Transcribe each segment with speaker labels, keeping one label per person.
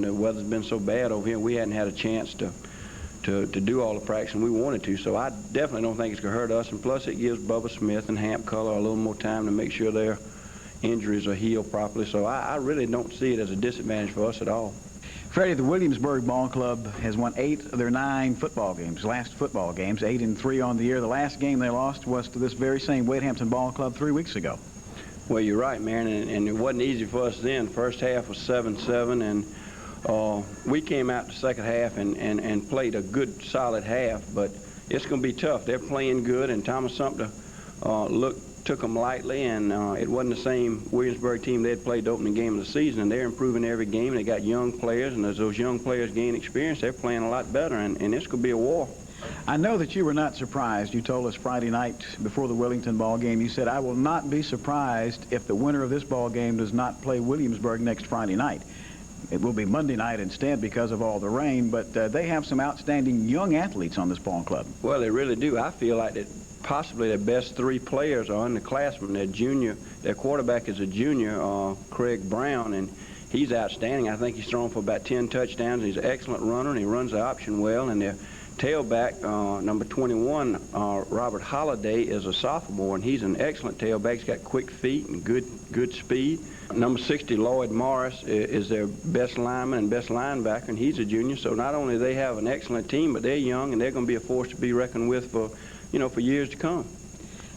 Speaker 1: The weather's been so bad over here, we hadn't had a chance to do all the practice we wanted to. So I definitely don't think it's going to hurt us. And plus, it gives Bubba Smith and Hamp Color a little more time to make sure their injuries are healed properly. So I really don't see it as a disadvantage for us at all.
Speaker 2: Freddie, the Williamsburg Ball Club has won 8 of their 9 football games, last football games, 8-3 on the year. The last game they lost was to this very same Hampton Ball Club 3 weeks ago.
Speaker 1: Well, you're right, man, and it wasn't easy for us then. First half was 7-7, and we came out the second half and played a good, solid half, but it's going to be tough. They're playing good, and Thomas Sumter took them lightly, and it wasn't the same Williamsburg team they had played the opening game of the season, and they're improving every game. They got young players, and as those young players gain experience, they're playing a lot better, and it's going to be a war.
Speaker 2: I know that you were not surprised. You told us Friday night before the Wellington ball game, you said, I will not be surprised if the winner of this ball game does not play Williamsburg next Friday night. It will be Monday night instead because of all the rain, but they have some outstanding young athletes on this ball club.
Speaker 1: Well, they really do. I feel like that possibly their best 3 players are in the classroom. Their quarterback is a junior, Craig Brown, and he's outstanding. I think he's thrown for about 10 touchdowns. He's an excellent runner, and he runs the option well. And their tailback, number 21, Robert Holliday, is a sophomore, and he's an excellent tailback. He's got quick feet and good speed. Number 60, Lloyd Morris, is their best lineman and best linebacker, and he's a junior. So not only do they have an excellent team, but they're young, and they're going to be a force to be reckoned with for years to come.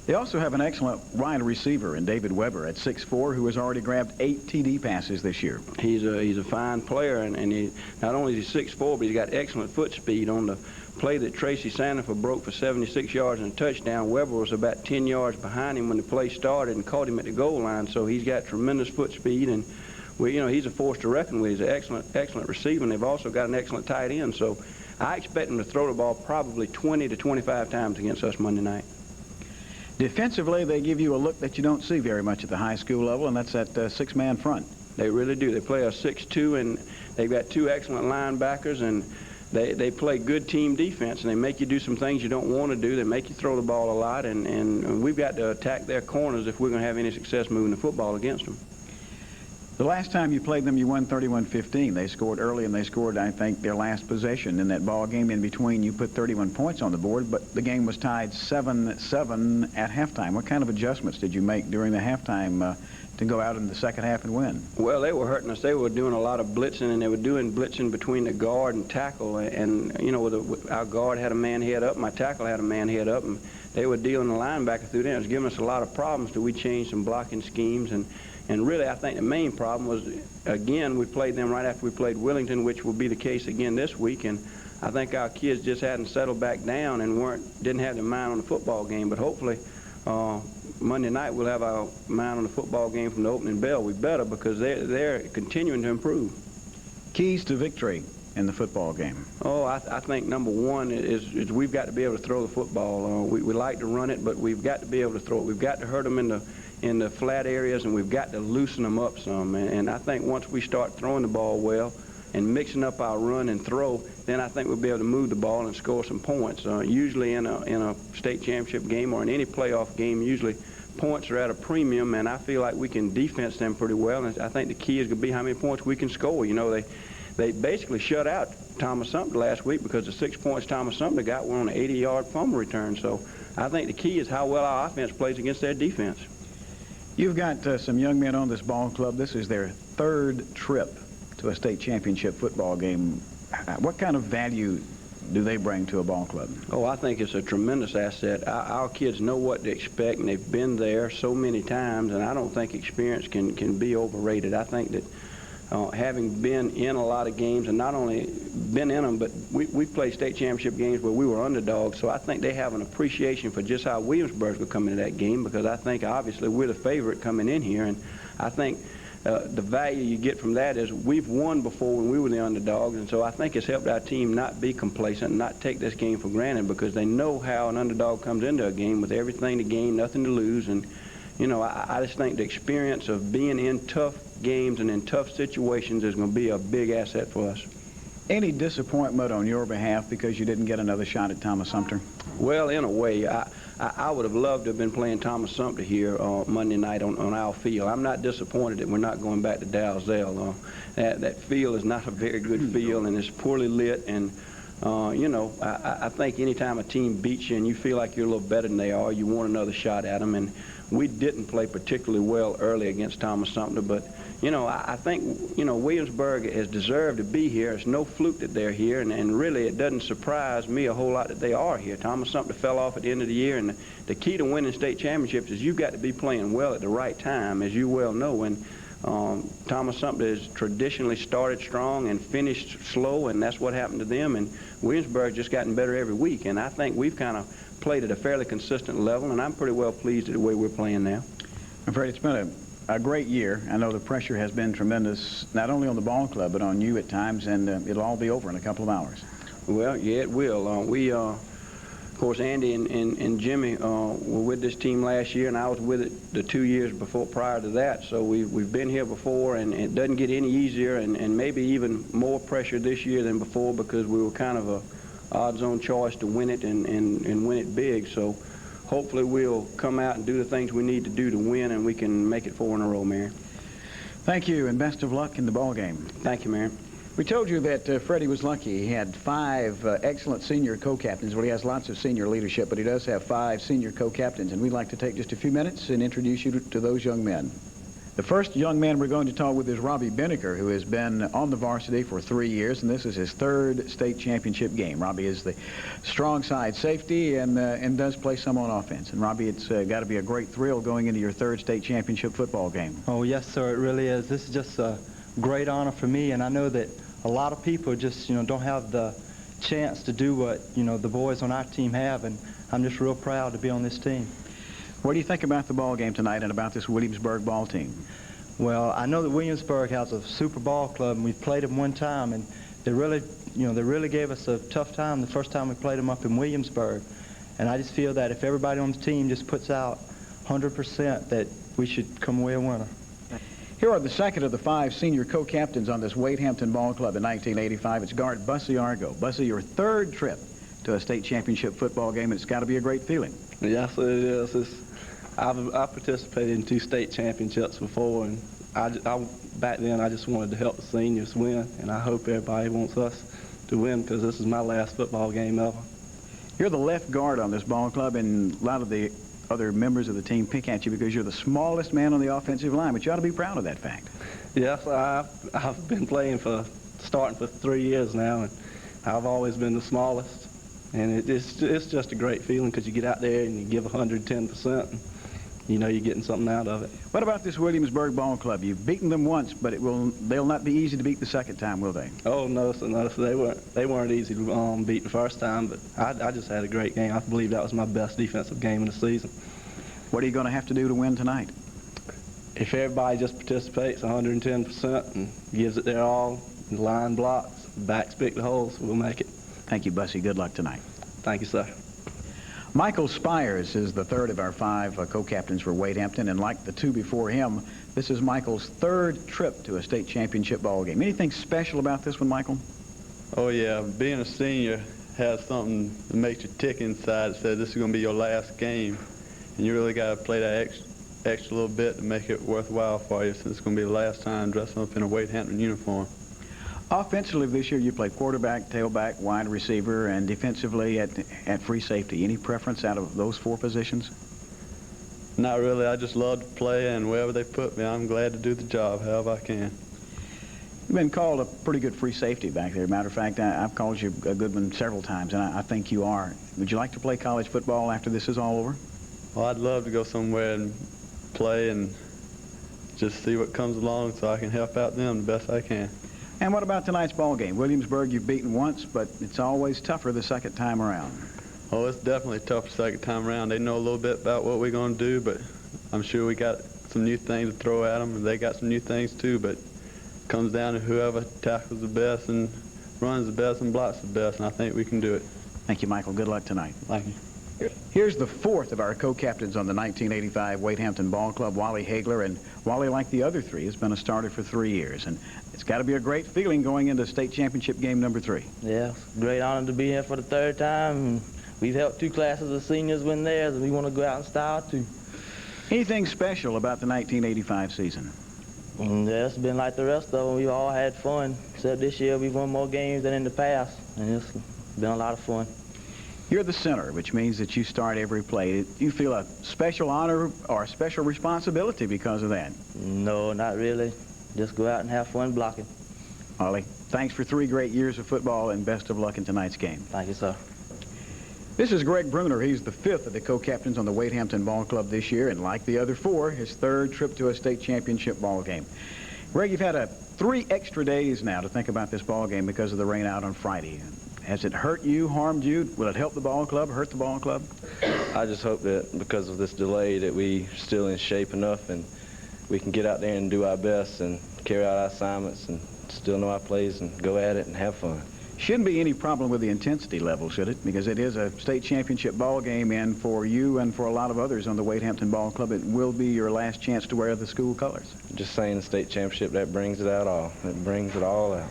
Speaker 2: They also have an excellent wide receiver in David Weber at 6'4", who has already grabbed 8 TD passes this year.
Speaker 1: He's a fine player, and he not only is he 6'4", but he's got excellent foot speed. On the play that Tracy Sandifer broke for 76 yards and a touchdown, Weber was about 10 yards behind him when the play started and caught him at the goal line. So he's got tremendous foot speed, and he's a force to reckon with. He's an excellent receiver, and they've also got an excellent tight end. So I expect him to throw the ball probably 20 to 25 times against us Monday night.
Speaker 2: Defensively, they give you a look that you don't see very much at the high school level, and that's that 6-man front.
Speaker 1: They really do. They play a 6-2, and they've got 2 excellent linebackers, and they play good team defense, and they make you do some things you don't want to do. They make you throw the ball a lot, and we've got to attack their corners if we're going to have any success moving the football against them.
Speaker 2: The last time you played them, you won 31-15. They scored early, and they scored, I think, their last possession in that ball game. In between, you put 31 points on the board, but the game was tied 7-7 at halftime. What kind of adjustments did you make during the halftime to go out in the second half and win?
Speaker 1: Well, they were hurting us. They were doing a lot of blitzing, and they were doing blitzing between the guard and tackle. And our guard had a man head up, my tackle had a man head up, and they were dealing the linebacker through there. It was giving us a lot of problems. So we changed some blocking schemes, and really, I think the main problem was, again, we played them right after we played Wellington, which will be the case again this week. And I think our kids just hadn't settled back down and didn't have their mind on the football game. But hopefully, Monday night we'll have our mind on the football game from the opening bell. We better, because they're continuing to improve.
Speaker 2: Keys to victory in the football game?
Speaker 1: Oh, I think number one is we've got to be able to throw the football. We like to run it, but we've got to be able to throw it. We've got to hurt them in the flat areas, and we've got to loosen them up some. And I think once we start throwing the ball well and mixing up our run and throw, then I think we'll be able to move the ball and score some points. Usually in a state championship game or in any playoff game, usually points are at a premium, and I feel like we can defense them pretty well. And I think the key is going to be how many points we can score. They basically shut out Thomas Sumter last week because the 6 points Thomas Sumter got were on an 80-yard fumble return. So I think the key is how well our offense plays against their defense.
Speaker 2: You've got some young men on this ball club. This is their 3rd trip to a state championship football game. What kind of value do they bring to a ball club? Oh,
Speaker 1: I think it's a tremendous asset. Our kids know what to expect, and they've been there so many times, and I don't think experience can be overrated. I think that having been in a lot of games, and not only been in them, but we played state championship games where we were underdogs, so I think they have an appreciation for just how Williamsburg will come into that game, because I think obviously we're the favorite coming in here, and I think the value you get from that is we've won before when we were the underdogs, and so I think it's helped our team not be complacent and not take this game for granted, because they know how an underdog comes into a game with everything to gain, nothing to lose. And I just think the experience of being in tough games and in tough situations is going to be a big asset for us.
Speaker 2: Any disappointment on your behalf because you didn't get another shot at Thomas Sumter?
Speaker 1: Well, in a way. I would have loved to have been playing Thomas Sumter here Monday night on our field. I'm not disappointed that we're not going back to Dalzell. That field is not a very good field, and it's poorly lit. And you know, I think anytime a team beats you and you feel like you're a little better than they are, you want another shot at them. And we didn't play particularly well early against Thomas Sumter, but you know, I think, you know, Williamsburg has deserved to be here. It's no fluke that they're here, and really it doesn't surprise me a whole lot that they are here. Thomas Sumter fell off at the end of the year, and the key to winning state championships is you've got to be playing well at the right time, as you well know. And Thomas Sumter has traditionally started strong and finished slow, and that's what happened to them. And Williamsburg just gotten better every week, and I think we've kind of played at a fairly consistent level, and I'm pretty well pleased with the way we're playing now.
Speaker 2: I'm afraid it's been a great year. I know the pressure has been tremendous, not only on the ball club, but on you at times, and it'll all be over in a couple of hours.
Speaker 1: Well, yeah, it will. Of course, Andy and Jimmy were with this team last year, and I was with it the 2 years prior to that. So we've been here before, and it doesn't get any easier, and maybe even more pressure this year than before, because we were kind of a odds-on choice to win it and win it big. So hopefully we'll come out and do the things we need to do to win, and we can make it 4 in a row, Marion.
Speaker 2: Thank you, and best of luck in the ball game.
Speaker 1: Thank you, Marion.
Speaker 2: We told you that Freddie was lucky. He had 5 excellent senior co-captains. Well, he has lots of senior leadership, but he does have 5 senior co-captains, and we'd like to take just a few minutes and introduce you to those young men. The first young man we're going to talk with is Robbie Binnicker, who has been on the varsity for 3 years, and this is his 3rd state championship game. Robbie is the strong side safety and does play some on offense. And Robbie, it's got to be a great thrill going into your 3rd state championship football game.
Speaker 3: Oh, yes, sir, it really is. This is just a great honor for me, and I know that a lot of people just, don't have the chance to do what, the boys on our team have, and I'm just real proud to be on this team.
Speaker 2: What do you think about the ball game tonight and about this Williamsburg ball team?
Speaker 3: Well, I know that Williamsburg has a super ball club, and we've played them one time, and they really gave us a tough time the first time we played them up in Williamsburg. And I just feel that if everybody on the team just puts out 100%, that we should come away a winner.
Speaker 2: Here are the second of the 5 senior co-captains on this Hampton ball club in 1985. It's guard Bussy Argo. Bussy, your 3rd trip to a state championship football game, and it's got to be a great feeling.
Speaker 4: Yes, it is. I've participated in 2 state championships before, and back then I just wanted to help the seniors win, and I hope everybody wants us to win, because this is my last football game ever.
Speaker 2: You're the left guard on this ball club, and a lot of the other members of the team pick at you because you're the smallest man on the offensive line, but you ought to be proud of that fact.
Speaker 4: Yes, I've been starting for 3 years now, and I've always been the smallest, and it's just a great feeling, because you get out there and you give 110%, and you're getting something out of it.
Speaker 2: What about this Williamsburg ball club? You've beaten them once, but they'll not be easy to beat the second time, will they?
Speaker 4: Oh, no, sir, no, sir. They weren't easy to beat the first time, but I just had a great game. I believe that was my best defensive game of the season.
Speaker 2: What are you going to have to do to win tonight?
Speaker 4: If everybody just participates 110% and gives it their all, line blocks, backs pick the holes, we'll make it.
Speaker 2: Thank you, Bussy. Good luck tonight.
Speaker 4: Thank you, sir.
Speaker 2: Michael Spires is the 3rd of our 5 co-captains for Hampton, and like the 2 before him, this is Michael's 3rd trip to a state championship ball game. Anything special about this one, Michael?
Speaker 5: Oh, yeah. Being a senior has something that makes you tick inside. It says this is going to be your last game, and you really got to play that extra little bit to make it worthwhile for you, since it's going to be the last time dressing up in a Hampton uniform.
Speaker 2: Offensively this year, you play quarterback, tailback, wide receiver, and defensively at free safety. Any preference out of those 4 positions?
Speaker 5: Not really. I just love to play, and wherever they put me, I'm glad to do the job however I can.
Speaker 2: You've been called a pretty good free safety back there. Matter of fact, I've called you a good one several times, and I think you are. Would you like to play college football after this is all over?
Speaker 5: Well, I'd love to go somewhere and play and just see what comes along so I can help out them the best I can.
Speaker 2: And what about tonight's ball game? Williamsburg you've beaten once, but it's always tougher the second time around.
Speaker 5: Oh, it's definitely tough the second time around. They know a little bit about what we're going to do, but I'm sure we got some new things to throw at them, and they got some new things too, but it comes down to whoever tackles the best and runs the best and blocks the best, and I think we can do it.
Speaker 2: Thank you, Michael. Good luck tonight.
Speaker 5: Thank you.
Speaker 2: Here's the 4th of our co-captains on the 1985 Hampton Ball Club, Wally Hagler. And Wally, like the other 3, has been a starter for 3 years. And it's got to be a great feeling going into state championship game number 3.
Speaker 6: Yeah, great honor to be here for the 3rd time. And we've helped 2 classes of seniors win theirs, and we want to go out in style too.
Speaker 2: Anything special about the 1985 season?
Speaker 6: Yeah, it's been like the rest of them. We've all had fun, except this year we've won more games than in the past, and it's been a lot of fun.
Speaker 2: You're the center, which means that you start every play. Do you feel a special honor or a special responsibility because of that?
Speaker 6: No, not really. Just go out and have fun blocking.
Speaker 2: Ollie, thanks for 3 great years of football, and best of luck in tonight's game.
Speaker 6: Thank you, sir.
Speaker 2: This is Greg Bruner. He's the 5th of the co-captains on the Wade Hampton Ball Club this year, and like the other 4, his 3rd trip to a state championship ball game. Greg, you've had 3 extra days now to think about this ball game because of the rain out on Friday. Has it hurt you, harmed you? Will it help the ball club, hurt the ball club?
Speaker 7: I just hope that because of this delay that we're still in shape enough and we can get out there and do our best and carry out our assignments and still know our plays and go at it and have fun.
Speaker 2: Shouldn't be any problem with the intensity level, should it? Because it is a state championship ball game, and for you and for a lot of others on the Wade Hampton Ball Club, it will be your last chance to wear the school colors.
Speaker 7: Just saying the state championship, that brings it out all. It brings it all out.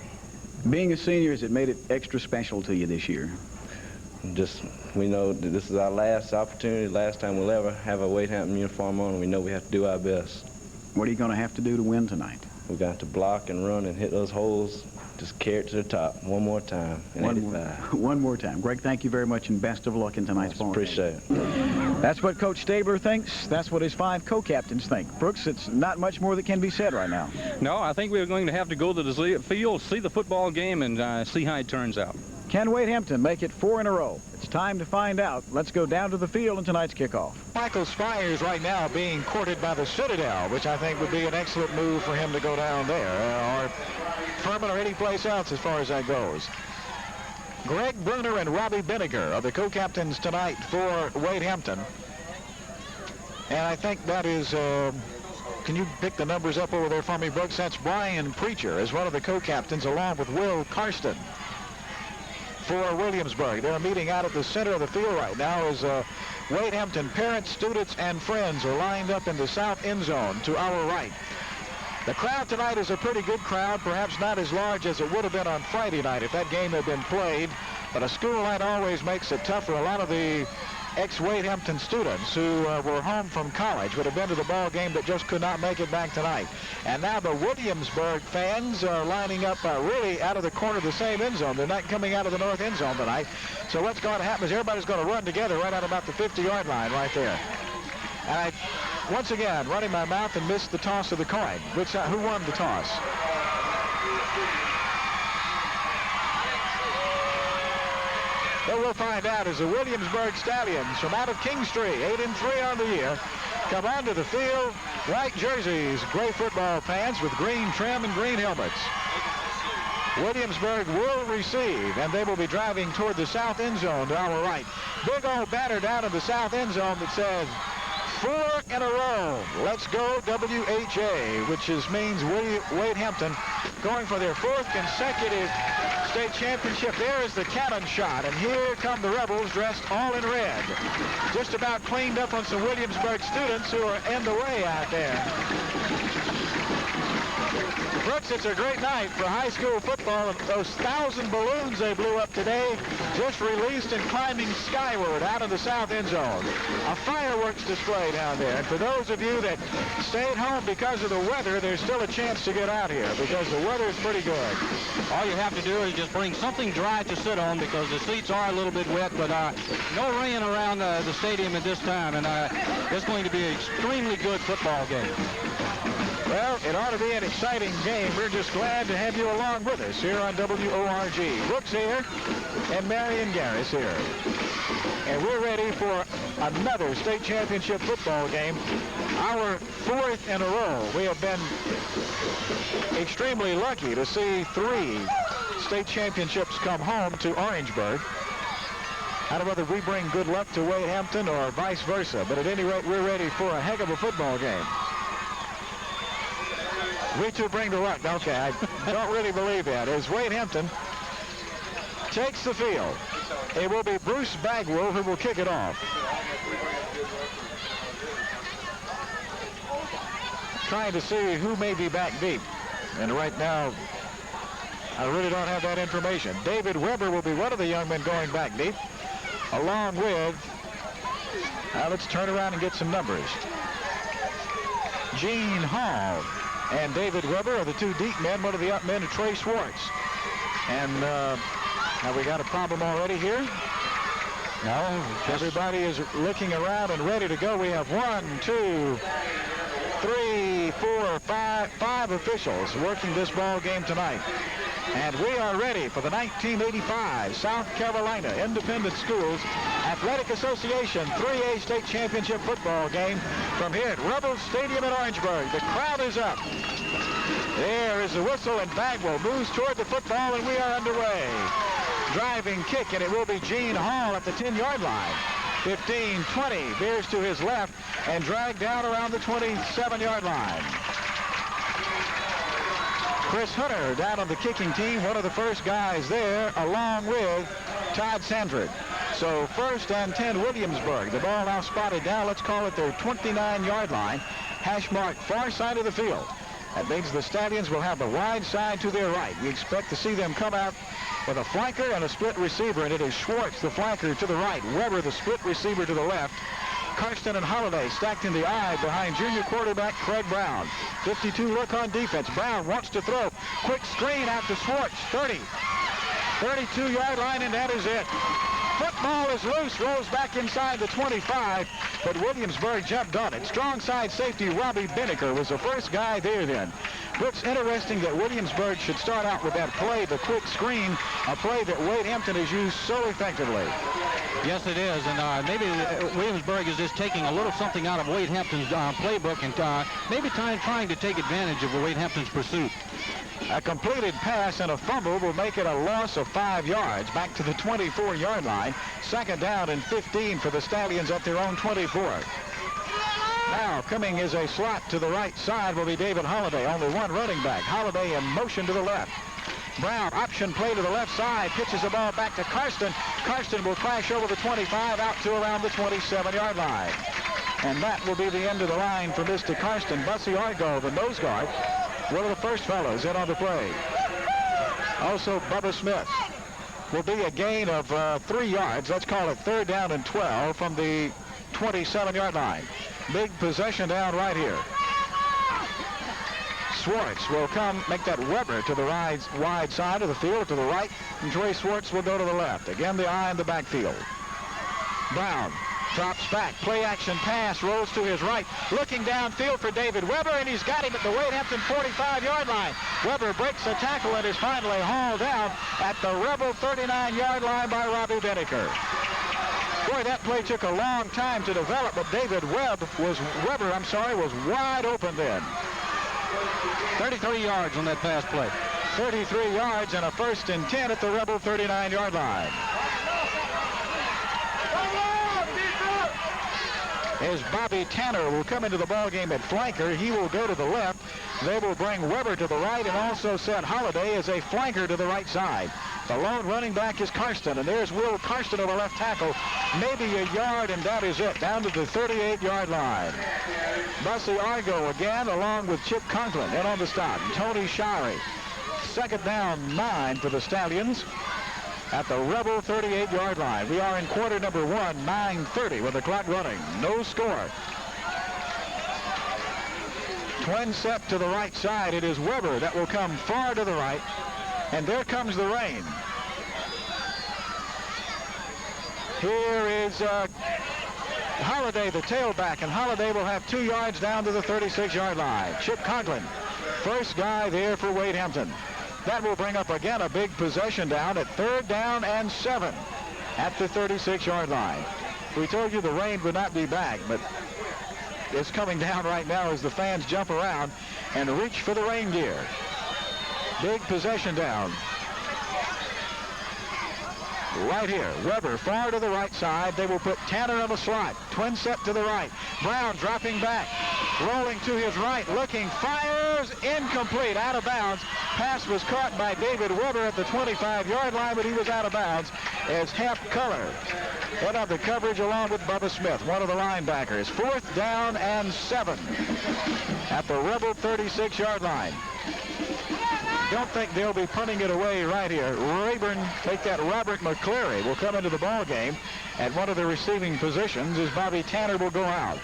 Speaker 2: Being a senior, has it made it extra special to you this year?
Speaker 7: Just, we know that this is our last opportunity, last time we'll ever have a Wade Hampton uniform on, and we know we have to do our best.
Speaker 2: What are you going to have to do to win tonight?
Speaker 7: We've got to block and run and hit those holes, just carry it to the top one more time in 85.
Speaker 2: One more time. Greg, thank you very much, and best of luck in tonight's ball game.
Speaker 7: Appreciate it.
Speaker 2: That's what Coach Stabler thinks. That's what his 5 co-captains think. Brooks, it's not much more that can be said right now.
Speaker 8: No, I think we're going to have to go to the field, see the football game, and see how it turns out.
Speaker 2: Can Wade Hampton make it 4 in a row? It's time to find out. Let's go down to the field in tonight's kickoff.
Speaker 9: Michael Spires right now being courted by the Citadel, which I think would be an excellent move for him to go down there, or Furman or any place else as far as that goes. Greg Bruner and Robbie Benniger are the co-captains tonight for Wade Hampton. And I think that is, can you pick the numbers up over there for me, Brooks? That's Brian Preacher as one of the co-captains, along with Will Karsten for Williamsburg. They're meeting out at the center of the field right now as Wade Hampton parents, students, and friends are lined up in the south end zone to our right. The crowd tonight is a pretty good crowd, perhaps not as large as it would have been on Friday night if that game had been played, but a school night always makes it tough for a lot of the ex-Wade Hampton students who were home from college, would have been to the ball game but just could not make it back tonight. And now the Williamsburg fans are lining up really out of the corner of the same end zone. They're not coming out of the north end zone tonight. So what's going to happen is everybody's going to run together right out about the 50-yard line right there. And I, once again, running my mouth and missed the toss of the coin. Who won the toss? But we'll find out as the Williamsburg Stallions from out of King Street, 8-3 on the year, come onto the field, white jerseys, gray football pants with green trim and green helmets. Williamsburg will receive, and they will be driving toward the south end zone to our right. Big old banner down in the south end zone that says, 4 in a row. Let's go WHA, which means Wade Hampton going for their 4th consecutive state championship. There is the cannon shot, and here come the Rebels dressed all in red. Just about cleaned up on some Williamsburg students who are in the way out there. Brooks, it's a great night for high school football. Those 1,000 balloons they blew up today just released and climbing skyward out of the south end zone. A fireworks display down there. And for those of you that stayed home because of the weather, there's still a chance to get out here because the weather is pretty good.
Speaker 8: All you have to do is just bring something dry to sit on because the seats are a little bit wet, but no rain around the stadium at this time, and it's going to be an extremely good football game.
Speaker 9: Well, it ought to be an exciting game. We're just glad to have you along with us here on WORG. Brooks here and Marion Garris here. And we're ready for another state championship football game, our 4th in a row. We have been extremely lucky to see 3 state championships come home to Orangeburg. I don't know whether we bring good luck to Wade Hampton or vice versa, but at any rate, we're ready for a heck of a football game. We too bring the luck. Okay, I don't really believe that. As Wade Hampton takes the field, it will be Bruce Bagwell who will kick it off. Trying to see who may be back deep. And right now, I really don't have that information. David Weber will be one of the young men going back deep. along with, let's turn around and get some numbers. Gene Hall and David Weber are the two deep men. One of the up men is Trey Schwartz. And now we got a problem already here. No, everybody is looking around and ready to go. We have 1, 2, 3, 4, 5 officials working this ball game tonight. And we are ready for the 1985 South Carolina Independent Schools Athletic Association 3A State Championship football game from here at Rebel Stadium in Orangeburg. The crowd is up. There is the whistle, and Bagwell moves toward the football, and we are underway. Driving kick, and it will be Gene Hall at the 10-yard line. 15, 20, veers to his left and dragged down around the 27-yard line. Chris Hunter down on the kicking team, one of the first guys there, along with Todd Sandford. So 1st and 10 Williamsburg. The ball now spotted down, let's call it their 29-yard line. Hash marked far side of the field. That means the Stallions will have the wide side to their right. We expect to see them come out with a flanker and a split receiver, and it is Schwartz, the flanker, to the right. Weber, the split receiver, to the left. Karsten and Holliday stacked in the eye behind junior quarterback Craig Brown. 52 look on defense. Brown wants to throw. Quick screen out to Schwartz. 30. 32-yard line, and that is it. Football is loose, rolls back inside the 25, but Williamsburg jumped on it. Strong side safety Robbie Binnicker was the first guy there then. It's interesting that Williamsburg should start out with that play, the quick screen, a play that Wade Hampton has used so effectively.
Speaker 8: Yes, it is, and maybe Williamsburg is just taking a little something out of Wade Hampton's playbook and maybe trying to take advantage of Wade Hampton's pursuit.
Speaker 9: A completed pass and a fumble will make it a loss of 5 yards back to the 24-yard line. 2nd down and 15 for the Stallions at their own 24. Now coming is a slot to the right side will be David Holliday. Only one running back. Holliday in motion to the left. Brown, option play to the left side, pitches the ball back to Karsten. Karsten will crash over the 25 out to around the 27-yard line. And that will be the end of the line for Mr. Karsten. Bussy Argo, the nose guard, one of the first fellows in on the play. Also, Bubba Smith. Will be a gain of 3 yards. Let's call it 3rd down and 12 from the 27-yard line. Big possession down right here. Schwartz will come, make that Weber to the wide side of the field to the right, and Trey Schwartz will go to the left. Again, the eye in the backfield. Brown drops back, play action pass, rolls to his right, looking downfield for David Weber, and he's got him at the Wade Hampton 45-yard line. Weber breaks a tackle and is finally hauled down at the Rebel 39-yard line by Robbie Binnicker. Boy, that play took a long time to develop, but David Weber was wide open then.
Speaker 8: 33 yards on that pass play.
Speaker 9: 33 yards and a 1st and 10 at the Rebel 39-yard line. As Bobby Tanner will come into the ballgame at flanker, he will go to the left. They will bring Weber to the right and also set Holliday as a flanker to the right side. The lone running back is Karsten, and there's Will Karsten over left tackle. Maybe a yard, and that is it, down to the 38-yard line. Bussy Argo again, along with Chip Conklin, in on the stop. Tony Shirey. 2nd down 9 for the Stallions at the Rebel 38-yard line. We are in quarter number 1, 9:30 with the clock running. No score. Twin set to the right side. It is Weber that will come far to the right. And there comes the rain. Here is Holliday, the tailback, and Holliday will have 2 yards down to the 36-yard line. Chip Conklin, first guy there for Wade Hampton. That will bring up again a big possession down at 3rd down and 7 at the 36-yard line. We told you the rain would not be back, but it's coming down right now as the fans jump around and reach for the rain gear. Big possession down. Right here, Weber far to the right side. They will put Tanner in the slot. Twin set to the right. Brown dropping back, rolling to his right, looking, fires, incomplete, out of bounds. Pass was caught by David Weber at the 25-yard line, but he was out of bounds as Hep Culler went on the coverage along with Bubba Smith, one of the linebackers. 4th down and 7 at the Rebel 36-yard line. Don't think they'll be punting it away right here. Rayburn, take that, Robert McCleary will come into the ball game at one of the receiving positions as Bobby Tanner will go out.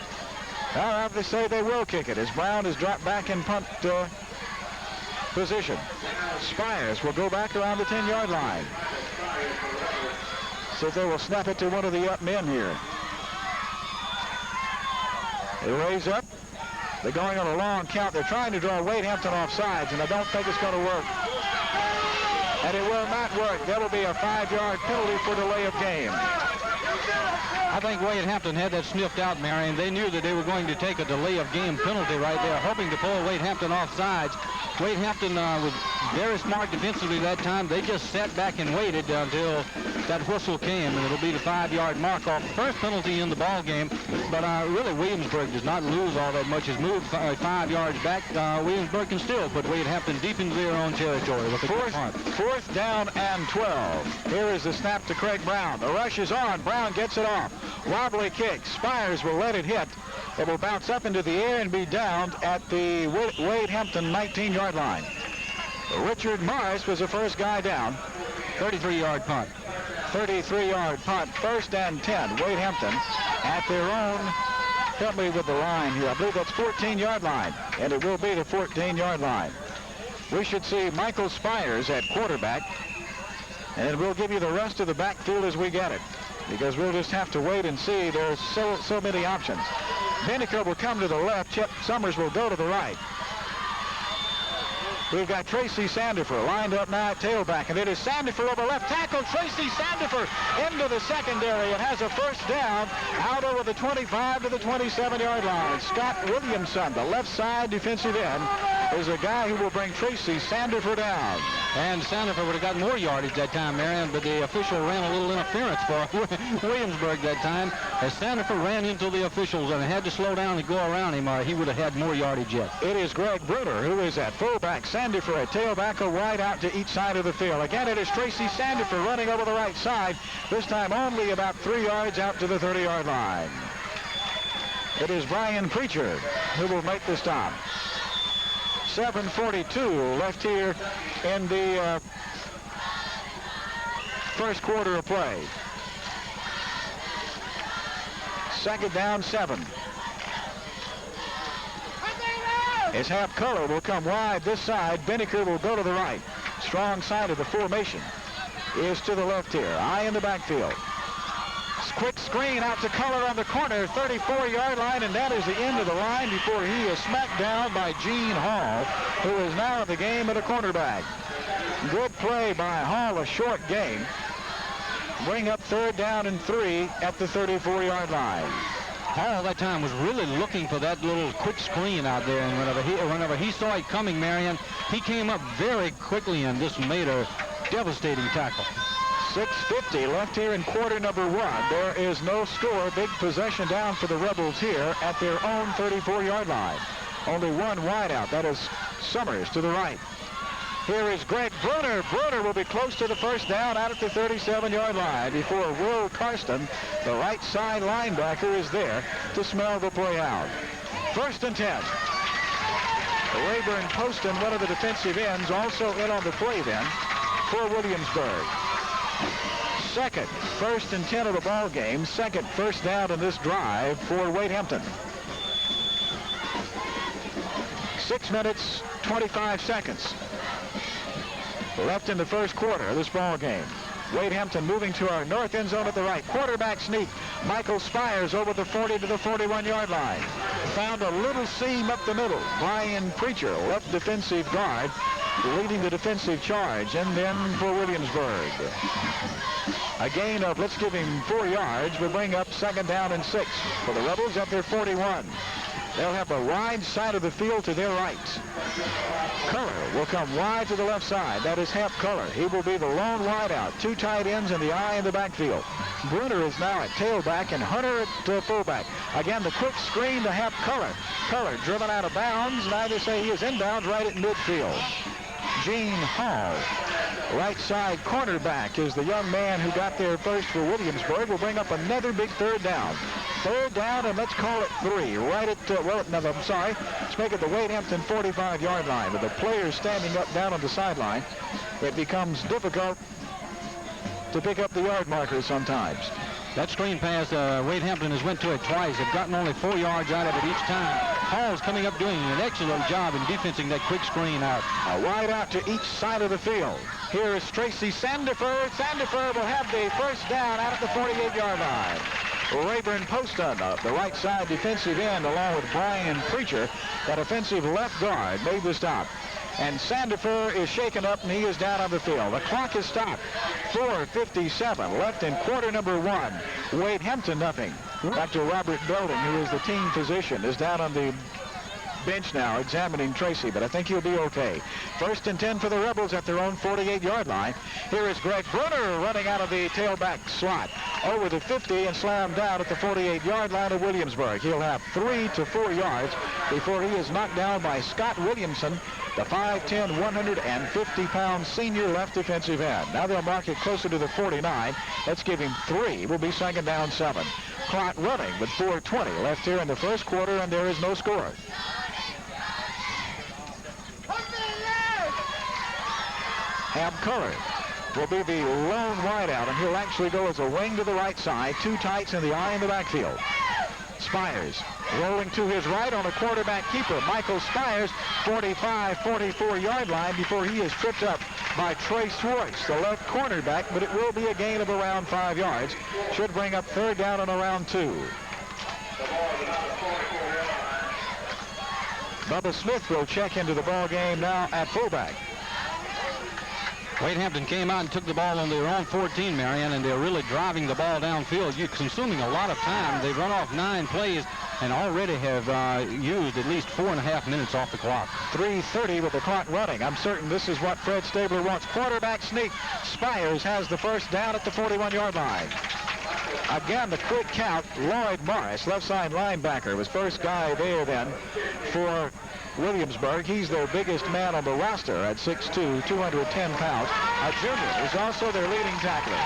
Speaker 9: Now, they say they will kick it as Brown is dropped back in punt position. Spires will go back around the 10-yard line. So they will snap it to one of the up men here. They raise up. They're going on a long count. They're trying to draw Wade Hampton off sides, and I don't think it's going to work. And it will not work. There will be a 5-yard penalty for delay of game.
Speaker 8: I think Wade Hampton had that sniffed out, Marion. They knew that they were going to take a delay of game penalty right there, hoping to pull Wade Hampton off sides. Wade Hampton was very smart defensively that time. They just sat back and waited until that whistle came, and it'll be the 5-yard mark off. First penalty in the ball game, but really Williamsburg does not lose all that much. Has moved 5 yards back. Williamsburg can still put Wade Hampton deep into their own territory with a good punt.
Speaker 9: Fourth down and 12. Here is the snap to Craig Brown. The rush is on. Brown gets it off. Wobbly kick. Spires will let it hit. It will bounce up into the air and be downed at the Wade Hampton 19-yard line. Richard Morris was the first guy down.
Speaker 8: 33-yard punt.
Speaker 9: 33-yard punt. First and 10. Wade Hampton at their own. Help me with the line here. I believe that's 14-yard line. And it will be the 14-yard line. We should see Michael Spires at quarterback. And we'll give you the rest of the backfield as we get it, because we'll just have to wait and see. There's so many options. Vinegar will come to the left. Chip Summers will go to the right. We've got Tracy Sandifer lined up now at tailback, and it is Sandifer over left tackle. Tracy Sandifer into the secondary. It has a first down out over the 25 to the 27-yard line. Scott Williamson, the left side defensive end, is a guy who will bring Tracy Sandifer down.
Speaker 8: And Sandifer would have got more yardage that time, Marion, but the official ran a little interference for Williamsburg that time. As Sandifer ran into the officials and had to slow down and go around him, he would have had more yardage yet.
Speaker 9: It is Greg Bruner who is at fullback. Sandifer at tailback, a wide out to each side of the field. Again, it is Tracy Sandifer running over the right side, this time only about 3 yards out to the 30-yard line. It is Brian Preacher who will make the stop. 7:42 left here in the first quarter of play. Second down, 7. As Hap Color will come wide this side, Binnicker will go to the right. Strong side of the formation is to the left here. Eye in the backfield. Quick screen out to Color on the corner, 34-yard line, and that is the end of the line before he is smacked down by Gene Hall, who is now in the game at a cornerback. Good play by Hall, a short game. Bring up third down and 3 at the 34-yard line.
Speaker 8: Hall that time was really looking for that little quick screen out there, and whenever he saw it coming, Marion, he came up very quickly and just made a devastating tackle.
Speaker 9: 6:50 left here in quarter number 1. There is no score. Big possession down for the Rebels here at their own 34-yard line. Only one wideout. That is Summers to the right. Here is Greg Bruner. Bruner will be close to the first down out at the 37-yard line before Will Karsten, the right side linebacker, is there to smell the play out. First and 10. Rayburn Poston, one of the defensive ends, also in on the play then for Williamsburg. Second, first and 10 of the ball game. Second first down in this drive for Wade Hampton. 6 minutes, 25 seconds left in the first quarter of this ball game. Wade Hampton moving to our north end zone at the right. Quarterback sneak. Michael Spires over the 40 to the 41-yard line. Found a little seam up the middle. Brian Preacher, left defensive guard, leading the defensive charge. And then for Williamsburg, a gain of, let's give him 4 yards, will bring up second down and 6 for the Rebels at their 41. They'll have a wide side of the field to their right. Color will come wide to the left side. That is Hap Color. He will be the lone wideout. 2 tight ends and the eye in the backfield. Bruner is now at tailback and Hunter at fullback. Again, the quick screen to Hap Color. Color driven out of bounds, and I just say he is inbounds right at midfield. Gene Hall, right side cornerback, is the young man who got there first for Williamsburg. Will bring up another big third down. Third down, and let's call it 3. Right at, let's make it the Wade Hampton 45-yard line. With the players standing up down on the sideline, it becomes difficult to pick up the yard markers sometimes.
Speaker 8: That screen pass, Wade Hampton has went to it twice. They've gotten only 4 yards out of it each time. Hall's coming up doing an excellent job in defensing that quick screen out.
Speaker 9: A wide out to each side of the field. Here is Tracy Sandifer. Sandifer will have the first down out at the 48-yard line. Rayburn Poston, the right side defensive end, along with Brian Preacher, that offensive left guard, made the stop. And Sandifer is shaken up, and he is down on the field. The clock is stopped. 4:57 left in quarter number 1. Wade Hampton, nothing. Dr. Robert Belding, who is the team physician, is down on the bench now examining Tracy, but I think he'll be okay. 1st and 10 for the Rebels at their own 48-yard line. Here is Greg Brunner running out of the tailback slot over the 50 and slammed down at the 48-yard line of Williamsburg. He'll have 3 to 4 yards before he is knocked down by Scott Williamson, the 5'10", 150-pound senior left defensive end. Now they'll mark it closer to the 49. Let's give him 3. Will be 2nd down 7. Clock running with 4:20 left here in the first quarter, and there is no score. Ham Curry will be the lone wideout, and he'll actually go as a wing to the right side. 2 tights in the eye in the backfield. Spires rolling to his right on a quarterback keeper. Michael Spires, 45, 44-yard line before he is tripped up by Trey Swartz, the left cornerback, but it will be a gain of around 5 yards. Should bring up 3rd down and around 2. Bubba Smith will check into the ball game now at fullback.
Speaker 8: Wade Hampton came out and took the ball on their own 14, Marion, and they're really driving the ball downfield. You're consuming a lot of time. They've run off 9 plays and already have used at least 4.5 minutes off the clock.
Speaker 9: 3:30 with the clock running. I'm certain this is what Fred Stabler wants. Quarterback sneak. Spires has the first down at the 41-yard line. Again, the quick count. Lloyd Morris, left side linebacker, was first guy there then for Williamsburg. He's their biggest man on the roster at 6'2", 210 pounds. A junior is also their leading tackler.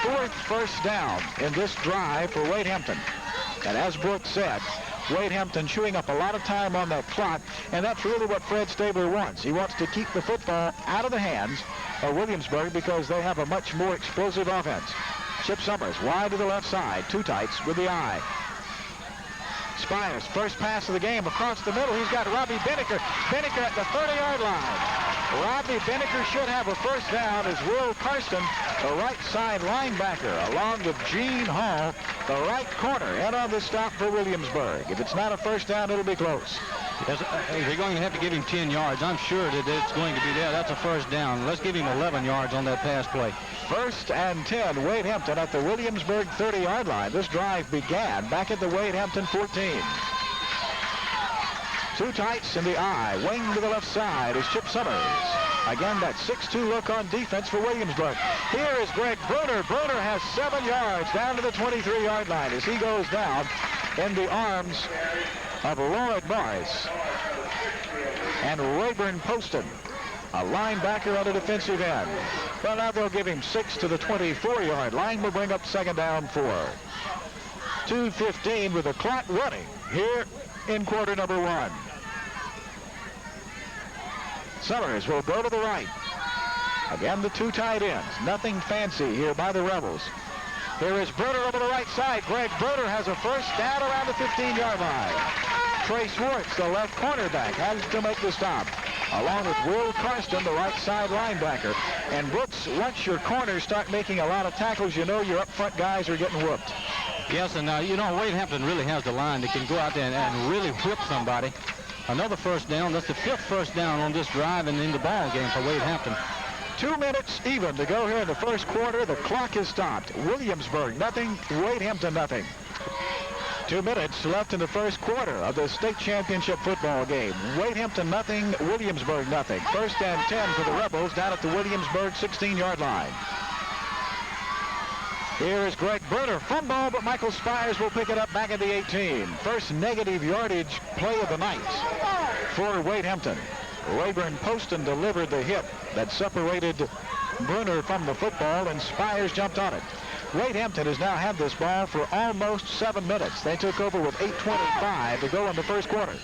Speaker 9: 4th first down in this drive for Wade Hampton. And as Brooks said, Wade Hampton chewing up a lot of time on that clock, and that's really what Fred Stabler wants. He wants to keep the football out of the hands of Williamsburg because they have a much more explosive offense. Chip Summers wide to the left side, 2 tights with the eye. Spires, first pass of the game across the middle. He's got Robbie Binnicker. Binnicker at the 30-yard line. Robbie Binnicker should have a first down as Will Karsten, the right side linebacker, along with Gene Hall, the right corner, and on the stop for Williamsburg. If it's not a first down, it'll be close.
Speaker 8: Yes, they're going to have to give him 10 yards. I'm sure that it's going to be there. That's a first down. Let's give him 11 yards on that pass play.
Speaker 9: 1st and 10, Wade Hampton at the Williamsburg 30-yard line. This drive began back at the Wade Hampton 14. 2 tights in the eye. Wing to the left side is Chip Summers. Again, that 6'2" look on defense for Williamsburg. Here is Greg Bruner. Bruner has 7 yards down to the 23-yard line as he goes down in the arms of Lloyd Morris and Rayburn Poston, a linebacker on the defensive end. Well, now they'll give him 6 to the 24-yard line. Will bring up 2nd down 4. 2:15 with the clock running here in quarter number 1. Summers will go to the right. Again, the 2 tight ends. Nothing fancy here by the Rebels. Here is Bruner over the right side. Greg Bruner has a first down around the 15-yard line. Trey Swartz, the left cornerback, has to make the stop, along with Will Karsten, the right side linebacker. And Brooks, once your corners start making a lot of tackles, you know your up front guys are getting whooped.
Speaker 8: Yes, and you know, Wade Hampton really has the line that can go out there and really whip somebody. Another first down. That's the 5th first down on this drive and in the ball game for Wade Hampton.
Speaker 9: 2 minutes even to go here in the first quarter. The clock is stopped. Williamsburg nothing, Wade Hampton nothing. 2 minutes left in the first quarter of the state championship football game. Wade Hampton nothing, Williamsburg nothing. 1st and 10 for the Rebels down at the Williamsburg 16-yard line. Here is Greg Bruner. Fumble, but Michael Spires will pick it up back at the 18. First negative yardage play of the night for Wade Hampton. Rayburn Poston delivered the hit that separated Bruner from the football, and Spires jumped on it. Wade Hampton has now had this ball for almost 7 minutes. They took over with 8:25 to go in the first quarter.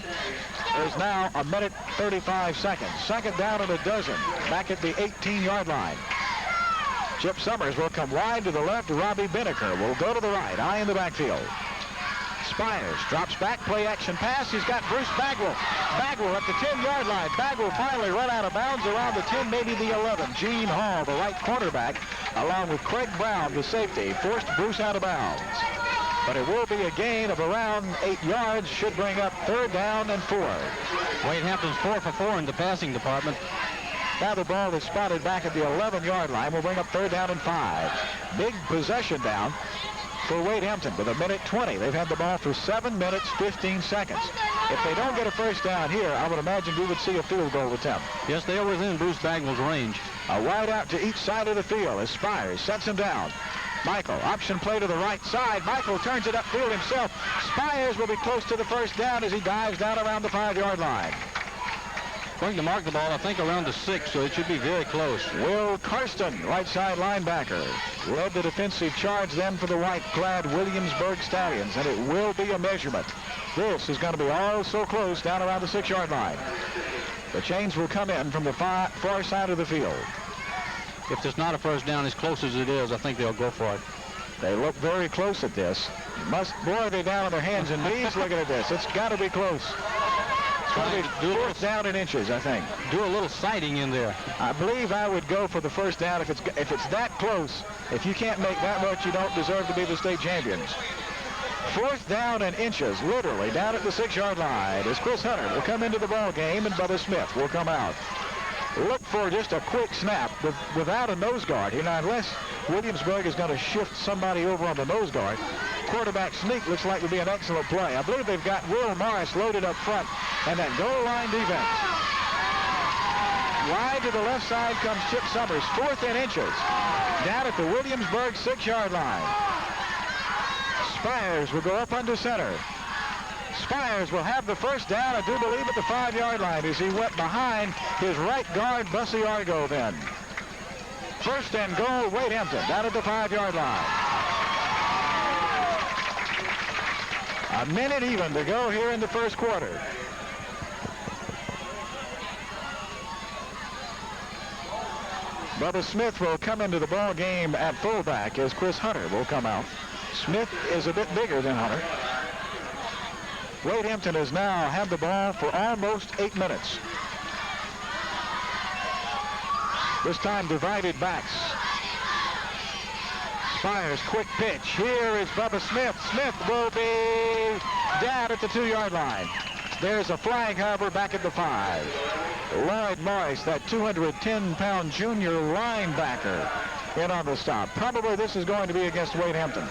Speaker 9: There's now 1 minute 35 seconds. 2nd down and a dozen back at the 18-yard line. Chip Summers will come wide to the left. Robbie Binnicker will go to the right. Eye in the backfield. Spires drops back, play action pass. He's got Bruce Bagwell. Bagwell at the 10-yard line. Bagwell finally run out of bounds around the 10, maybe the 11. Gene Hall, the right cornerback, along with Craig Brown, the safety, forced Bruce out of bounds. But it will be a gain of around 8 yards. Should bring up 3rd down and 4.
Speaker 8: Wade Hampton's 4 for 4 in the passing department.
Speaker 9: Now the ball is spotted back at the 11-yard line. We'll bring up 3rd down and 5. Big possession down for Wade Hampton with 1:20. They've had the ball for 7 minutes, 15 seconds. If they don't get a first down here, I would imagine we would see a field goal attempt.
Speaker 8: Yes, they are within Bruce Bagwell's range.
Speaker 9: A wide out to each side of the field as Spires sets him down. Michael, option play to the right side. Michael turns it upfield himself. Spires will be close to the first down as he dives down around the 5-yard line.
Speaker 8: Going to mark the ball, I think, around the 6, so it should be very close.
Speaker 9: Will Karsten, right side linebacker, led the defensive charge then for the white-clad Williamsburg Stallions, and it will be a measurement. This is going to be all so close down around the 6-yard line. The chains will come in from the far side of the field.
Speaker 8: If there's not a first down as close as it is, I think they'll go for it.
Speaker 9: They look very close at this. Boy, they're down on their hands and knees looking at this. It's got to be close. It's going to be 4th down in inches, I think.
Speaker 8: Do a little sighting in there.
Speaker 9: I believe I would go for the first down if it's that close. If you can't make that much, you don't deserve to be the state champions. 4th down in inches, literally, down at the 6-yard line, as Chris Hunter will come into the ball game and Bubba Smith will come out. Look for just a quick snap without a nose guard here. Now, unless Williamsburg is going to shift somebody over on the nose guard, quarterback sneak looks like would be an excellent play. I believe they've got Will Morris loaded up front and that goal line defense. Wide to the left side comes Chip Summers, 4th in inches, down at the Williamsburg 6-yard line. Spires will go up under center. Spires will have the first down, I do believe, at the 5-yard line as he went behind his right guard, Bussy Argo, then. 1st and goal, Wade Hampton, down at the 5-yard line. A minute even to go here in the first quarter. Bubba Smith will come into the ball game at fullback as Chris Hunter will come out. Smith is a bit bigger than Hunter. Wade Hampton has now had the ball for almost 8 minutes. This time divided backs. Spires, quick pitch. Here is Bubba Smith. Smith will be down at the 2-yard line. There's a flag, however, back at the 5. Lloyd Morris, that 210-pound junior linebacker, in on the stop. Probably this is going to be against Wade Hampton.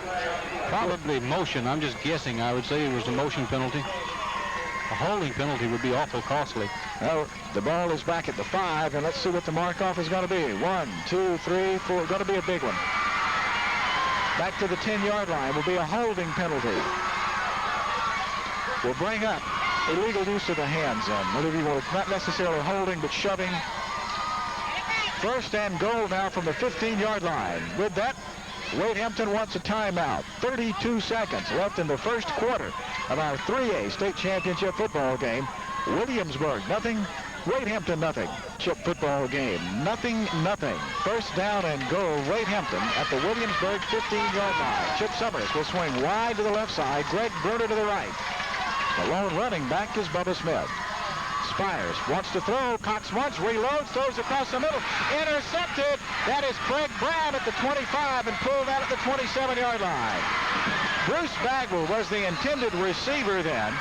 Speaker 8: Probably motion. I'm just guessing. I would say it was a motion penalty. A holding penalty would be awful costly.
Speaker 9: Well, the ball is back at the 5, and let's see what the mark-off is going to be. 1, 2, 3, 4. Going to be a big one. Back to the 10-yard line will be a holding penalty. Will bring up illegal use of the hands then. Not necessarily holding, but shoving. 1st and goal now from the 15-yard line. With that, Wade Hampton wants a timeout. 32 seconds left in the first quarter of our 3A state championship football game. Williamsburg, nothing. Wade Hampton, nothing. Chip football game, nothing. 1st down and goal, Wade Hampton at the Williamsburg 15-yard line. Chip Summers will swing wide to the left side. Greg Bruner to the right. The lone running back is Bubba Smith. Spires wants to throw. Cox once, reloads, throws across the middle. Intercepted. That is Craig Brown at the 25 and pulled out at the 27-yard line. Bruce Bagwell was the intended receiver then.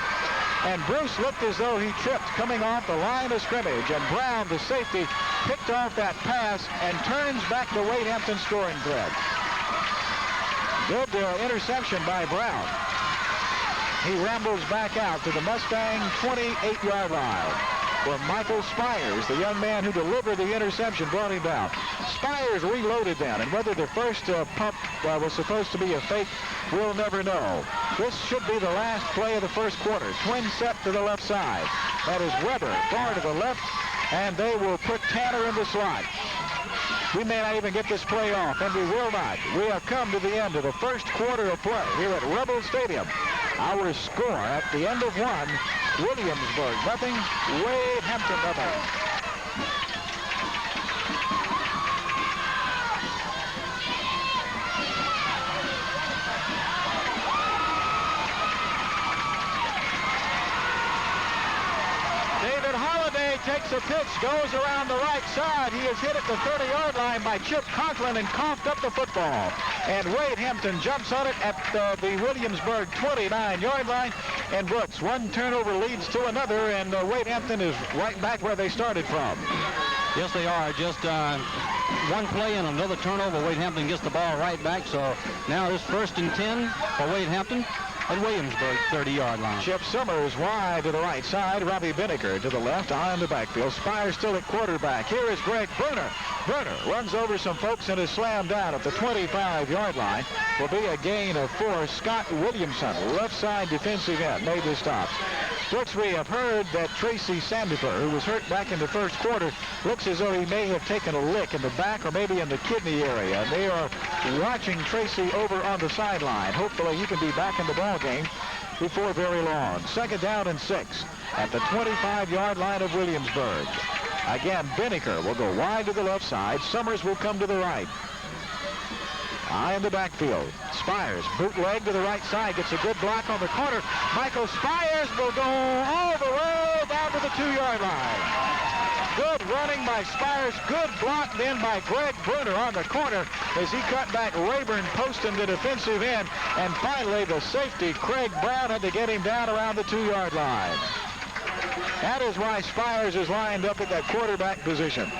Speaker 9: And Bruce looked as though he tripped coming off the line of scrimmage. And Brown, the safety, picked off that pass and turns back the Wade Hampton scoring thread. Good interception by Brown. He rambles back out to the Mustang 28-yard line, where Michael Spires, the young man who delivered the interception, brought him down. Spires reloaded then, and whether the first pump was supposed to be a fake, we'll never know. This should be the last play of the first quarter. Twin set to the left side. That is Weber far to the left, and they will put Tanner in the slot. We may not even get this play off, and we will not. We have come to the end of the first quarter of play here at Rebel Stadium. Our score at the end of 1, Williamsburg nothing, Wade Hampton nothing. takes a pitch, goes around the right side. He is hit at the 30-yard line by Chip Conklin and coughed up the football. And Wade Hampton jumps on it at the Williamsburg 29-yard line. And Brooks, one turnover leads to another, and Wade Hampton is right back where they started from.
Speaker 8: Yes, they are. Just one play and another turnover. Wade Hampton gets the ball right back. So now it's 1st and 10 for Wade Hampton at Williamsburg 30-yard line.
Speaker 9: Chip Summers wide to the right side. Robbie Binnicker to the left. Eye in the backfield. Spires still at quarterback. Here is Greg Bruner. Bruner runs over some folks and is slammed down at the 25-yard line. Will be a gain of 4. Scott Williamson, left side defensive end, made the stops. Brooks, we have heard that Tracy Sandifer, who was hurt back in the first quarter, looks as though he may have taken a lick in the back or maybe in the kidney area. And they are watching Tracy over on the sideline. Hopefully he can be back in the ball game before very long. 2nd down and 6 at the 25-yard line of Williamsburg. Again, Binnicker will go wide to the left side. Summers will come to the right. Eye in the backfield. Spires, bootleg to the right side, gets a good block on the corner. Michael Spires will go all the way down to the 2-yard line. Good running by Spires. Good block then by Greg Bruner on the corner as he cut back Rayburn Poston, the defensive end. And finally, the safety, Craig Brown, had to get him down around the 2-yard line. That is why Spires is lined up at that quarterback position,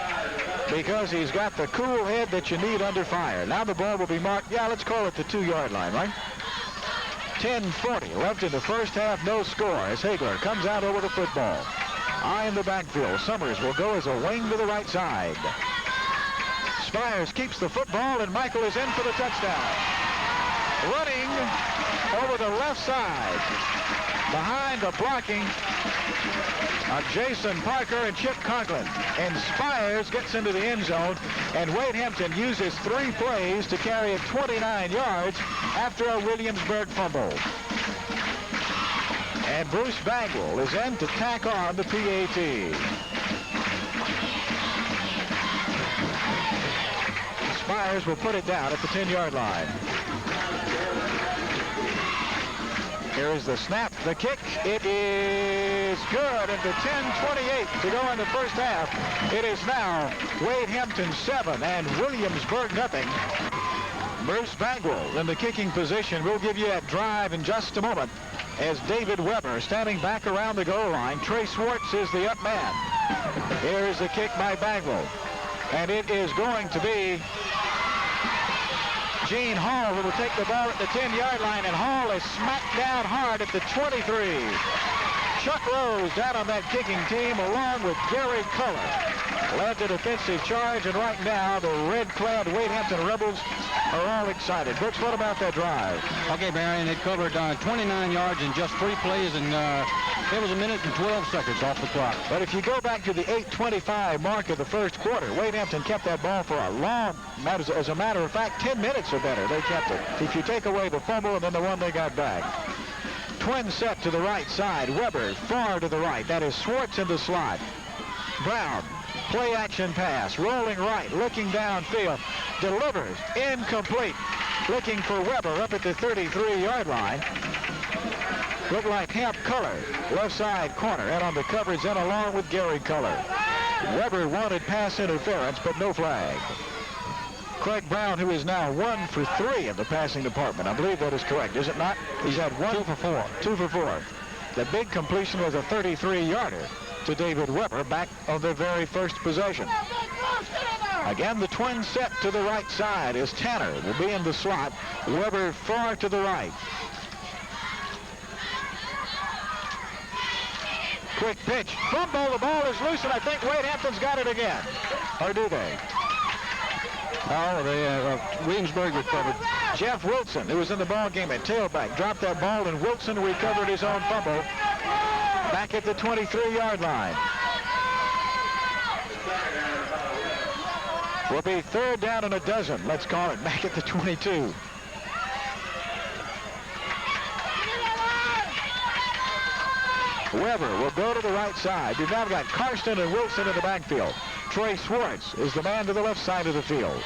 Speaker 9: because he's got the cool head that you need under fire. Now the ball will be marked, let's call it the 2-yard line, right? 10:40 left in the first half, no score as Hagler comes out over the football. Eye in the backfield. Summers will go as a wing to the right side. Spires keeps the football, and Michael is in for the touchdown. Running over the left side, behind the blocking of Jason Parker and Chip Conklin. And Spires gets into the end zone, and Wade Hampton uses 3 plays to carry it 29 yards after a Williamsburg fumble. And Bruce Bagwell is in to tack on the PAT. Spires will put it down at the 10-yard line. Here is the snap, the kick. It is good at the 10:28 to go in the first half. It is now Wade Hampton 7 and Williamsburg nothing. Bruce Bagwell in the kicking position. We'll give you that drive in just a moment as David Weber standing back around the goal line. Trey Swartz is the up man. Here is the kick by Bagwell. And it is going to be Gene Hall, who will take the ball at the 10-yard line, and Hall is smacked down hard at the 23. Chuck Rose down on that kicking team along with Gary Culler led the defensive charge, and right now the red-clad Wade Hampton Rebels are all excited. Brooks, what about that drive?
Speaker 8: Okay, Marion, it covered 29 yards in just 3 plays, and it was 1 minute and 12 seconds off the clock.
Speaker 9: But if you go back to the 8:25 mark of the first quarter, Wade Hampton kept that ball for a long, as a matter of fact, 10 minutes or better. They kept it. If you take away the fumble and then the one they got back. Twin set to the right side. Weber far to the right. That is Swartz in the slot. Brown, play action pass, rolling right, looking downfield, delivers, incomplete. Looking for Weber up at the 33-yard line. Looked like Hamp Culler, left side corner, and on the coverage then along with Gary Culler. Weber wanted pass interference, but no flag. Craig Brown, who is now 1 for 3 in the passing department. I believe that is correct, is it not? He's had 2 for 4. 2 for 4. The big completion was a 33-yarder to David Weber back on the very first possession. Again, the twin set to the right side is Tanner. Will be in the slot. Weber far to the right. Quick pitch. Fumble. The ball is loose, and I think Wade Hampton's got it again. Or do they?
Speaker 8: Oh, Williamsburg recovered.
Speaker 9: Jeff Wilson, who was in the ball game at tailback, dropped that ball, and Wilson recovered his own fumble back at the 23-yard line. Will be 3rd down and a dozen, let's call it, back at the 22. Weber will go to the right side. We've now got Karsten and Wilson in the backfield. Trey Swartz is the man to the left side of the field.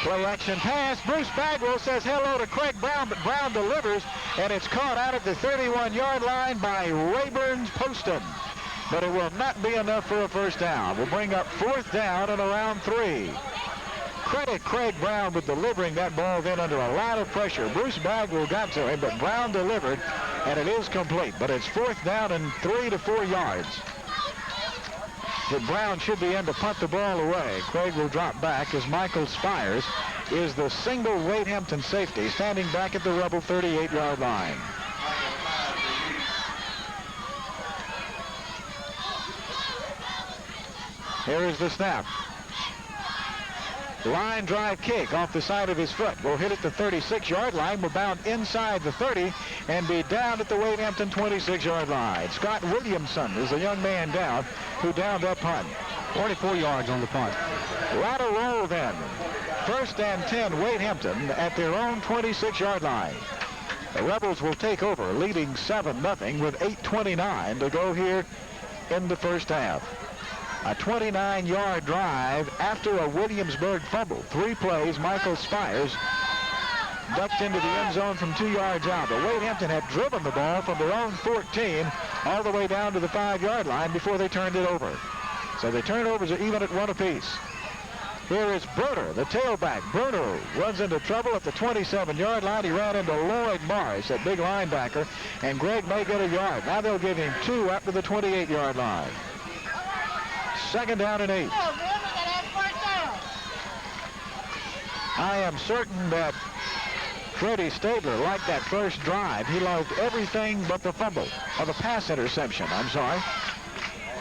Speaker 9: Play action pass. Bruce Bagwell says hello to Craig Brown, but Brown delivers, and it's caught out at the 31-yard line by Rayburn Poston. but it will not be enough for a first down. We'll bring up 4th down and around 3. Credit Craig Brown with delivering that ball then under a lot of pressure. Bruce Bagwell got to him, but Brown delivered, and it is complete. But it's 4th down and 3 to 4 yards. But Brown should be in to punt the ball away. Craig will drop back as Michael Spires is the single Wade Hampton safety standing back at the Rebel 38-yard line. Here is the snap. Line drive kick off the side of his foot. Will hit at the 36-yard line. Will bound inside the 30 and be down at the Wade Hampton 26-yard line. Scott Williamson is a young man down who downed that punt.
Speaker 8: 44 yards on the punt.
Speaker 9: Right a roll then. 1st and 10, Wade Hampton at their own 26-yard line. The Rebels will take over, leading 7-0 with 8:29 to go here in the first half. A 29-yard drive after a Williamsburg fumble. 3 plays, Michael Spires ducked into the end zone from 2 yards out. But Wade Hampton had driven the ball from their own 14 all the way down to the 5-yard line before they turned it over. So the turnovers are even at 1 apiece. Here is Bruner, the tailback. Bruner runs into trouble at the 27-yard line. He ran into Lloyd Morris, that big linebacker, and Greg may get a yard. Now they'll give him 2 after the 28-yard line. 2nd down and 8. I am certain that Freddie Stabler liked that first drive. He loved everything but the fumble, or the pass interception, I'm sorry.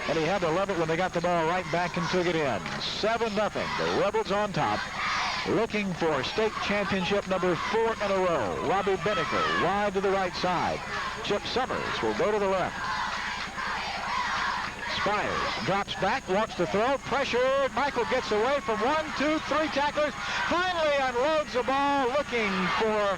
Speaker 9: And he had to love it when they got the ball right back and took it in. 7-0. The Rebels on top, looking for state championship number 4 in a row. Robbie Binnicker wide to the right side. Chip Summers will go to the left. Spires drops back, wants to throw, pressured. Michael gets away from 1, 2, 3 tacklers. Finally unloads the ball, looking for...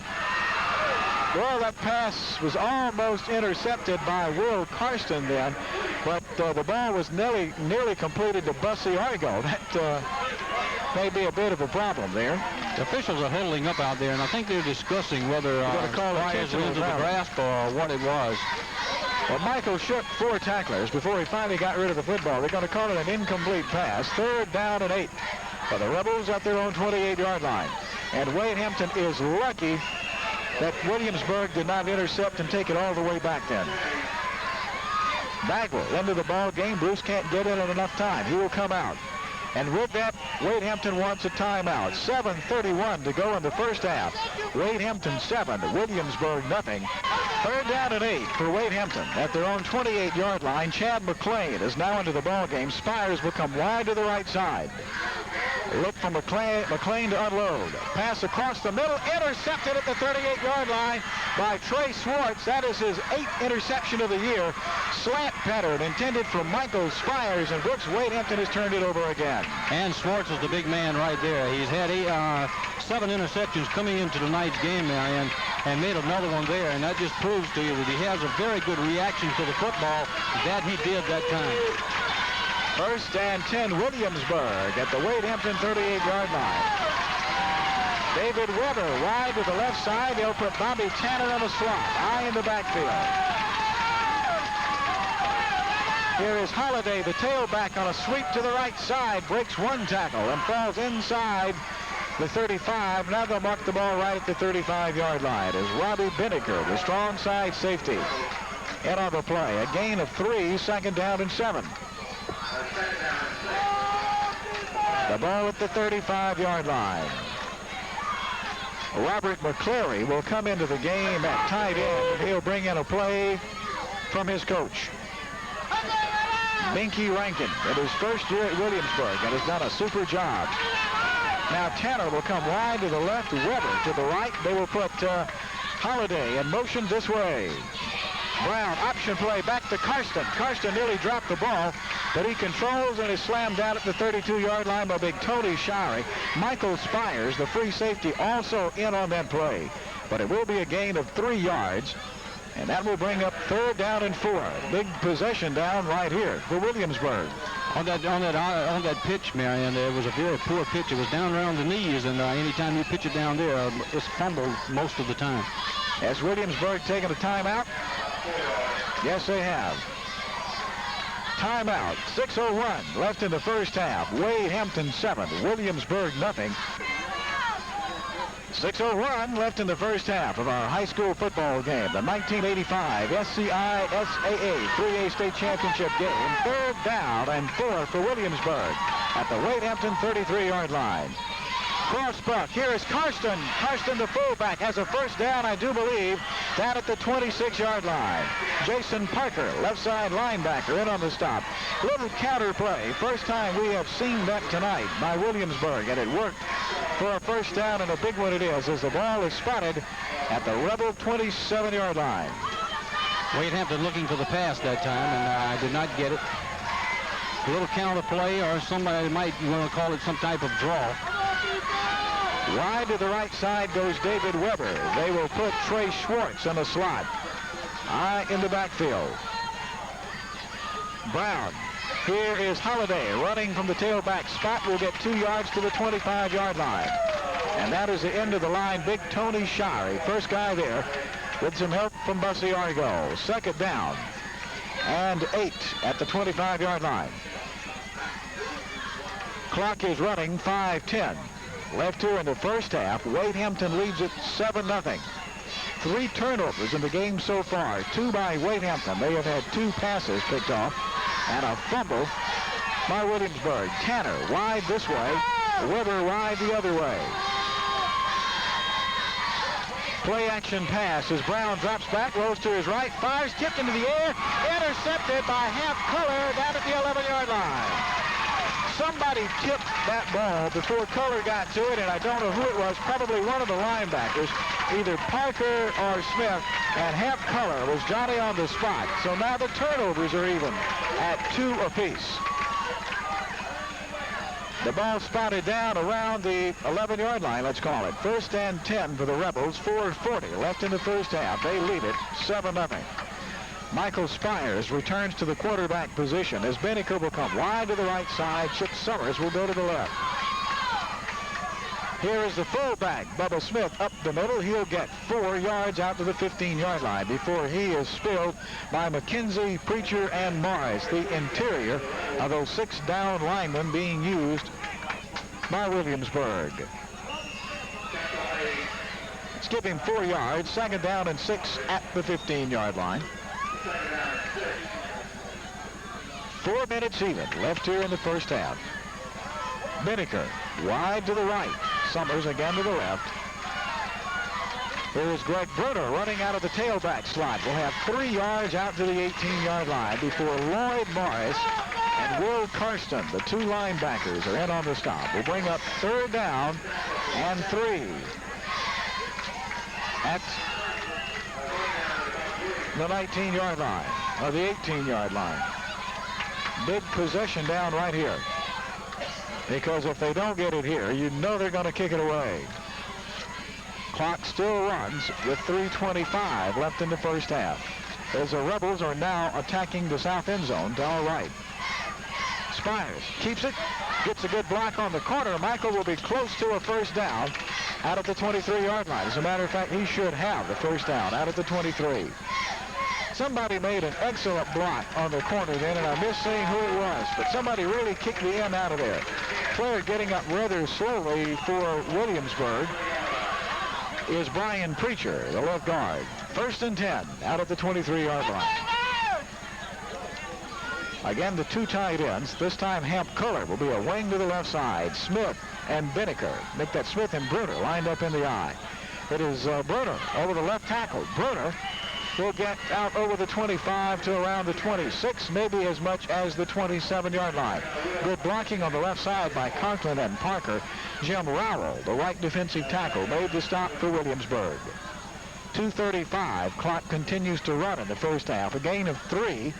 Speaker 9: Well, that pass was almost intercepted by Will Karsten then, but the ball was nearly completed to Bussy Argo. That may be a bit of a problem there.
Speaker 8: The officials are huddling up out there, and I think they're discussing whether Spires went into the grasp or what it was.
Speaker 9: Well, Michael shook 4 tacklers before he finally got rid of the football. They're going to call it an incomplete pass. 3rd down and 8 for the Rebels at their own 28-yard line. And Wade Hampton is lucky that Williamsburg did not intercept and take it all the way back then. Bagwell into the ball game. Bruce can't get in enough time. He will come out. And with that, Wade Hampton wants a timeout. 7:31 to go in the first half. Wade Hampton 7, Williamsburg nothing. 3rd down and 8 for Wade Hampton at their own 28-yard line. Chad McLean is now into the ball game. Spires will come wide to the right side. Look for McLean to unload. Pass across the middle, intercepted at the 38-yard line by Trey Swartz. That is his 8th interception of the year. Slant pattern intended for Michael Spires, and Brooks Wade Hampton has turned it over again.
Speaker 8: And Swartz is the big man right there. He's had 7 interceptions coming into tonight's game, Marion, and made another one there, and that just proves to you that he has a very good reaction to the football. That he did that time.
Speaker 9: 1st and 10, Williamsburg at the Wade Hampton 38-yard line. David Weber wide to the left side. They'll put Bobby Tanner on the slot, high in the backfield. Here is Holliday, the tailback, on a sweep to the right side, breaks 1 tackle and falls inside the 35. Now they'll mark the ball right at the 35-yard line as Robbie Binnicker, the strong side safety, in on the play. A gain of 3, 2nd down and 7. The ball at the 35-yard line. Robert McCleary will come into the game at tight end, and he'll bring in a play from his coach, Binky Rankin, in his first year at Williamsburg, and has done a super job. Now Tanner will come wide to the left, Weber to the right. They will put Holliday in motion this way. Brown, option play, back to Karsten. Karsten nearly dropped the ball, but he controls and is slammed down at the 32-yard line by big Tony Shirey. Michael Spires, the free safety, also in on that play. But it will be a gain of 3 yards, and that will bring up 3rd down and 4. Big possession down right here for Williamsburg.
Speaker 8: On that pitch, Marion, there was a very poor pitch. It was down around the knees, and anytime you pitch it down there, it's fumbled most of the time.
Speaker 9: Has Williamsburg taken a timeout? Yes, they have. Timeout. 6:01 left in the first half. Wade Hampton 7, Williamsburg nothing. 6:01 left in the first half of our high school football game. The 1985 SCI SAA 3A state championship game. 3rd down and 4 for Williamsburg at the Wade Hampton 33-yard line. Cross buck. Here is Karsten. Karsten, the fullback, has a first down, I do believe, down at the 26-yard line. Jason Parker, left side linebacker, in on the stop. Little counter play. First time we have seen that tonight by Williamsburg, and it worked for a first down, and a big one it is, as the ball is spotted at the Rebel 27-yard line.
Speaker 8: Wade Hampton looking for the pass that time, and I did not get it. A little counter play, or somebody might want to call it some type of draw.
Speaker 9: Wide to the right side goes David Weber. They will put Trey Schwartz in the slot. High in the backfield. Brown. Here is Holiday running from the tailback spot. Will get 2 yards to the 25-yard line. And that is the end of the line. Big Tony Shari, first guy there, with some help from Bussy Argo. Second down and 8 at the 25-yard line. Clock is running, 5:10. Left here in the first half. Wade Hampton leads it 7-0. 3 turnovers in the game so far. 2 by Wade Hampton. They have had 2 passes picked off and a fumble by Williamsburg. Tanner wide this way. Weber wide the other way. Play action pass as Brown drops back, rolls to his right, fires, tipped into the air, intercepted by Hamp Culler down at the 11-yard line. Somebody tipped that ball before Culler got to it, and I don't know who it was, probably one of the linebackers, either Parker or Smith, and Hamp Culler was Johnny on the spot. So now the turnovers are even at 2 apiece. The ball spotted down around the 11-yard line, let's call it. 1st and 10 for the Rebels, 4:40 left in the first half. They lead it 7-0. Michael Spires returns to the quarterback position as Benniker will come wide to the right side. Chip Summers will go to the left. Here is the fullback, Bubba Smith, up the middle. He'll get 4 yards out to the 15-yard line before he is spilled by McKenzie, Preacher, and Morris, the interior of those 6 down linemen being used by Williamsburg. Skipping 4 yards, 2nd down and 6 at the 15-yard line. 4 minutes even left here in the first half. Benniker wide to the right. Summers again to the left. Here is Greg Bruner running out of the tailback slot. Will have 3 yards out to the 18-yard line before Lloyd Morris and Will Karsten, the 2 linebackers, are in on the stop. Will bring up 3rd down and 3 at the 19-yard line, or the 18-yard line. Big possession down right here. Because if they don't get it here, you know they're going to kick it away. Clock still runs with 3:25 left in the first half. As the Rebels are now attacking the south end zone to our right. Spires keeps it, gets a good block on the corner. Michael will be close to a first down out at the 23-yard line. As a matter of fact, he should have the first down out at the 23. Somebody made an excellent block on the corner then, and I missed seeing who it was, but somebody really kicked the end out of there. Player getting up rather slowly for Williamsburg is Brian Preacher, the left guard. 1st and 10 out at the 23-yard line. Again, the 2 tight ends. This time Hamp Culler will be a wing to the left side. Smith and Benniker make that Smith and Bruner lined up in the eye. It is Bruner over the left tackle. Bruner will get out over the 25 to around the 26, maybe as much as the 27-yard line. Good blocking on the left side by Conklin and Parker. Jim Rowell, the right defensive tackle, made the stop for Williamsburg. 2:35. Clock continues to run in the first half. A gain of 3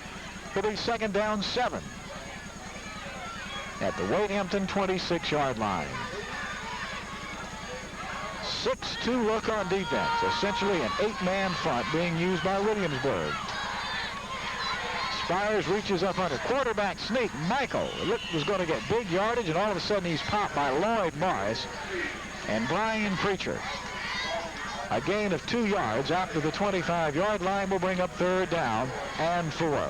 Speaker 9: will be 2nd down 7 at the Wade Hampton 26-yard line. 6-2 look on defense. Essentially an 8-man front being used by Williamsburg. Spires reaches up under quarterback sneak. Michael was going to get big yardage, and all of a sudden he's popped by Lloyd Morris and Brian Preacher. A gain of 2 yards out to the 25-yard line will bring up 3rd down and 4.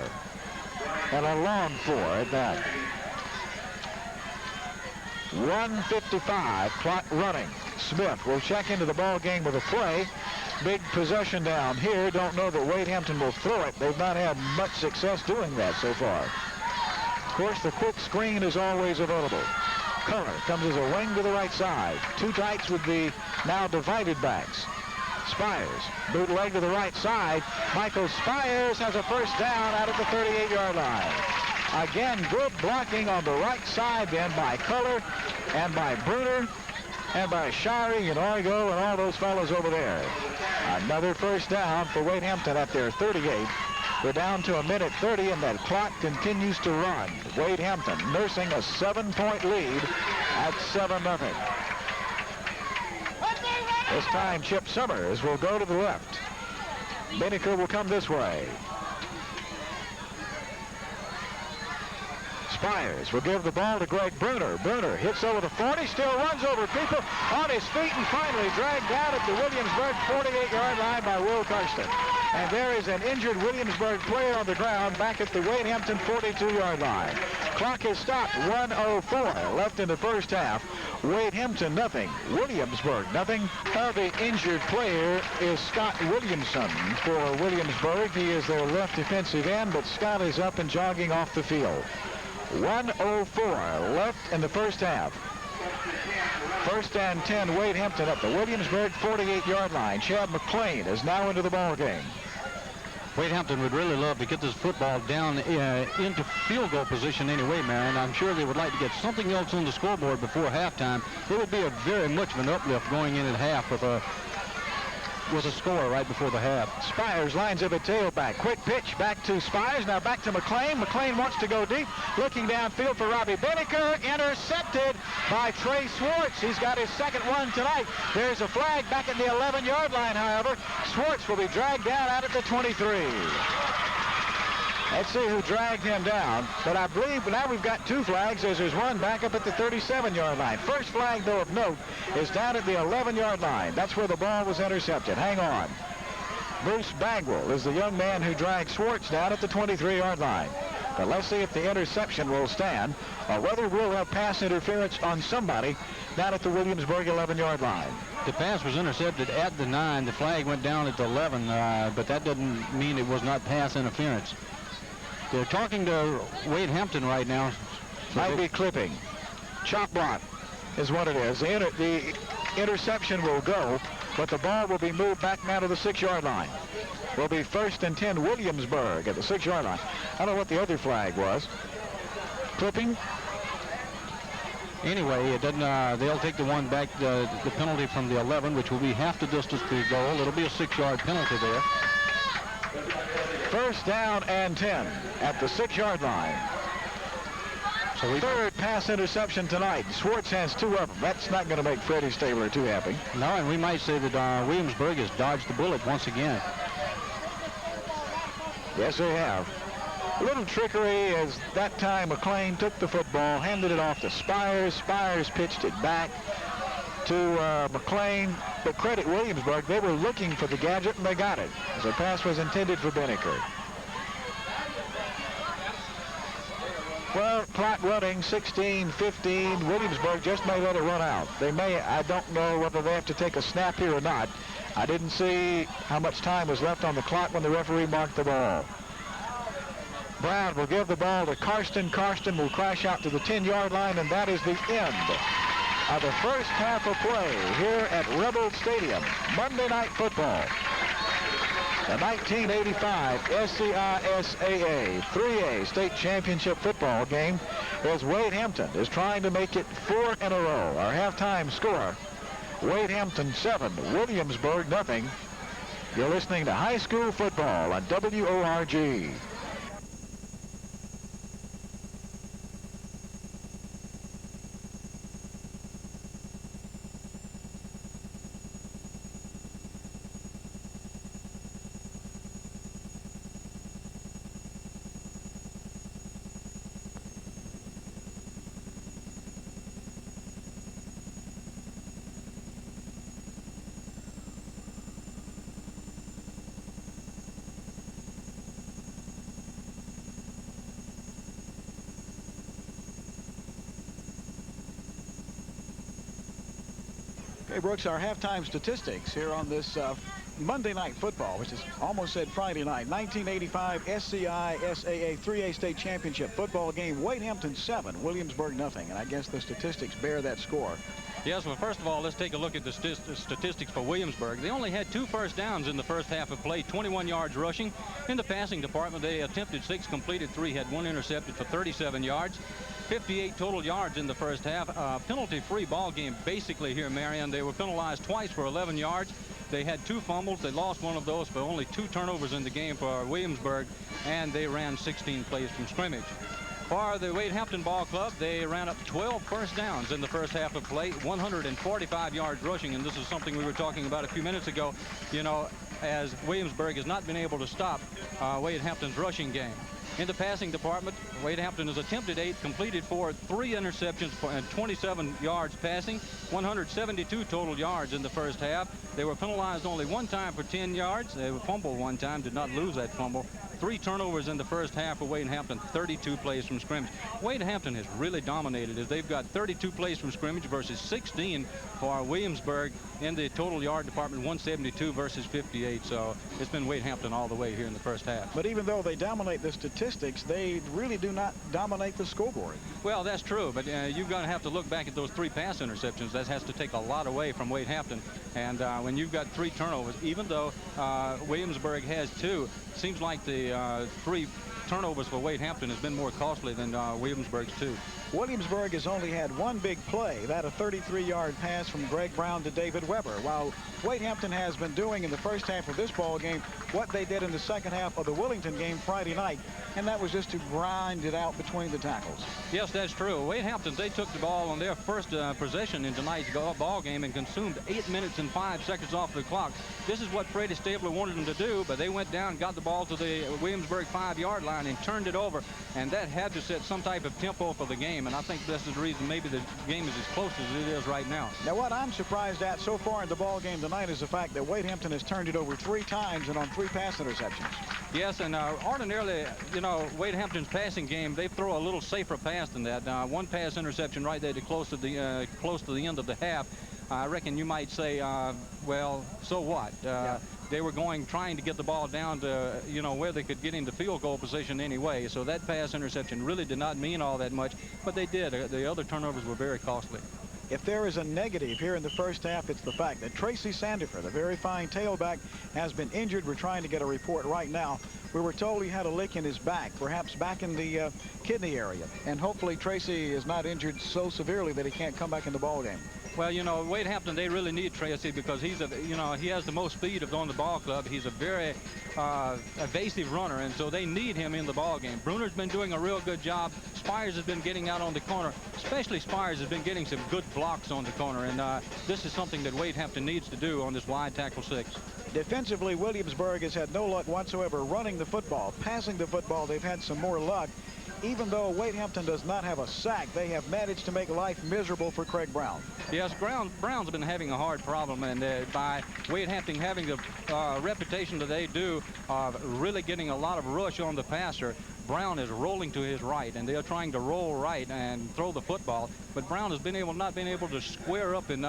Speaker 9: and a long 4 at that. 1:55, clock running. Smith will check into the ball game with a play. Big possession down here. Don't know that Wade Hampton will throw it. They've not had much success doing that so far. Of course, the quick screen is always available. Color comes as a wing to the right side. Two tights with the now divided backs. Spires, bootleg to the right side. Michael Spires has a first down out at the 38-yard line. Again, good blocking on the right side then by Color and by Bruner and by Shirey and Argo and all those fellows over there. Another first down for Wade Hampton at their 38. We're down to 1:30, and that clock continues to run. Wade Hampton nursing a 7-point lead at 7-0. This time, Chip Summers will go to the left. Binnicker will come this way. Spires will give the ball to Greg Bruner. Bruner hits over the 40, still runs over people on his feet, and finally dragged down at the Williamsburg 48-yard line by Will Karsten. And there is an injured Williamsburg player on the ground back at the Wade Hampton 42-yard line. Clock is stopped. 1:04 left in the first half. Wade Hampton nothing. Williamsburg nothing. The injured player is Scott Williamson for Williamsburg. He is their left defensive end, but Scott is up and jogging off the field. 1:04 left in the first half. First and 10, Wade Hampton at the Williamsburg 48-yard line. Chad McClain is now into the ball game.
Speaker 8: Wade Hampton would really love to get this football down into field goal position anyway, Marion. I'm sure they would like to get something else on the scoreboard before halftime. It would be a very much of an uplift going in at half with a score right before the half.
Speaker 9: Spires lines up a tailback. Quick pitch back to Spires. Now back to McClain. McClain wants to go deep. Looking downfield for Robbie Binnicker. Intercepted by Trey Swartz. He's got his second one tonight. There's a flag back at the 11-yard line, however. Swartz will be dragged down out at the 23. Let's see who dragged him down. But I believe now we've got two flags as there's one back up at the 37-yard line. First flag, though, of note is down at the 11-yard line. That's where the ball was intercepted. Hang on. Bruce Bagwell is the young man who dragged Swartz down at the 23-yard line. But let's see if the interception will stand or whether we'll have pass interference on somebody down at the Williamsburg 11-yard line.
Speaker 8: The pass was intercepted at the 9. The flag went down at the 11, but that doesn't mean it was not pass interference. They're talking to Wade Hampton right now.
Speaker 9: Might be clipping. Chop block is what it is. The interception will go, but the ball will be moved back now to the 6-yard line. Will be first and 10 Williamsburg at the 6-yard line. I don't know what the other flag was. Clipping.
Speaker 8: Anyway, it doesn't. They'll take the one back, the penalty from the 11, which will be half the distance to the goal. It'll be a 6-yard penalty there.
Speaker 9: First down and 10 at the 6-yard line. So third pass interception tonight. Swartz has two of them. That's not going to make Freddie Stabler too happy.
Speaker 8: No, and we might say that Williamsburg has dodged the bullet once again.
Speaker 9: Yes, they have. A little trickery as that time McClain took the football, handed it off to Spires. Spires pitched it back to McClain. But credit Williamsburg, they were looking for the gadget and they got it. The pass was intended for Binnicker. Well, clock running, 16-15. Williamsburg just may let it run out. They may, I don't know whether they have to take a snap here or not. I didn't see how much time was left on the clock when the referee marked the ball. Brown will give the ball to Karsten. Karsten will crash out to the 10-yard line, and that is the end of the first half of play here at Rebel Stadium. Monday Night Football. The 1985 SCISAA 3A State Championship football game as Wade Hampton is trying to make it 4 in a row. Our halftime score, Wade Hampton 7, Williamsburg nothing. You're listening to high school football on WORG.
Speaker 2: Okay, Brooks, our halftime statistics here on this Monday Night Football, which is almost said Friday night. 1985 SCI SAA 3A State Championship football game. Wade Hampton 7, Williamsburg nothing. And I guess the statistics bear that score.
Speaker 8: Yes, well, first of all, let's take a look at the statistics for Williamsburg. They only had 2 first downs in the first half of play, 21 yards rushing. In the passing department, they attempted 6, completed 3, had 1 intercepted for 37 yards. 58 total yards in the first half. Penalty-free ball game basically here, Marion. They were penalized twice for 11 yards. They had 2 fumbles. They lost one of those, but only 2 turnovers in the game for Williamsburg, and they ran 16 plays from scrimmage. For the Wade Hampton Ball Club, they ran up 12 first downs in the first half of play, 145 yards rushing, and this is something we were talking about a few minutes ago, you know, as Williamsburg has not been able to stop Wade Hampton's rushing game. In the passing department, Wade Hampton has attempted 8, completed 4, 3 interceptions and 27 yards passing, 172 total yards in the first half. They were penalized only 1 time for 10 yards. They were fumbled 1 time, did not lose that fumble. 3 turnovers in the first half for Wade Hampton, 32 plays from scrimmage. Wade Hampton has really dominated as they've got 32 plays from scrimmage versus 16 for Williamsburg in the total yard department, 172 versus 58. So it's been Wade Hampton all the way here in the first half.
Speaker 2: But even though they dominate the statistics, they really do not dominate the scoreboard.
Speaker 8: Well, that's true, but you're going to have to look back at those 3 pass interceptions. That has to take a lot away from Wade Hampton. And when you've got 3 turnovers, even though Williamsburg has 2, seems like the 3 turnovers for Wade Hampton has been more costly than Williamsburg's 2.
Speaker 2: Williamsburg has only had 1 big play, that a 33-yard pass from Greg Brown to David Weber, while Wade Hampton has been doing in the first half of this ball game what they did in the second half of the Willington game Friday night, and that was just to grind it out between the tackles.
Speaker 8: Yes, that's true. Wade Hampton, they took the ball on their first possession in tonight's ball game and consumed 8 minutes and 5 seconds off the clock. This is what Freddie Stabler wanted them to do, but they went down, got the ball to the Williamsburg 5-yard line and turned it over, and that had to set some type of tempo for the game, and I think this is the reason maybe the game is as close as it is right now.
Speaker 2: Now, what I'm surprised at so far in the ball game tonight is the fact that Wade Hampton has turned it over 3 times and on 3 pass interceptions.
Speaker 8: Yes, and ordinarily, you know, Wade Hampton's passing game, they throw a little safer pass than that. 1 pass interception right there to close to the end of the half. I reckon you might say, well, so what? They were trying to get the ball down to, you know, where they could get into field goal position anyway. So that pass interception really did not mean all that much, but they did. The other turnovers were very costly.
Speaker 2: If there is a negative here in the first half, it's the fact that Tracy Sandifer, the very fine tailback, has been injured. We're trying to get a report right now. We were told he had a lick in his back, perhaps back in the kidney area. And hopefully Tracy is not injured so severely that he can't come back in the ball game.
Speaker 8: Well, you know, Wade Hampton, they really need Tracy because he's he has the most speed on the ball club. He's a very evasive runner, and so they need him in the ball game. Bruner's been doing a real good job. Spires has been getting out on the corner. Especially Spires has been getting some good blocks on the corner, and this is something that Wade Hampton needs to do on this wide tackle 6.
Speaker 2: Defensively, Williamsburg has had no luck whatsoever running the football. Passing the football, they've had some more luck. Even though Wade Hampton does not have a sack, they have managed to make life miserable for Craig Brown.
Speaker 8: Yes, Brown's been having a hard problem, and by Wade Hampton having the reputation that they do of really getting a lot of rush on the passer, Brown is rolling to his right, and they are trying to roll right and throw the football. But Brown has not been able to square up and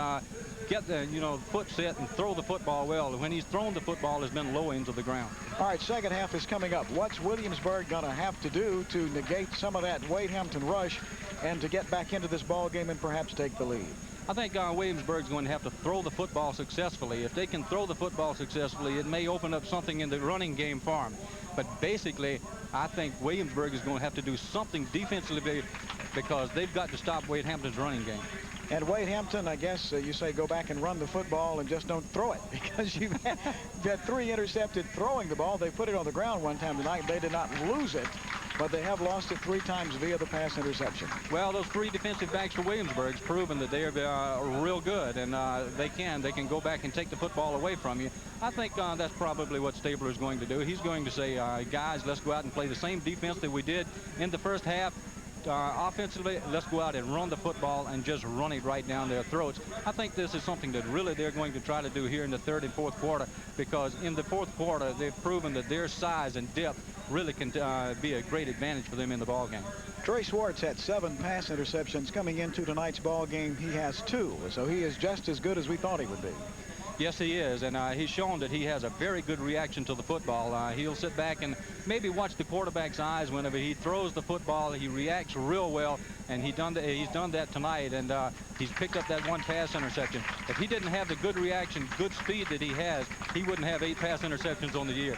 Speaker 8: get the foot set and throw the football well. When he's thrown the football, has been low into the ground.
Speaker 2: All right, second half is coming up. What's Williamsburg going to have to do to negate some of that Wade Hampton rush and to get back into this ball game and perhaps take the lead?
Speaker 8: I think Williamsburg's going to have to throw the football successfully. If they can throw the football successfully, it may open up something in the running game for them. But basically, I think Williamsburg is going to have to do something defensively because they've got to stop Wade Hampton's running game.
Speaker 2: And Wade Hampton, I guess you say go back and run the football and just don't throw it because you've had 3 intercepted throwing the ball. They put it on the ground one time tonight. They did not lose it, but they have lost it 3 times via the pass interception.
Speaker 8: Well, those 3 defensive backs for Williamsburg's proven that they are real good, and they can go back and take the football away from you. I think that's probably what Stabler is going to do. He's going to say, guys, let's go out and play the same defense that we did in the first half. offensively, let's go out and run the football and just run it right down their throats. I think this is something that really they're going to try to do here in the third and fourth quarter, because in the fourth quarter, they've proven that their size and depth really can be a great advantage for them in the ball game.
Speaker 2: Trey Swartz had 7 pass interceptions coming into tonight's ball game. He has 2, so he is just as good as we thought he would be.
Speaker 8: Yes, he is, and he's shown that he has a very good reaction to the football. He'll sit back and maybe watch the quarterback's eyes whenever he throws the football. He reacts real well, and he's done that tonight, and he's picked up that 1 pass interception. If he didn't have the good reaction, good speed that he has, he wouldn't have 8 pass interceptions on the year.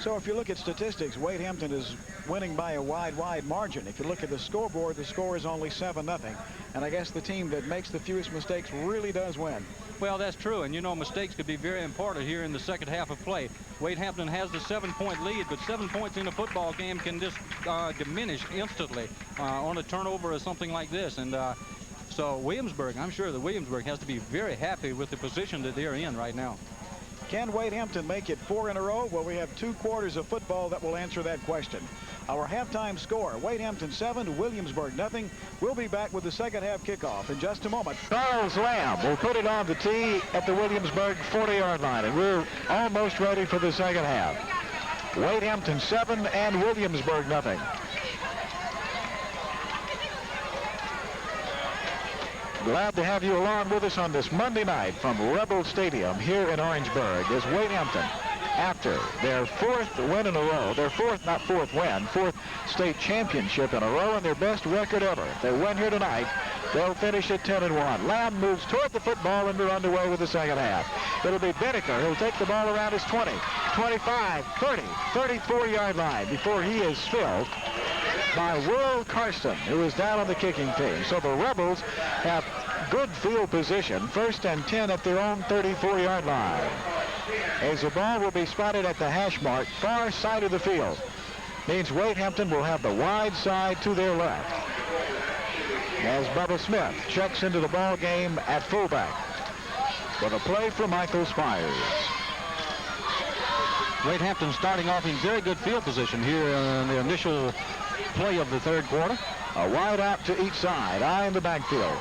Speaker 2: So if you look at statistics, Wade Hampton is winning by a wide margin. If you look at the scoreboard, the score is only 7-0. And I guess the team that makes the fewest mistakes really does win.
Speaker 8: Well, that's true, and you know, mistakes could be very important here in the second half of play. Wade Hampton has the 7-point lead, but 7 points in a football game can just diminish instantly on a turnover or something like this. And so Williamsburg, I'm sure that Williamsburg has to be very happy with the position that they're in right now.
Speaker 2: Can Wade Hampton make it 4 in a row? Well, we have 2 quarters of football that will answer that question. Our halftime score, Wade Hampton 7, Williamsburg nothing. We'll be back with the second half kickoff in just a moment.
Speaker 9: Charles Lamb will put it on the tee at the Williamsburg 40-yard line, and we're almost ready for the second half. Wade Hampton 7 and Williamsburg nothing. Glad to have you along with us on this Monday night from Rebel Stadium here in Orangeburg as Wade Hampton, after their 4th win in a row, their 4th state championship in a row and their best record ever. If they win here tonight, they'll finish at 10-1. Lamb moves toward the football and they're underway with the second half. It'll be Binnicker who'll take the ball around his 20, 25, 30, 34-yard line before he is filled by Will Karsten, who is down on the kicking team. So the Rebels have good field position, 1st and 10 at their own 34-yard line. As the ball will be spotted at the hash mark, far side of the field. Means Wade Hampton will have the wide side to their left. As Bubba Smith checks into the ball game at fullback with a play for Michael Spires.
Speaker 8: Wade Hampton starting off in very good field position here in the initial play of the third quarter.
Speaker 9: A wide out to each side, eye in the backfield.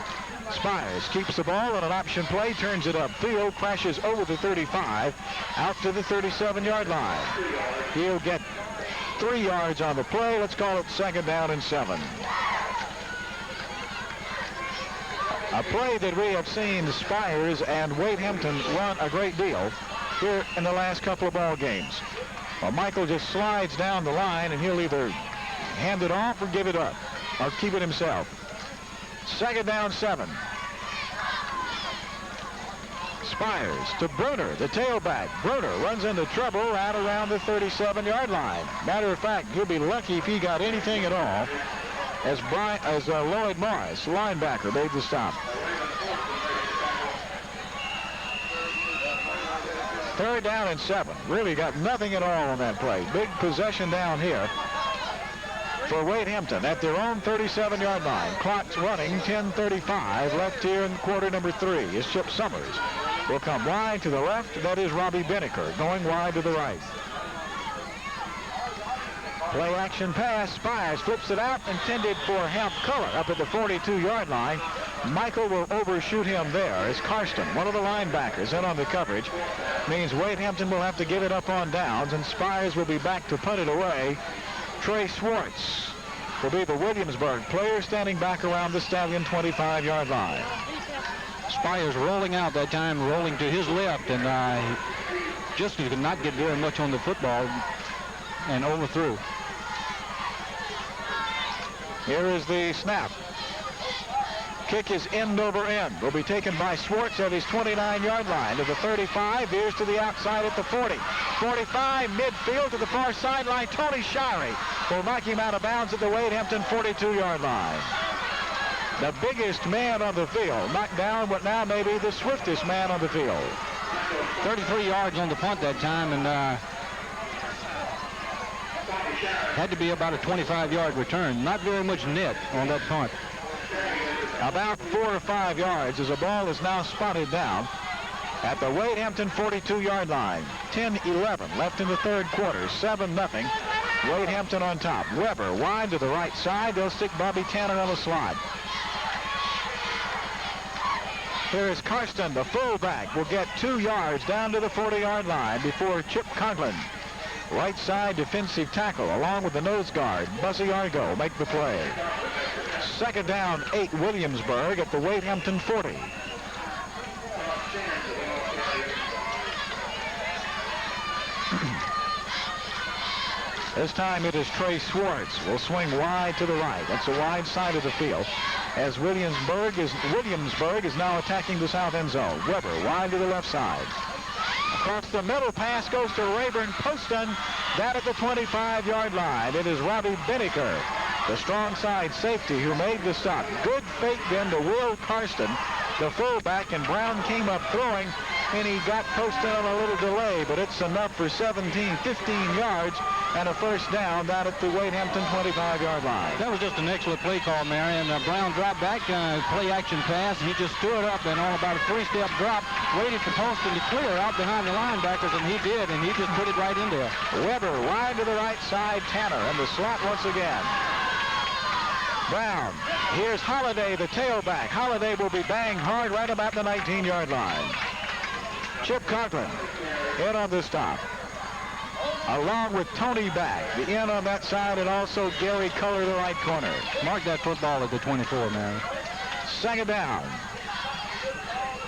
Speaker 9: Spires keeps the ball on an option play, turns it upfield, crashes over the 35, out to the 37-yard line. He'll get 3 yards on the play. Let's call it 2nd down and 7. A play that we have seen Spires and Wade Hampton run a great deal here in the last couple of ball games. Well, Michael just slides down the line and he'll either hand it off or give it up or keep it himself. 2nd down 7. Spires to Bruner, the tailback. Bruner runs into trouble right around the 37-yard line. Matter of fact, he'll be lucky if he got anything at all as Lloyd Morris, linebacker, made the stop. 3rd down and 7. Really got nothing at all on that play. Big possession down here for Wade Hampton at their own 37-yard line. Clock's running, 10:35 left here in quarter number 3. As Chip Summers will come wide to the left. That is Robbie Binnicker going wide to the right. Play action pass. Spires flips it out, intended for Hamp Color up at the 42-yard line. Michael will overshoot him there as Karsten, one of the linebackers, in on the coverage. Means Wade Hampton will have to give it up on downs, and Spires will be back to punt it away. Trey Swartz will be the Williamsburg player standing back around the Stallion 25-yard line.
Speaker 8: Spires rolling out that time, rolling to his left, and just could not get very much on the football and overthrew.
Speaker 9: Here is the snap. Kick is end over end. Will be taken by Swartz at his 29-yard line to the 35. Veers to the outside at the 40. 45, midfield to the far sideline. Tony Shirey will knock him out of bounds at the Wade Hampton 42-yard line. The biggest man on the field, knocked down what now may be the swiftest man on the field.
Speaker 8: 33 yards on the punt that time, and had to be about a 25-yard return. Not very much net on that punt.
Speaker 9: About 4 or 5 yards as the ball is now spotted down at the Wade Hampton 42-yard line. 10-11 left in the third quarter. 7-0. Wade Hampton on top. Weber wide to the right side. They'll stick Bobby Tanner on the slot. Here is Karsten, the fullback, will get 2 yards down to the 40-yard line before Chip Conklin. Right side defensive tackle along with the nose guard. Buzzy Argo make the play. Second down, 8 Williamsburg at the Wade Hampton 40. This time it is Trey Schwartz. Will swing wide to the right. That's the wide side of the field. As Williamsburg is now attacking the south end zone. Weber wide to the left side. Across the middle, pass goes to Rayburn Poston down at the 25-yard line. It is Robbie Benniker, the strong side safety, who made the stop. Good fake then to Will Karsten, the fullback, and Brown came up throwing, and he got Poston on a little delay, but it's enough for 15 yards and a first down down at the Wade Hampton 25-yard line.
Speaker 8: That was just an excellent play call, Marion. Brown dropped back, play action pass, and he just stood up and on about a 3-step drop, waited for Poston to clear out behind the linebackers, and he did, and he just put it right in there.
Speaker 9: Weber wide to the right side, Tanner in the slot once again. Brown, here's Holliday, the tailback. Holliday will be banged hard right about the 19-yard line. Chip Conklin in on the stop, along with Tony back, the end on that side, and also Gary Culler, the right corner.
Speaker 8: Mark that football at the 24, Marion.
Speaker 9: Second down.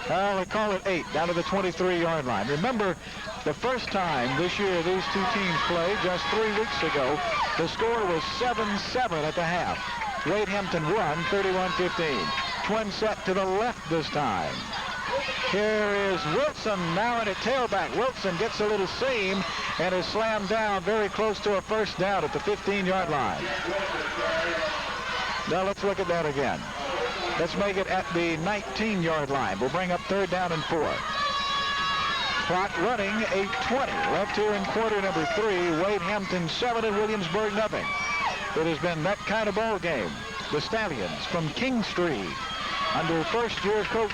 Speaker 9: They call it 8, down to the 23-yard line. Remember, the first time this year these two teams played, just 3 weeks ago, the score was 7-7 at the half. Wade Hampton won 31-15. Twin set to the left this time. Here is Wilson now in at tailback. Wilson gets a little seam and is slammed down very close to a first down at the 15-yard line. Now let's look at that again. Let's make it at the 19-yard line. We'll bring up third down and 4. Clock running, 8:20 left here in quarter number 3. Wade Hampton 7 and Williamsburg nothing. It has been that kind of ball game. The Stallions from King Street, under first-year coach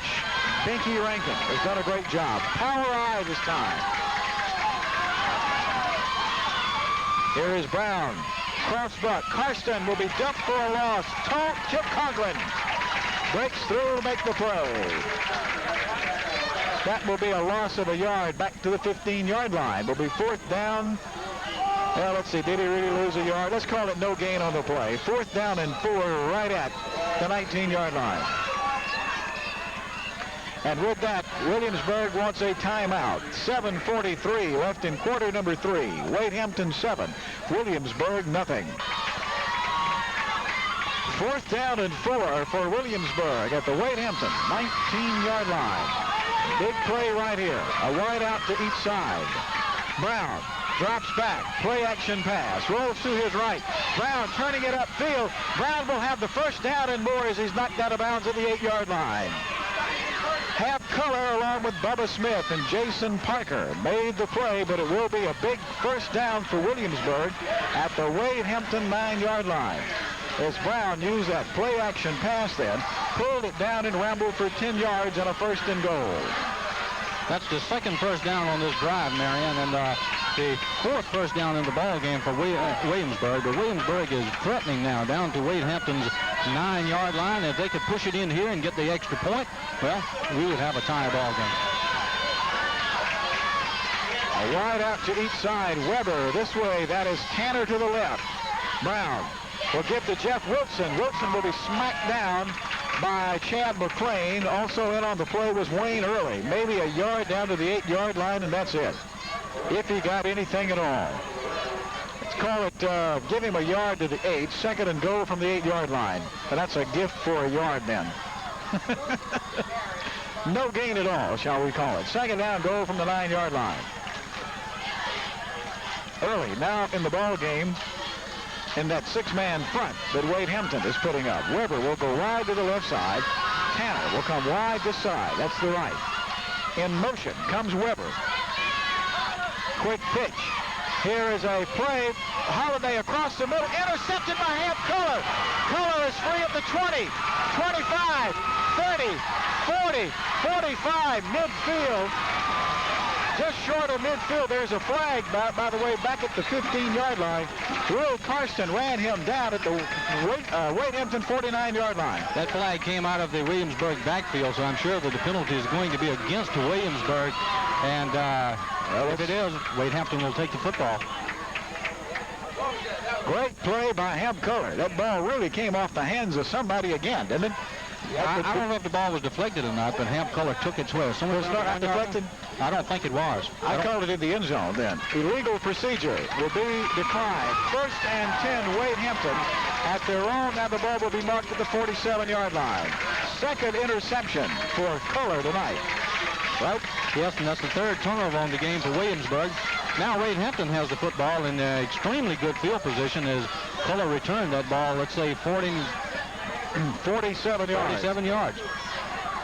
Speaker 9: Binky Rankin, has done a great job. Power eye this time. Here is Brown. Crossbuck. Karsten will be dumped for a loss. Chip Conklin breaks through to make the play. That will be a loss of a yard back to the 15-yard line. Will be fourth down. Well, let's see, did he really lose a yard? Let's call it no gain on the play. Fourth down and 4 right at the 19-yard line. And with that, Williamsburg wants a timeout. 7:43 left in quarter number 3. Wade Hampton 7, Williamsburg nothing. Fourth down and 4 for Williamsburg at the Wade Hampton 19-yard line. Big play right here. A wide out to each side. Brown drops back, play action pass, rolls to his right. Brown turning it upfield. Brown will have the first down and more as he's knocked out of bounds at the 8-yard line. Half Color along with Bubba Smith and Jason Parker made the play, but it will be a big first down for Williamsburg at the Wade Hampton 9-yard line. As Brown used that play action pass then, pulled it down and rambled for 10 yards and a first and goal.
Speaker 8: That's the second first down on this drive, Marion, and the fourth first down in the ball game for Williamsburg. But Williamsburg is threatening now down to Wade Hampton's 9-yard line. If they could push it in here and get the extra point, well, we would have a tie ball game.
Speaker 9: A wide out to each side. Weber this way. That is Tanner to the left. Brown will give to Jeff Wilson. Wilson will be smacked down by Chad McClain. Also in on the play was Wayne Early. Maybe a yard down to the 8-yard line, and that's it, if he got anything at all. Let's call it, give him a yard to the 8, second and goal from the 8-yard line. And that's a gift for a yard then. No gain at all, shall we call it. Second down goal from the 9-yard line. Early now in the ball game in that 6-man front that Wade Hampton is putting up. Weber will go wide to the left side. Tanner will come wide this side. That's the right. In motion comes Weber. Quick pitch. Here is a play. Holliday across the middle. Intercepted by Hamp Culler. Culler is free at the 20, 25, 30, 40, 45. Midfield. just short of midfield. There's a flag, by the way, back at the 15-yard line. Will Karsten ran him down at the Wade Hampton 49-yard line.
Speaker 8: That flag came out of the Williamsburg backfield, so I'm sure that the penalty is going to be against Williamsburg. And if it is, Wade Hampton will take the football.
Speaker 9: Great play by Hamp Culler. That ball really came off the hands of somebody again, didn't it?
Speaker 8: I don't know if the ball was deflected or not, but Hamp Culler took it where? Somewhere
Speaker 9: was not deflected?
Speaker 8: I don't think it was.
Speaker 9: I called it in the end zone then. Illegal procedure will be declined. 1st and 10, Wade Hampton at their own. Now the ball will be marked at the 47-yard line. 2nd interception for Culler tonight. Right?
Speaker 8: Yes, and that's the 3rd turnover on the game for Williamsburg. Now Wade Hampton has the football in extremely good field position as Culler returned that ball, let's say
Speaker 9: 47
Speaker 8: yards.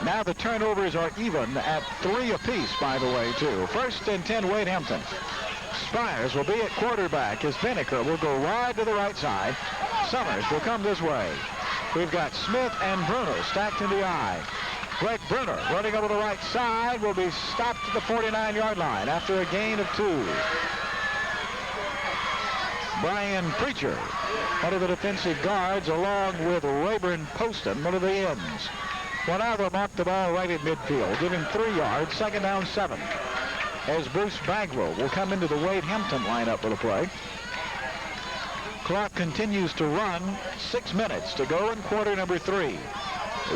Speaker 9: Now the turnovers are even at 3 apiece, by the way, too. 1st and 10, Wade Hampton. Spires will be at quarterback as Binnicker will go wide to the right side. Summers will come this way. We've got Smith and Bruner stacked in the I. Greg Bruner running over the right side will be stopped at the 49-yard line after a gain of 2. Brian Preacher, one of the defensive guards, along with Rayburn Poston, one of the ends. Well, now they'll mark the ball right at midfield, giving 3 yards, 2nd down 7. As Bruce Bagwell will come into the Wade Hampton lineup for the play. Clock continues to run, 6 minutes to go in quarter number 3.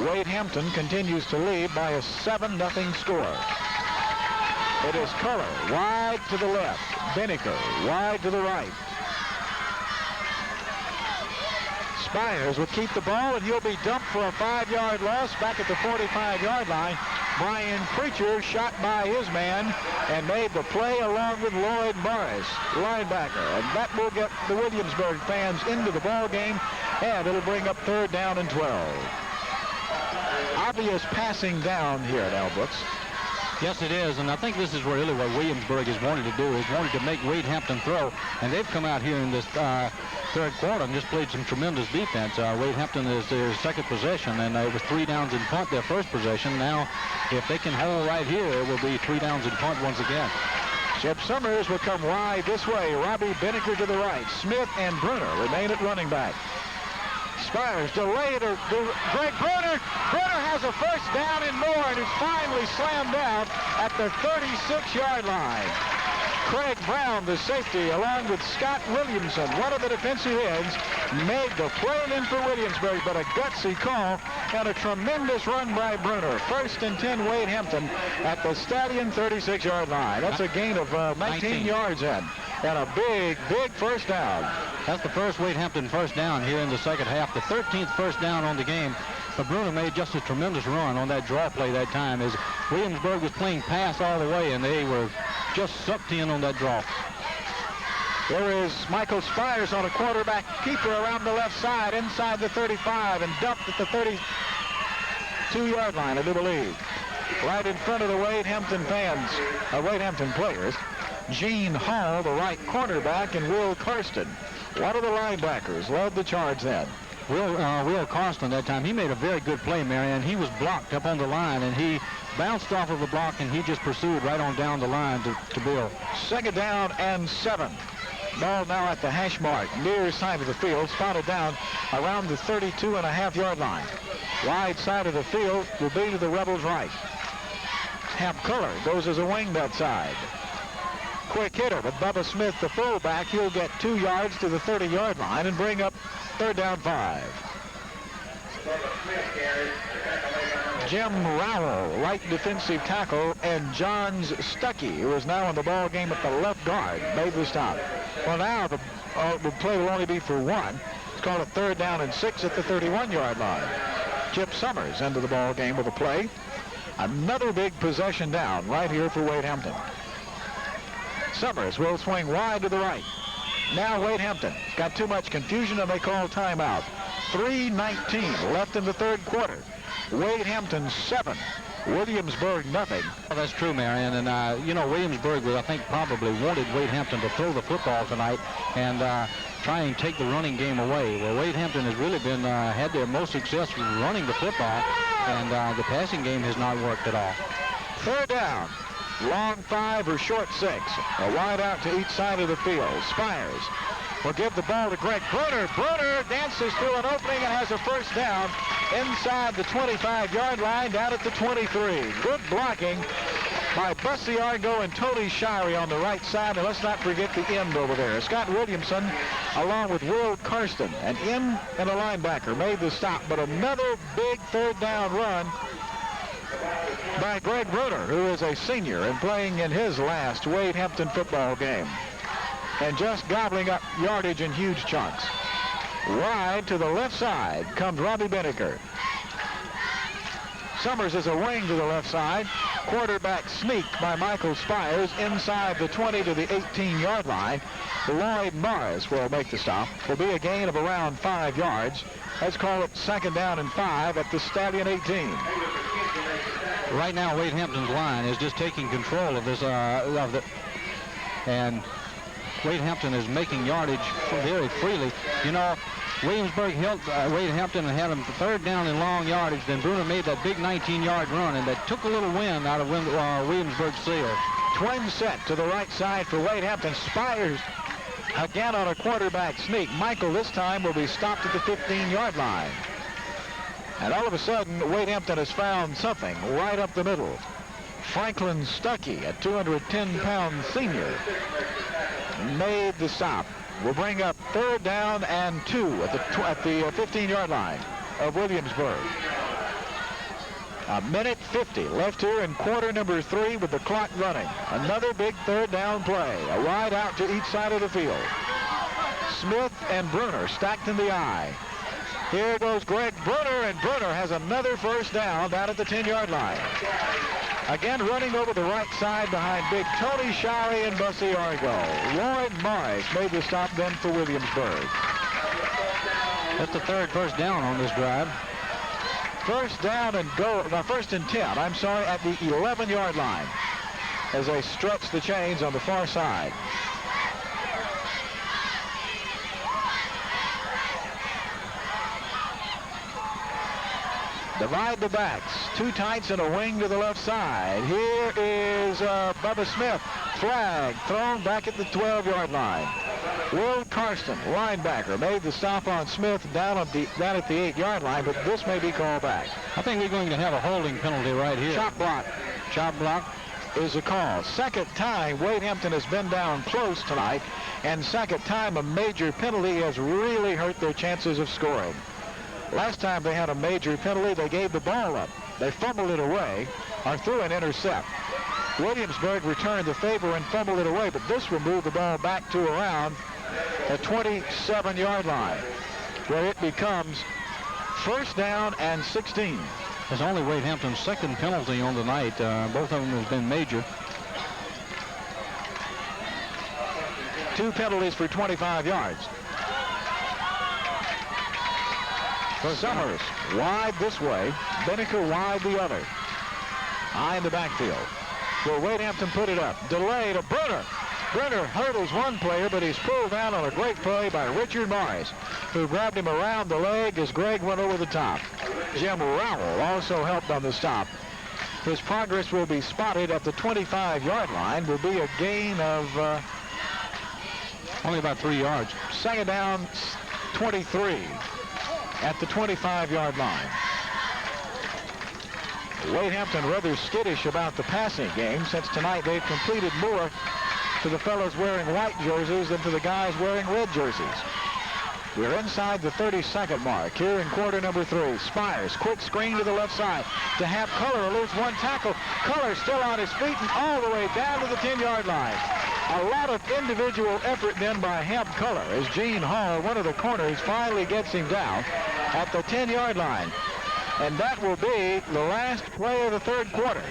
Speaker 9: Wade Hampton continues to lead by a 7-0 score. It is Culler wide to the left, Binnicker wide to the right. Spires will keep the ball, and he'll be dumped for a 5-yard loss back at the 45-yard line. Brian Preacher shot by his man and made the play along with Lloyd Morris, linebacker. And that will get the Williamsburg fans into the ball game, and it'll bring up 3rd down and 12. Obvious passing down here now, Brooks.
Speaker 8: Yes, it is, and I think this is really what Williamsburg is wanting to do, is wanting to make Wade Hampton throw, and they've come out here in this 3rd quarter and just played some tremendous defense. Wade Hampton is their 2nd possession, and it was 3 downs in punt their 1st possession. Now, if they can hold right here, it will be 3 downs in punt once again.
Speaker 9: Chip Summers will come wide this way. Robbie Binnicker to the right. Smith and Bruner remain at running back. Spires delayed. Greg Bruner. Bruner has a 1st down and more, and is finally slammed down at the 36-yard line. Craig Brown, the safety, along with Scott Williamson, one of the defensive ends, made the play in for Williamsburg, but a gutsy call and a tremendous run by Bruner. 1st and 10, Wade Hampton at the Stallion 36-yard line. That's a gain of 19 yards in. And a big, big 1st down.
Speaker 8: That's the first Wade Hampton 1st down here in the 2nd half. The 13th 1st down on the game. But Bruner made just a tremendous run on that draw play that time as Williamsburg was playing pass all the way, and they were just sucked in on that draw.
Speaker 9: There is Michael Spires on a quarterback keeper around the left side, inside the 35, and dumped at the 32-yard line, I do believe. Right in front of the Wade Hampton fans, Wade Hampton players. Gene Hall, the right cornerback, and Will Karsten, one of the linebackers, led the charge then.
Speaker 8: Will Karsten that time, he made a very good play, Marion. He was blocked up on the line, and he bounced off of the block, and he just pursued right on down the line to Bill.
Speaker 9: 2nd down and 7. Ball now at the hash mark, near side of the field, spotted down around the 32.5-yard line. Wide side of the field will be to the Rebels' right. Hamp Culler goes as a wing that side. Quick hitter with Bubba Smith, the fullback. He'll get 2 yards to the 30-yard line and bring up 3rd down 5. Jim Rowell, right defensive tackle, and Johns Stuckey, who is now in the ball game at the left guard, made the stop. Well, now the play will only be for 1. It's called a 3rd down and 6 at the 31-yard line. Chip Summers into the ball game with a play. Another big possession down right here for Wade Hampton. Summers will swing wide to the right. Now Wade Hampton got too much confusion, and they call timeout. 3:19 left in the 3rd quarter. Wade Hampton 7, Williamsburg nothing.
Speaker 8: Well, that's true, Marion, and Williamsburg, I think, probably wanted Wade Hampton to throw the football tonight and try and take the running game away. Well, Wade Hampton has really been had their most success running the football, and the passing game has not worked at all.
Speaker 9: 3rd down. long 5 or short 6. A wide out to each side of the field. Spires will give the ball to Greg Bruner. Bruner dances through an opening and has a first down inside the 25-yard line down at the 23. Good blocking by Bussy Argo and Tony Shirey on the right side. And let's not forget the end over there. Scott Williamson along with Will Karsten. An end and a linebacker made the stop. But another big third down run by Greg Bruner, who is a senior and playing in his last Wade Hampton football game. And just gobbling up yardage in huge chunks. Wide to the left side comes Robbie Beneker. Summers is a wing to the left side. Quarterback sneak by Michael Spires inside the 20 to the 18-yard line. Lloyd Morris will make the stop. Will be a gain of around 5 yards. Let's call it second down and 5 at the Stallion 18.
Speaker 8: Right now, Wade Hampton's line is just taking control of this, and Wade Hampton is making yardage very freely. You know, Williamsburg held Wade Hampton and had him third down in long yardage. Then Bruner made that big 19-yard run, and that took a little wind out of Williamsburg's sails.
Speaker 9: Twin set to the right side for Wade Hampton. Spires again on a quarterback sneak. Michael this time will be stopped at the 15-yard line. And all of a sudden, Wade Hampton has found something right up the middle. Franklin Stuckey, a 210-pound senior, made the stop. Will bring up third down and 2 at the 15-yard line of Williamsburg. A minute 50 left here in quarter number 3 with the clock running. Another big third down play. A wide out to each side of the field. Smith and Bruner stacked in the I. Here goes Greg Bruner, and Bruner has another first down at the 10-yard line. Again, running over the right side behind big Tony Shirey and Bussy Argo. Lloyd Morris made the stop then for Williamsburg.
Speaker 8: That's the third first down on this drive.
Speaker 9: First down and go, no, first and 10, I'm sorry, at the 11-yard line as they stretch the chains on the far side. Divide the backs. 2 tights and a wing to the left side. Here is Bubba Smith. Flag thrown back at the 12-yard line. Will Karsten, linebacker, made the stop on Smith down at the 8-yard line, but this may be called back.
Speaker 8: I think we're going to have a holding penalty right here.
Speaker 9: Chop block.
Speaker 8: Chop block
Speaker 9: is a call. Second time Wade Hampton has been down close tonight, and second time a major penalty has really hurt their chances of scoring. Last time they had a major penalty, they gave the ball up. They fumbled it away or threw an intercept. Williamsburg returned the favor and fumbled it away, but this will move the ball back to around the 27-yard line, where it becomes first down and 16.
Speaker 8: It's only Wade Hampton's second penalty on the night. Both of them have been major.
Speaker 9: 2 penalties for 25 yards. Summers wide this way, Beneker wide the other. High in the backfield. Will Wade Hampton put it up? Delay to Bruner. Bruner hurdles one player, but he's pulled down on a great play by Richard Morris, who grabbed him around the leg as Greg went over the top. Jim Rowell also helped on the stop. His progress will be spotted at the 25-yard line. Will be a gain of
Speaker 8: only about 3 yards.
Speaker 9: Second down, 23 at the 25-yard line. Wade Hampton rather skittish about the passing game, since tonight they've completed more to the fellows wearing white jerseys than to the guys wearing red jerseys. We're inside the 30-second mark here in quarter number 3. Spires, quick screen to the left side to have Culler lose one tackle. Culler still on his feet and all the way down to the 10-yard line. A lot of individual effort then by Hamp Culler as Gene Hall, one of the corners, finally gets him down at the 10-yard line. And that will be the last play of the third quarter.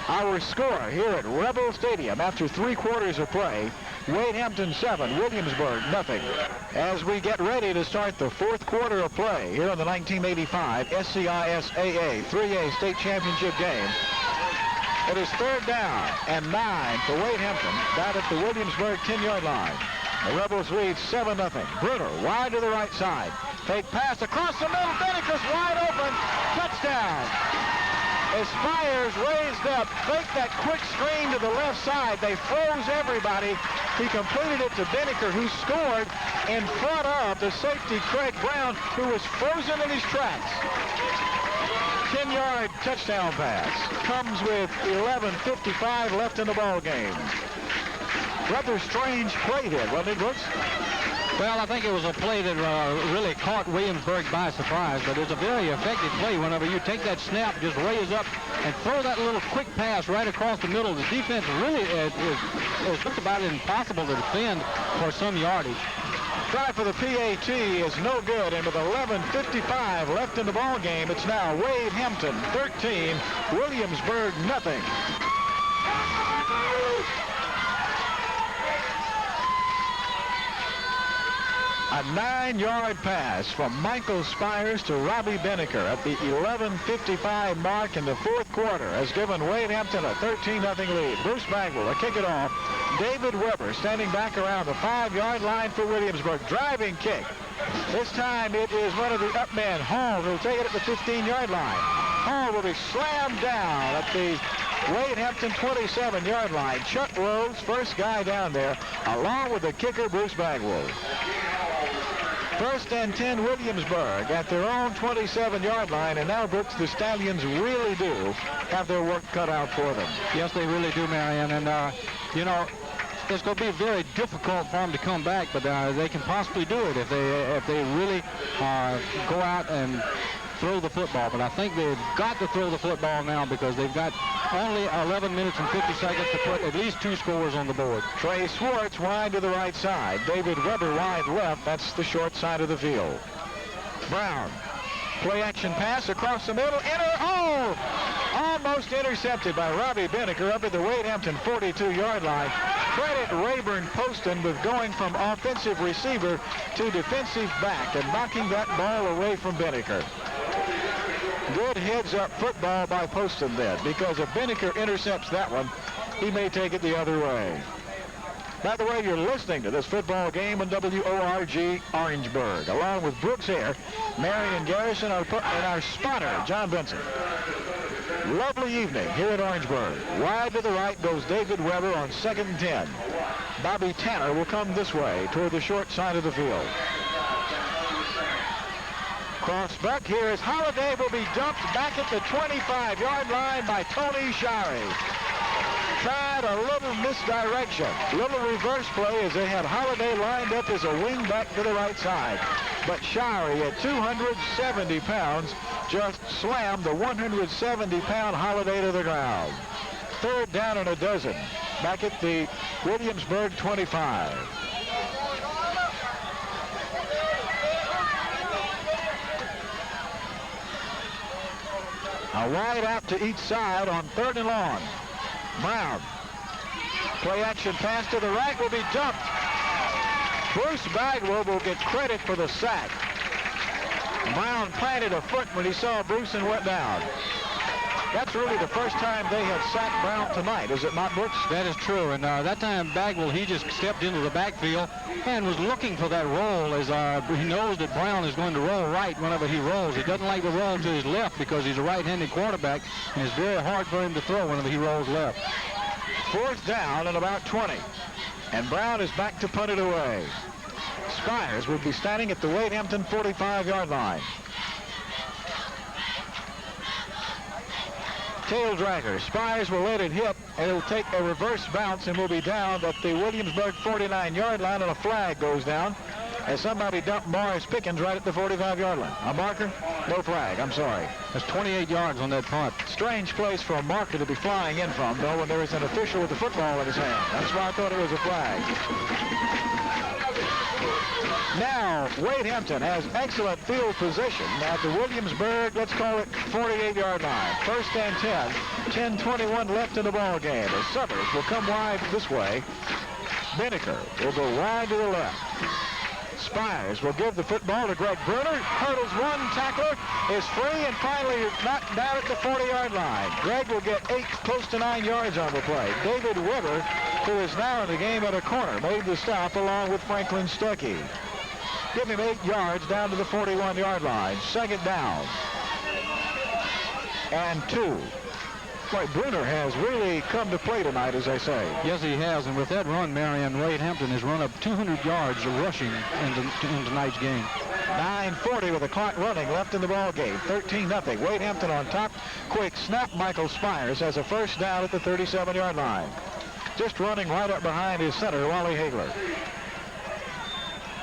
Speaker 9: Our score here at Rebel Stadium after 3 quarters of play, Wade Hampton 7, Williamsburg nothing. As we get ready to start the 4th quarter of play here in the 1985 SCISAA 3A State Championship game, it is third down and 9 for Wade Hampton down at the Williamsburg 10-yard line. The Rebels lead 7-0. Bruner wide to the right side. Fake pass across the middle. Beneker's wide open. Touchdown. as Spires raised up, faked that quick screen to the left side. They froze everybody. He completed it to Binnicker, who scored in front of the safety Craig Brown, who was frozen in his tracks. 10-yard touchdown pass. Comes with 11:55 left in the ball game. Rather strange play there, wasn't it, Brooks?
Speaker 8: Well, I think it was a play that really caught Williamsburg by surprise, but it's a very effective play whenever you take that snap, just raise up, and throw that little quick pass right across the middle. The defense really is just about impossible to defend for some yardage.
Speaker 9: Try for the PAT is no good, and with 11:55 left in the ball game, it's now Wade Hampton 13, Williamsburg nothing. A 9-yard pass from Michael Spires to Robbie Binnicker at the 11:55 mark in the fourth quarter has given Wade Hampton a 13-0 lead. Bruce Bagwell will kick it off. David Weber standing back around the 5-yard line for Williamsburg. Driving kick. This time it is one of the up men, Hall, who will take it at the 15-yard line. Hall will be slammed down at the Wade Hampton 27-yard line. Chuck Rose, first guy down there, along with the kicker, Bruce Bagwell. First and 10, Williamsburg at their own 27-yard line, and now, Brooks, the Stallions really do have their work cut out for them.
Speaker 8: Yes, they really do, Marion, and, you know, it's going to be very difficult for them to come back, but they can possibly do it if they really go out and throw the football. But I think they've got to throw the football now because they've got only 11 minutes and 50 seconds to put at least 2 scores on the board.
Speaker 9: Trey Swartz wide to the right side. David Weber wide left. That's the short side of the field. Brown. Play action pass across the middle. Almost intercepted by Robbie Binnicker up at the Wade Hampton 42-yard line. Credit Rayburn Poston with going from offensive receiver to defensive back and knocking that ball away from Binnicker. Good heads-up football by Poston then, because if Binnicker intercepts that one, he may take it the other way. By the way, you're listening to this football game on WORG Orangeburg, along with Brooks here, Marion Garrison, and our spotter, John Benson. Lovely evening here at Orangeburg. Wide to the right goes David Weber on 2nd and 10. Bobby Tanner will come this way toward the short side of the field. Cross back here is Holliday, will be dumped back at the 25-yard line by Tony Shari. Tried a little misdirection, little reverse play as they had Holliday lined up as a wing back to the right side. But Shari at 270 pounds just slammed the 170-pound Holliday to the ground. 3rd down and a dozen. Back at the Williamsburg 25. A wide out to each side on 3rd and long. Brown. Play action pass to the right will be dumped. Bruce Bagwell will get credit for the sack. Brown planted a foot when he saw Bruce and went down. That's really the first time they have sacked Brown tonight, is it not, Brooks?
Speaker 8: That is true, and that time Bagwell, he just stepped into the backfield and was looking for that roll as he knows that Brown is going to roll right whenever he rolls. He doesn't like to roll to his left because he's a right-handed quarterback, and it's very hard for him to throw whenever he rolls left.
Speaker 9: 4th down and about 20, and Brown is back to punt it away. Spires will be standing at the Wade Hampton 45-yard line. Tail dragger. Spires will let it hit, and it'll take a reverse bounce and will be down at the Williamsburg 49-yard line, and a flag goes down as somebody dumped Morris Pickens right at the 45-yard line. A marker? No flag. I'm sorry.
Speaker 8: That's 28 yards on that punt.
Speaker 9: Strange place for a marker to be flying in from, though, when there is an official with the football in his hand. That's why I thought it was a flag. Now, Wade Hampton has excellent field position at the Williamsburg, let's call it 48-yard line. 1st and 10, 10:21 left in the ball game. The Summers will come wide this way. Binnicker will go wide to the left. Spires will give the football to Greg Bruner. Hurdles one, tackler is free, and finally knocked down at the 40-yard line. Greg will get 8, close to 9 yards on the play. David Weber, who is now in the game at a corner, made the stop along with Franklin Stuckey. Give him 8 yards down to the 41-yard line. 2nd down. And 2. Boy, Bruner has really come to play tonight, as they say.
Speaker 8: Yes, he has. And with that run, Marion, Wade Hampton has run up 200 yards rushing in tonight's game.
Speaker 9: 9:40 with the clock running left in the ball game. 13-0. Wade Hampton on top. Quick snap. Michael Spires has a first down at the 37-yard line. Just running right up behind his center, Wally Hagler.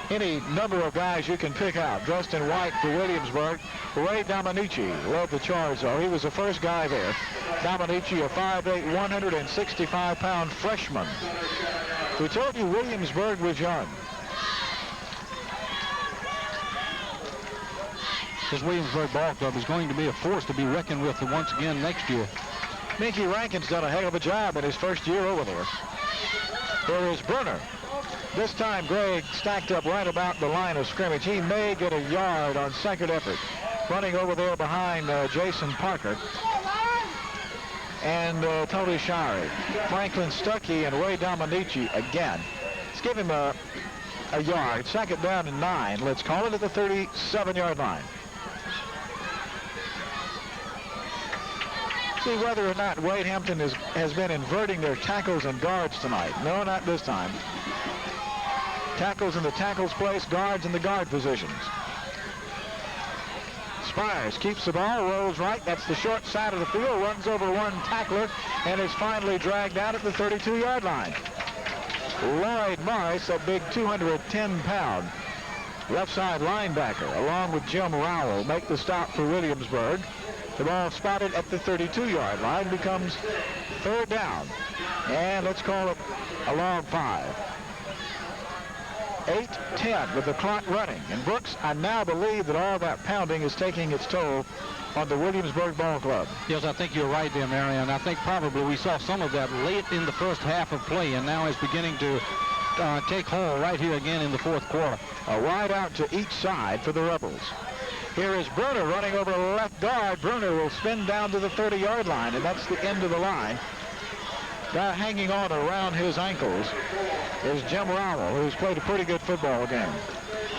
Speaker 9: Any number of guys you can pick out. Dressed in white for Williamsburg. Ray Dominici led the charge, though. He was the first guy there. Dominici, a 5'8", 165-pound freshman. We told you Williamsburg was young.
Speaker 8: This Williamsburg ball club is going to be a force to be reckoned with once again next year.
Speaker 9: Mickey Rankin's done a heck of a job in his first year over there. There is Bruner. This time Gregg stacked up right about the line of scrimmage. He may get a yard on second effort. Running over there behind Jason Parker and Tony Shari. Franklin Stuckey and Ray Dominici again. Let's give him a yard. Second down and 9. Let's call it at the 37-yard line. See whether or not Wade Hampton has been inverting their tackles and guards tonight. No, not this time. Tackles in the tackles place, guards in the guard positions. Spires keeps the ball, rolls right. That's the short side of the field, runs over one tackler, and is finally dragged out at the 32-yard line. Lloyd Morris, a big 210-pound left side linebacker, along with Jim Rowell, make the stop for Williamsburg. The ball spotted at the 32-yard line, becomes third down. And let's call it a long 5. 8:10 with the clock running. And Brooks, I now believe that all that pounding is taking its toll on the Williamsburg ball club.
Speaker 8: Yes, I think you're right there, Marion. I think probably we saw some of that late in the first half of play, and now it's beginning to take hold right here again in the fourth quarter.
Speaker 9: A wide out to each side for the Rebels. Here is Bruner running over the left guard. Bruner will spin down to the 30-yard line, and that's the end of the line. Guy hanging on around his ankles is Jim Rowell, who's played a pretty good football game.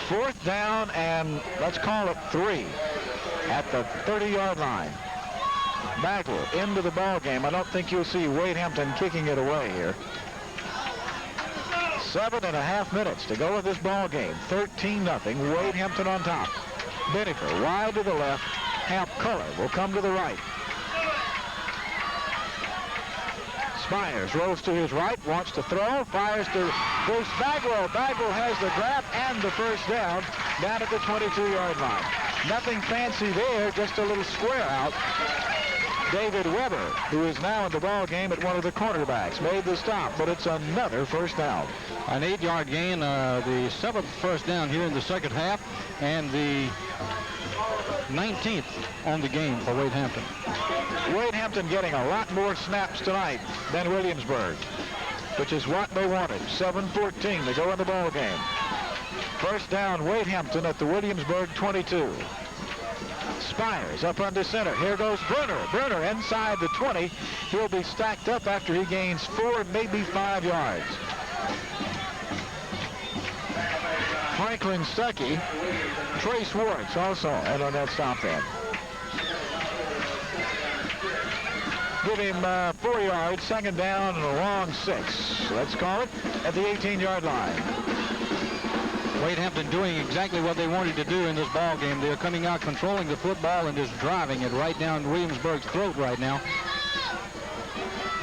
Speaker 9: Fourth down, and let's call it 3 at the 30-yard line. Bagwell into the ball game. I don't think you'll see Wade Hampton kicking it away here. 7.5 minutes to go in this ball game. 13-0. Wade Hampton on top. Benifer wide to the left. Hamp Culler will come to the right. Spires rolls to his right, wants to throw, fires to Bruce Bagwell. Bagwell has the grab and the first down at the 22-yard line. Nothing fancy there, just a little square out. David Weber, who is now in the ball game at one of the cornerbacks, made the stop, but it's another first down.
Speaker 8: An 8-yard gain, the 7th first down here in the second half, and the 19th on the game for Wade Hampton.
Speaker 9: Wade Hampton getting a lot more snaps tonight than Williamsburg, which is what they wanted. 7:14 to go in the ball game. First down, Wade Hampton at the Williamsburg 22. Spires up under center. Here goes Bruner. Bruner inside the 20. He'll be stacked up after he gains 4, maybe 5 yards. Franklin Stuckey, Trey Swartz also, and on that stop then. Give him 4 yards, second down and a long 6. Let's call it at the 18-yard line.
Speaker 8: Wade Hampton doing exactly what they wanted to do in this ball game. They're coming out, controlling the football, and just driving it right down Williamsburg's throat right now.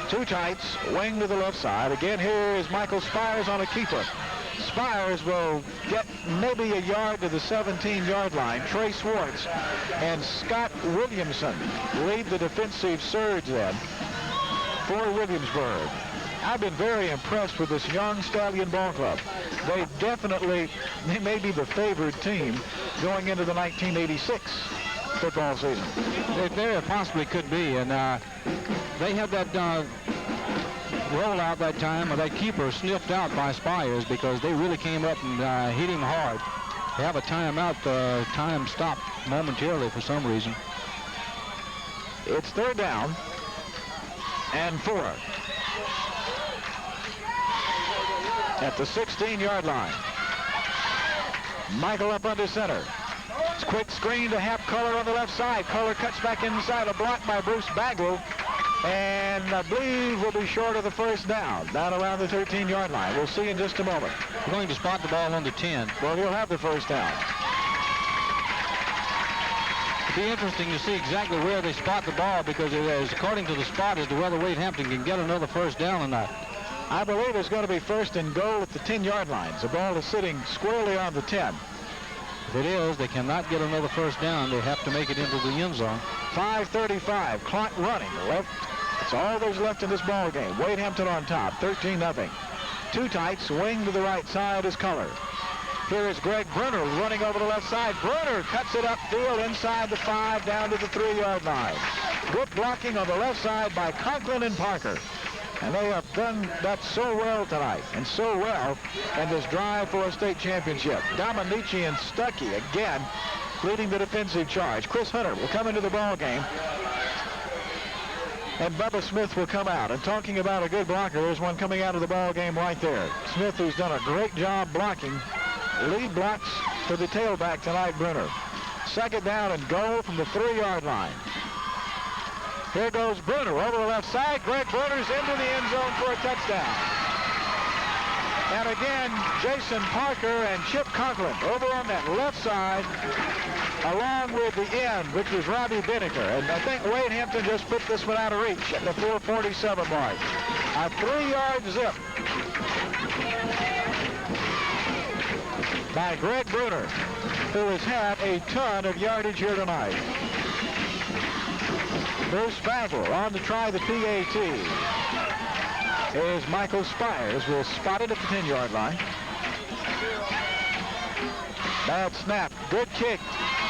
Speaker 9: Two tights, wing to the left side. Again, here is Michael Spires on a keeper. Spires will get maybe a yard to the 17-yard line. Trey Swartz and Scott Williamson lead the defensive surge then for Williamsburg. I've been very impressed with this young Stallion ball club. They may be the favored team going into the 1986 football season.
Speaker 8: They very possibly could be, and they had that rollout that time, or that keeper sniffed out by Spires, because they really came up and hit him hard. They have a timeout. Time stopped momentarily for some reason.
Speaker 9: It's third down and 4 at the 16-yard line. Michael up under center. It's quick screen to Hamp Culler on the left side. Culler cuts back inside, a block by Bruce Bagwell. and I believe will be short of the first down around the 13-yard line. We'll see in just a moment.
Speaker 8: We're going to spot the ball on the 10.
Speaker 9: Well, he'll have the first down.
Speaker 8: It'll be interesting to see exactly where they spot the ball, because it is according to the spot as to whether Wade Hampton can get another first down or not.
Speaker 9: I believe it's going to be first and goal at the 10-yard lines. The ball is sitting squarely on the 10.
Speaker 8: If it is, they cannot get another first down. They have to make it into the end zone.
Speaker 9: 5:35, clock running. Left. That's all there's left in this ball game. Wade Hampton on top, 13-0. Too tight, swing to the right side is Color. Here is Greg Brunner running over the left side. Brunner cuts it upfield inside the 5 down to the 3-yard line. Good blocking on the left side by Conklin and Parker. And they have done that so well tonight, and so well in this drive for a state championship. Dominici and Stuckey again leading the defensive charge. Chris Hunter will come into the ball game, and Bubba Smith will come out. And talking about a good blocker, there's one coming out of the ball game right there. Smith, who's done a great job blocking. Lead blocks for the tailback tonight, Brunner. Second down and goal from the 3-yard line. Here goes Brunner over the left side. Greg Brunner's into the end zone for a touchdown. And again, Jason Parker and Chip Conklin over on that left side, along with the end, which was Robbie Binnicker. And I think Wade Hampton just put this one out of reach at the 4:47 mark. A 3-yard zip by Greg Brunner, who has had a ton of yardage here tonight. Bruce Bagwell on to try the PAT. Here's Michael Spires, will spot it at the 10-yard line. Bad snap, good kick.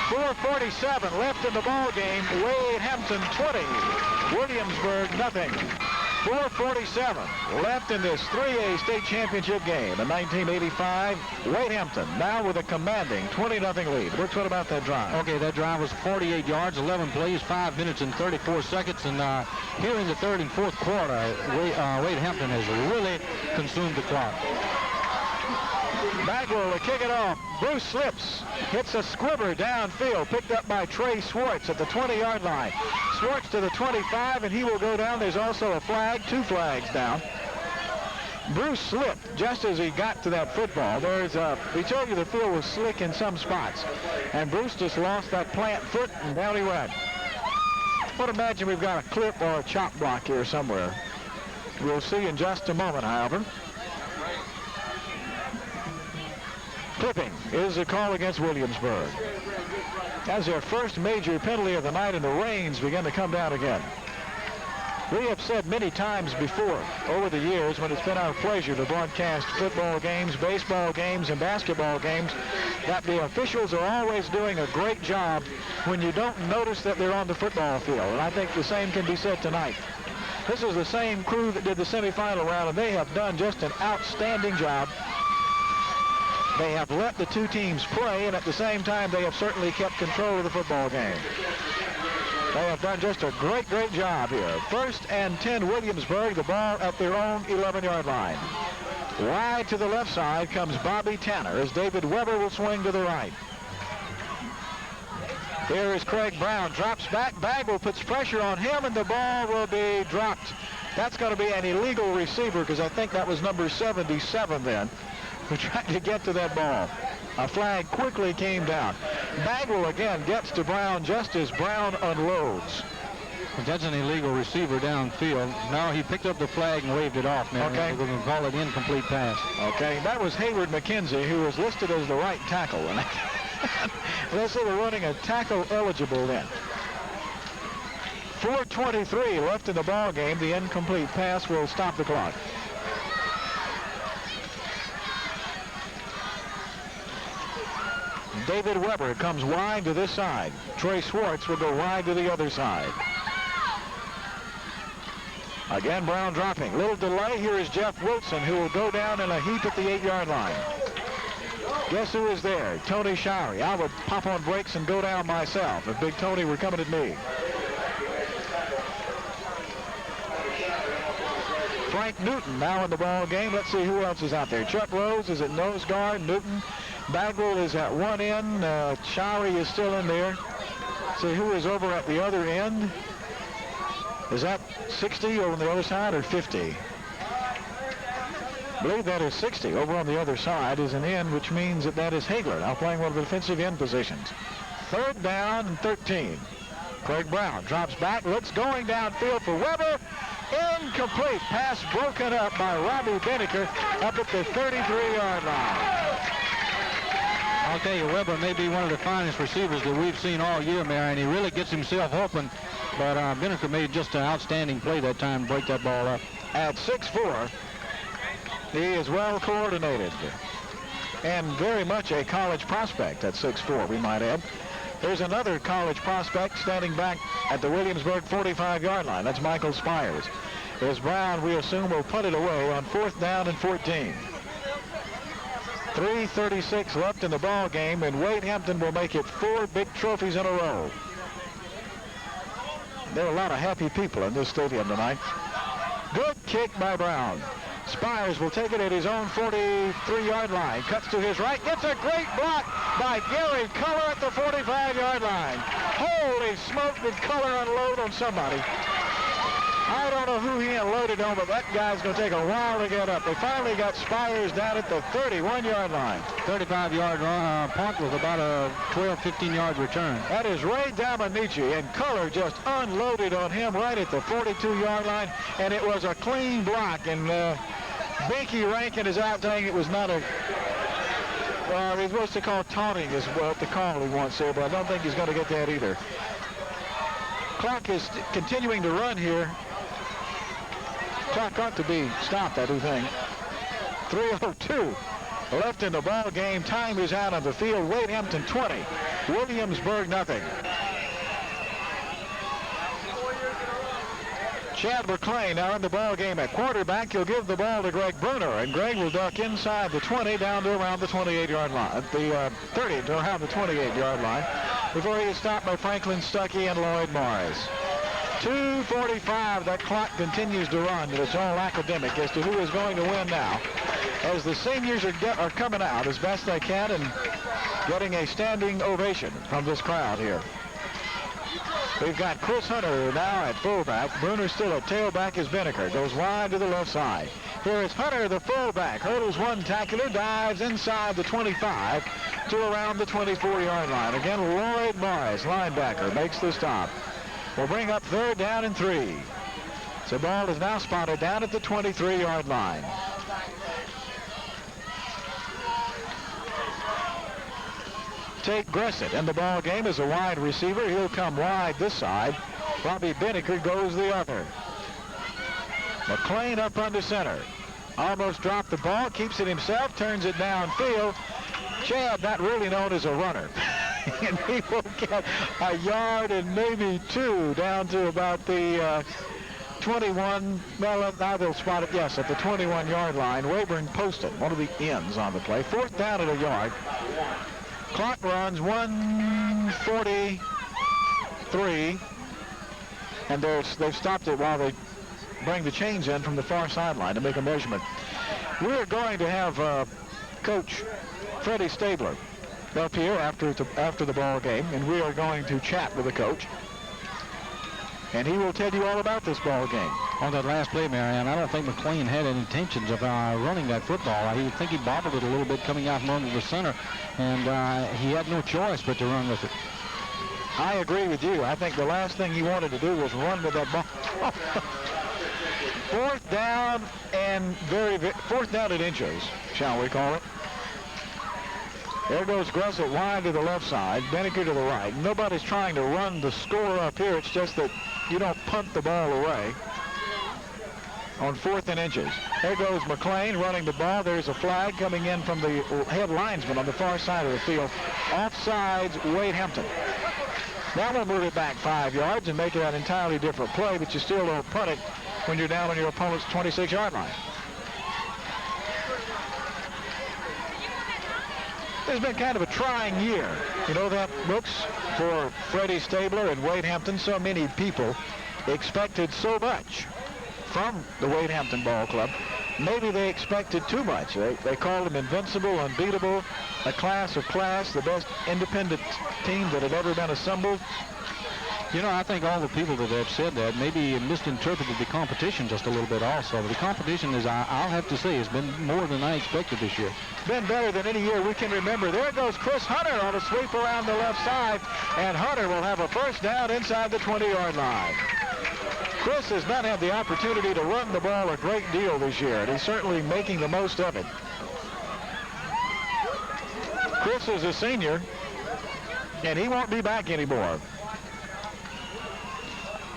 Speaker 9: 4:47 left in the ball game. Wade Hampton 20, Williamsburg nothing. 4:47 left in this 3A state championship game in 1985. Wade Hampton now with a commanding 20-0 lead. Brooks, what about that drive?
Speaker 8: Okay, that drive was 48 yards, 11 plays, 5 minutes and 34 seconds. And here in the third and fourth quarter, Wade Hampton has really consumed the clock.
Speaker 9: Bagwell to kick it off. Bruce slips, hits a squibber downfield, picked up by Trey Swartz at the 20-yard line. Swartz to the 25, and he will go down. There's also a flag, 2 flags down. Bruce slipped just as he got to that football. We told you the field was slick in some spots, and Bruce just lost that plant foot, and down he went. I would imagine we've got a clip or a chop block here somewhere. We'll see in just a moment, however. Clipping is a call against Williamsburg. As their first major penalty of the night, and the rains begin to come down again. We have said many times before over the years, when it's been our pleasure to broadcast football games, baseball games, and basketball games, that the officials are always doing a great job when you don't notice that they're on the football field. And I think the same can be said tonight. This is the same crew that did the semifinal round, and they have done just an outstanding job. They have let the two teams play, and at the same time, they have certainly kept control of the football game. They have done just a great, great job here. 1st and 10 Williamsburg, the ball at their own 11-yard line. Wide to the left side comes Bobby Tanner as David Weber will swing to the right. Here is Craig Brown, drops back. Bagwell puts pressure on him, and the ball will be dropped. That's going to be an illegal receiver, because I think that was number 77 then, who tried to get to that ball. A flag quickly came down. Bagwell again gets to Brown just as Brown unloads.
Speaker 8: That's an illegal receiver downfield. Now he picked up the flag and waved it off. Now
Speaker 9: okay.
Speaker 8: We're going to call it incomplete pass.
Speaker 9: Okay, that was Hayward McKenzie, who was listed as the right tackle. Let's say we're running a tackle eligible then. 4:23 left in the ball game. The incomplete pass will stop the clock. David Weber comes wide to this side. Trey Swartz will go wide to the other side. Again, Brown dropping. Little delay. Here is Jeff Wilson, who will go down in a heap at the 8-yard line. Guess who is there? Tony Showery. I would pop on brakes and go down myself if Big Tony were coming at me. Frank Newton now in the ball game. Let's see who else is out there. Chuck Rose is at nose guard. Newton. Bagwell is at one end. Showery is still in there. See who is over at the other end. Is that 60 over on the other side or 50? I believe that is 60. Over on the other side is an end, which means that is Hagler, now playing one of the defensive end positions. 3rd down and 13. Craig Brown drops back, looks going downfield for Weber. Incomplete. Pass broken up by Robbie Beneker up at the 33-yard line.
Speaker 8: I'll tell you, Weber may be one of the finest receivers that we've seen all year, Marion. He really gets himself open, but Beneker made just an outstanding play that time to break that ball up.
Speaker 9: At 6'4", he is well coordinated and very much a college prospect at 6'4", we might add. There's another college prospect standing back at the Williamsburg 45-yard line. That's Michael Spires. As Brown, we assume, will put it away on 4th down and 14. 3:36 left in the ball game, and Wade Hampton will make it 4 big trophies in a row. There are a lot of happy people in this stadium tonight. Good kick by Brown. Spires will take it at his own 43-yard line. Cuts to his right. Gets a great block by Gary Culler at the 45-yard line. Holy smoke, did Culler unload on somebody. I don't know who he unloaded on, but that guy's going to take a while to get up. They finally got Spires down at the 31-yard line.
Speaker 8: 35-yard punt with about a 12, 15-yard return.
Speaker 9: That is Ray Dominici, and Culler just unloaded on him right at the 42-yard line, and it was a clean block. And Binky Rankin is out saying it was not a... Well, he's supposed to call taunting is what the call he wants there, but I don't think he's going to get that either. Clock is continuing to run here. Clock ought to be stopped, I do think. 3:02 left in the ball game. Time is out on the field. Wade Hampton 20, Williamsburg nothing. Chad McClain now in the ball game at quarterback. He'll give the ball to Greg Bruner, and Greg will duck inside the 20 down to around the 28-yard line, the 30 to around the 28-yard line, before he is stopped by Franklin Stuckey and Lloyd Morris. 2:45, that clock continues to run, and it's all academic as to who is going to win now, as the seniors are coming out as best they can and getting a standing ovation from this crowd here. We've got Chris Hunter now at fullback. Bruner still at tailback as Beneker goes wide to the left side. Here is Hunter, the fullback, hurdles one tackler, dives inside the 25 to around the 24-yard line. Again, Lloyd Morris, linebacker, makes the stop. We'll bring up 3rd down and 3. The ball is now spotted down at the 23-yard line. Tate Gressett in the ball game as a wide receiver. He'll come wide this side. Robbie Beneker goes the other. McClain up under center. Almost dropped the ball, keeps it himself, turns it downfield. Chad, not really known as a runner. And he will get a yard and maybe 2 down to about the 21. Well, now they'll spot it, yes, at the 21-yard line. Wayburn posted one of the ends on the play. 4th down at a yard. Clock runs 1:43, and they've stopped it while they bring the chains in from the far sideline to make a measurement. We're going to have Coach Freddie Stabler up here after the ball game, and we are going to chat with the coach, and he will tell you all about this ball game.
Speaker 8: On that last play, Marion, I don't think McClain had any intentions of running that football. I think he bobbled it a little bit coming out from under the center, and he had no choice but to run with it.
Speaker 9: I agree with you. I think the last thing he wanted to do was run with that ball. 4th down and 4th down at inches, shall we call it. There goes Gressett wide to the left side, Beneker to the right. Nobody's trying to run the score up here. It's just that you don't punt the ball away on 4th and inches. There goes McClain running the ball. There's a flag coming in from the head linesman on the far side of the field. Offsides, Wade Hampton. Now we'll move it back 5 yards and make it an entirely different play, but you still don't punt it when you're down on your opponent's 26-yard line. It's been kind of a trying year. You know that, Brooks, for Freddie Stabler and Wade Hampton. So many people expected so much from the Wade Hampton Ball Club. Maybe they expected too much. They called them invincible, unbeatable, a class of class, the best independent team that had ever been assembled.
Speaker 8: You know, I think all the people that have said that maybe misinterpreted the competition just a little bit also. But the competition is, I'll have to say, has been more than I expected this year.
Speaker 9: Been better than any year we can remember. There goes Chris Hunter on a sweep around the left side, and Hunter will have a first down inside the 20-yard line. Chris has not had the opportunity to run the ball a great deal this year, and he's certainly making the most of it. Chris is a senior, and he won't be back anymore.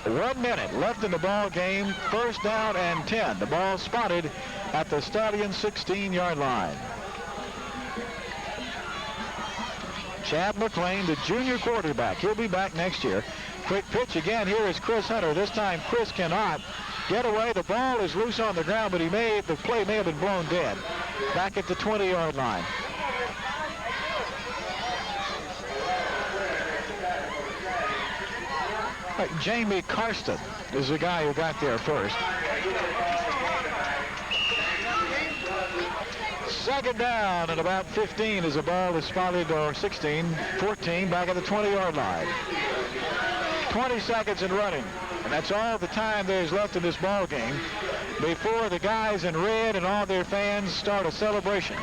Speaker 9: 1 minute left in the ball game. First down and 10. The ball spotted at the Stallions' 16-yard line. Chad McClain, the junior quarterback. He'll be back next year. Quick pitch again. Here is Chris Hunter. This time Chris cannot get away. The ball is loose on the ground, but the play may have been blown dead. Back at the 20-yard line. Right, Jamie Karsten is the guy who got there first. Second down and about 15 as the ball is spotted, or 16, 14, back at the 20-yard line. 20 seconds and running. And that's all the time there's left in this ball game before the guys in red and all their fans start a celebration.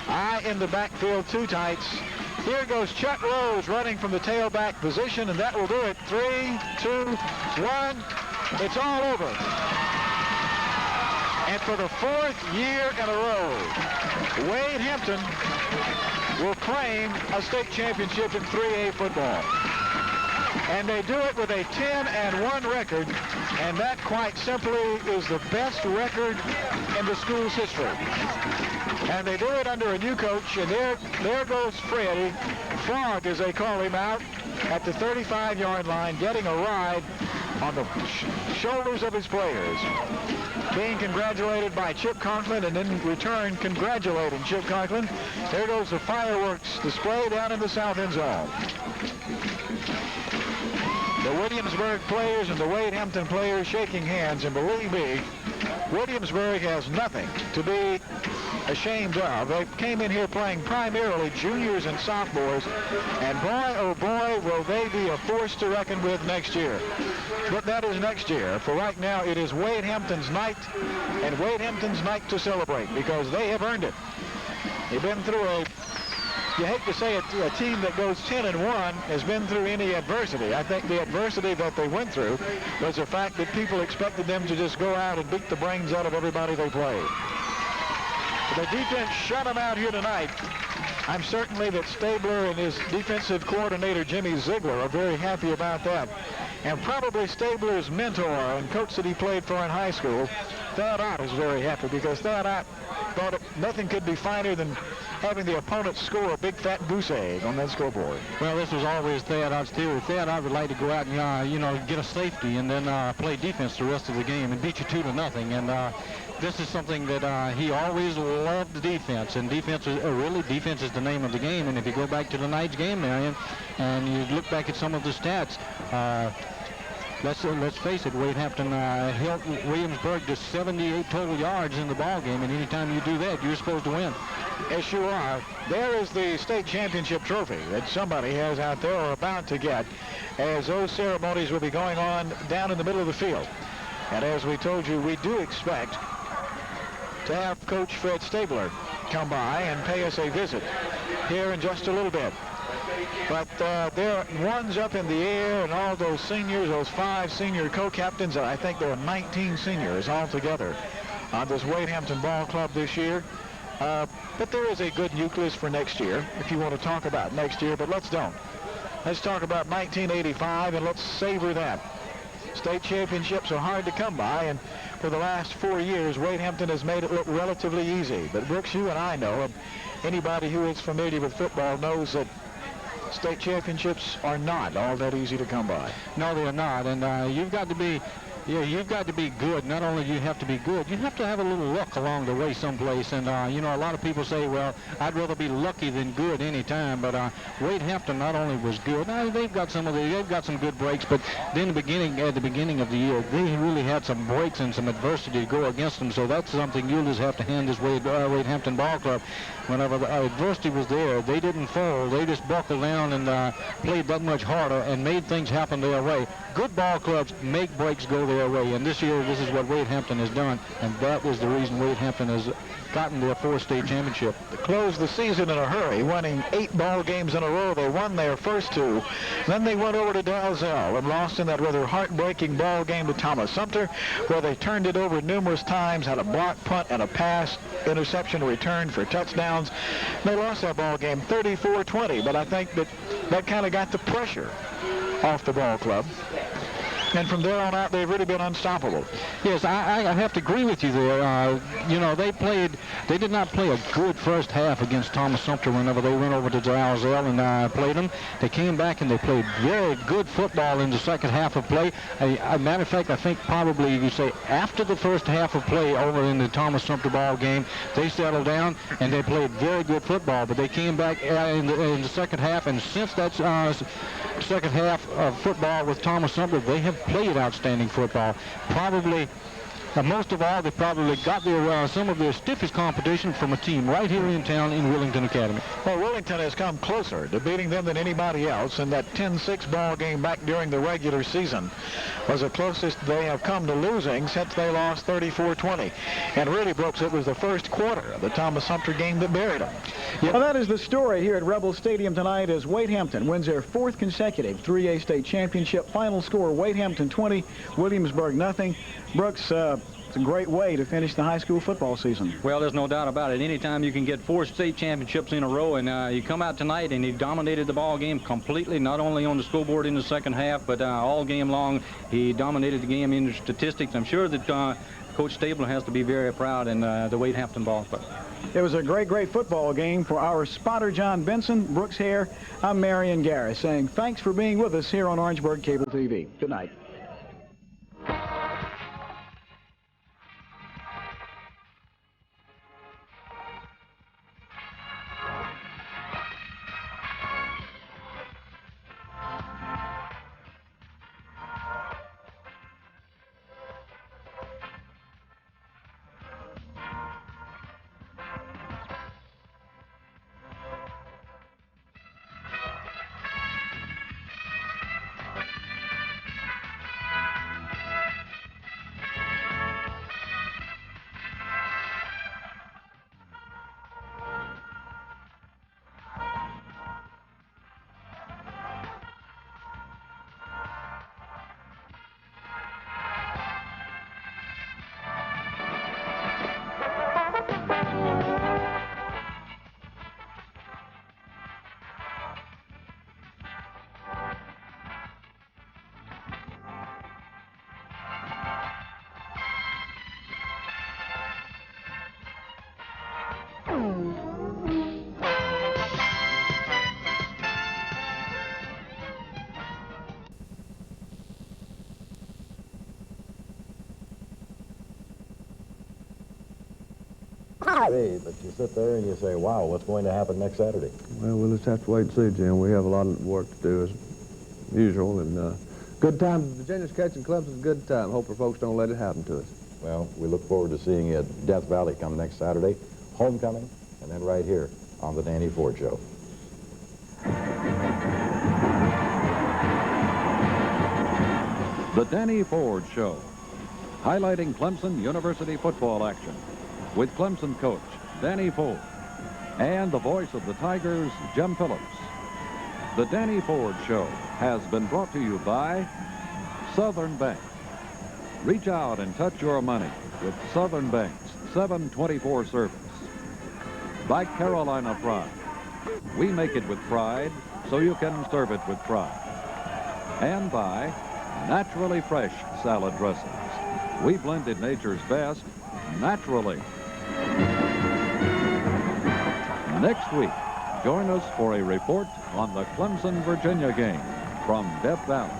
Speaker 9: Eye in the backfield, two tights. Here goes Chuck Rose running from the tailback position, and that will do it. 3, 2, 1. It's all over. And for the 4th year in a row, Wade Hampton will claim a state championship in 3A football. And they do it with a 10-1 record, and that quite simply is the best record in the school's history. And they do it under a new coach, and there goes Freddie Fogg, as they call him, out at the 35-yard line, getting a ride on the shoulders of his players. Being congratulated by Chip Conklin, and in return congratulating Chip Conklin. There goes the fireworks display down in the south end zone. The Williamsburg players and the Wade Hampton players shaking hands, and believe me, Williamsburg has nothing to be ashamed of. They came in here playing primarily juniors and sophomores, and boy, oh boy, will they be a force to reckon with next year. But that is next year. For right now, it is Wade Hampton's night, and Wade Hampton's night to celebrate, because they have earned it. They've been through you hate to say it, a team that goes 10-1 has been through any adversity. I think the adversity that they went through was the fact that people expected them to just go out and beat the brains out of everybody they played. The defense shut them out here tonight. I'm certainly that Stabler and his defensive coordinator, Jimmy Ziegler, are very happy about that. And probably Stabler's mentor and coach that he played for in high school, Thad Ott, is very happy, because Thad Ott thought nothing could be finer than having the opponent score a big fat goose egg on that scoreboard.
Speaker 8: Well, this was always Thad Ott's theory. Thad Ott would like to go out and, get a safety and then play defense the rest of the game and beat you 2-0. And this is something that he always loved, defense. And defense is the name of the game. And if you go back to tonight's game, Marion, and you look back at some of the stats, let's face it, Wade Hampton helped Williamsburg to 78 total yards in the ball game, and anytime you do that, you're supposed to win.
Speaker 9: Yes, you are. There is the state championship trophy that somebody has out there or about to get, as those ceremonies will be going on down in the middle of the field. And as we told you, we do expect to have Coach Fred Stabler come by and pay us a visit here in just a little bit. But there are ones up in the air, and all those seniors, those 5 senior co-captains, I think there are 19 seniors altogether on this Wade Hampton Ball Club this year. But there is a good nucleus for next year, if you want to talk about next year, but let's don't. Let's talk about 1985, and let's savor that. State championships are hard to come by, and for the last 4 years, Wade Hampton has made it look relatively easy. But Brooks, you and I know, and anybody who is familiar with football knows that state championships are not all that easy to come by.
Speaker 8: No, they're not, and you've got to be Yeah, you've got to be good. Not only do you have to be good, you have to have a little luck along the way someplace. And, you know, a lot of people say, well, I'd rather be lucky than good any time. But Wade Hampton not only was good, they've got some good breaks, but then at the beginning of the year, they really had some breaks and some adversity to go against them. So that's something you'll just have to hand this Wade Hampton ball club. Whenever the adversity was there, they didn't fall. They just buckled down and played that much harder and made things happen their way. Good ball clubs make breaks go their way, and this year this is what Wade Hampton has done, and that is the reason Wade Hampton has gotten their 4th state championship.
Speaker 9: To close the season in a hurry, winning 8 ball games in a row. They won their first 2. Then they went over to Dalzell and lost in that rather heartbreaking ball game to Thomas Sumter, where they turned it over numerous times, had a block punt and a pass interception return for touchdowns. They lost that ball game 34-20, but I think that kind of got the pressure off the ball club. And from there on out, they've really been unstoppable.
Speaker 8: Yes, I have to agree with you there. You know, they did not play a good first half against Thomas Sumter whenever they went over to Dalzell and played them. They came back and they played very good football in the second half of play. As a matter of fact, I think probably you say after the first half of play over in the Thomas Sumter ball game, they settled down and they played very good football. But they came back in the second half, and since that second half of football with Thomas Sumter, they have played outstanding football. Probably, most of all, they probably got some of their stiffest competition from a team right here in town in Willington Academy.
Speaker 9: Well, Willington has come closer to beating them than anybody else, and that 10-6 ball game back during the regular season was the closest they have come to losing since they lost 34-20. And really, Brooks, it was the first quarter of the Thomas Sumter game that buried them.
Speaker 2: Well, that is the story here at Rebel Stadium tonight as Wade Hampton wins their 4th consecutive 3A state championship. Final score, Wade Hampton 20, Williamsburg nothing. Brooks, it's a great way to finish the high school football season.
Speaker 10: Well, there's no doubt about it. Anytime you can get 4 state championships in a row, and you come out tonight and he dominated the ball game completely, not only on the scoreboard in the second half, but all game long. He dominated the game in the statistics. I'm sure that Coach Stabler has to be very proud in the Wade Hampton ball club.
Speaker 2: It was a great football game. For our spotter, John Benson, Brooks Hare, I'm Marion Garris saying thanks for being with us here on Orangeburg Cable TV. Good night.
Speaker 11: But you sit there and you say, wow, what's going to happen next Saturday?
Speaker 12: Well, we'll just have to wait and see, Jim. We have a lot of work to do as usual. And good time. Virginia's catching Clemson's a good time. Hope our folks don't let it happen to us.
Speaker 11: Well, we look forward to seeing you at Death Valley come next Saturday, homecoming, and then right here on the Danny Ford Show.
Speaker 13: The Danny Ford Show, highlighting Clemson University football action with Clemson coach Danny Ford and the voice of the Tigers, Jim Phillips. The Danny Ford Show has been brought to you by Southern Bank. Reach out and touch your money with Southern Bank's 724 service. By Carolina Pride. We make it with pride so you can serve it with pride. And by Naturally Fresh salad dressings. We blended nature's best naturally. Next week, join us for a report on the Clemson-Virginia game from Death Valley.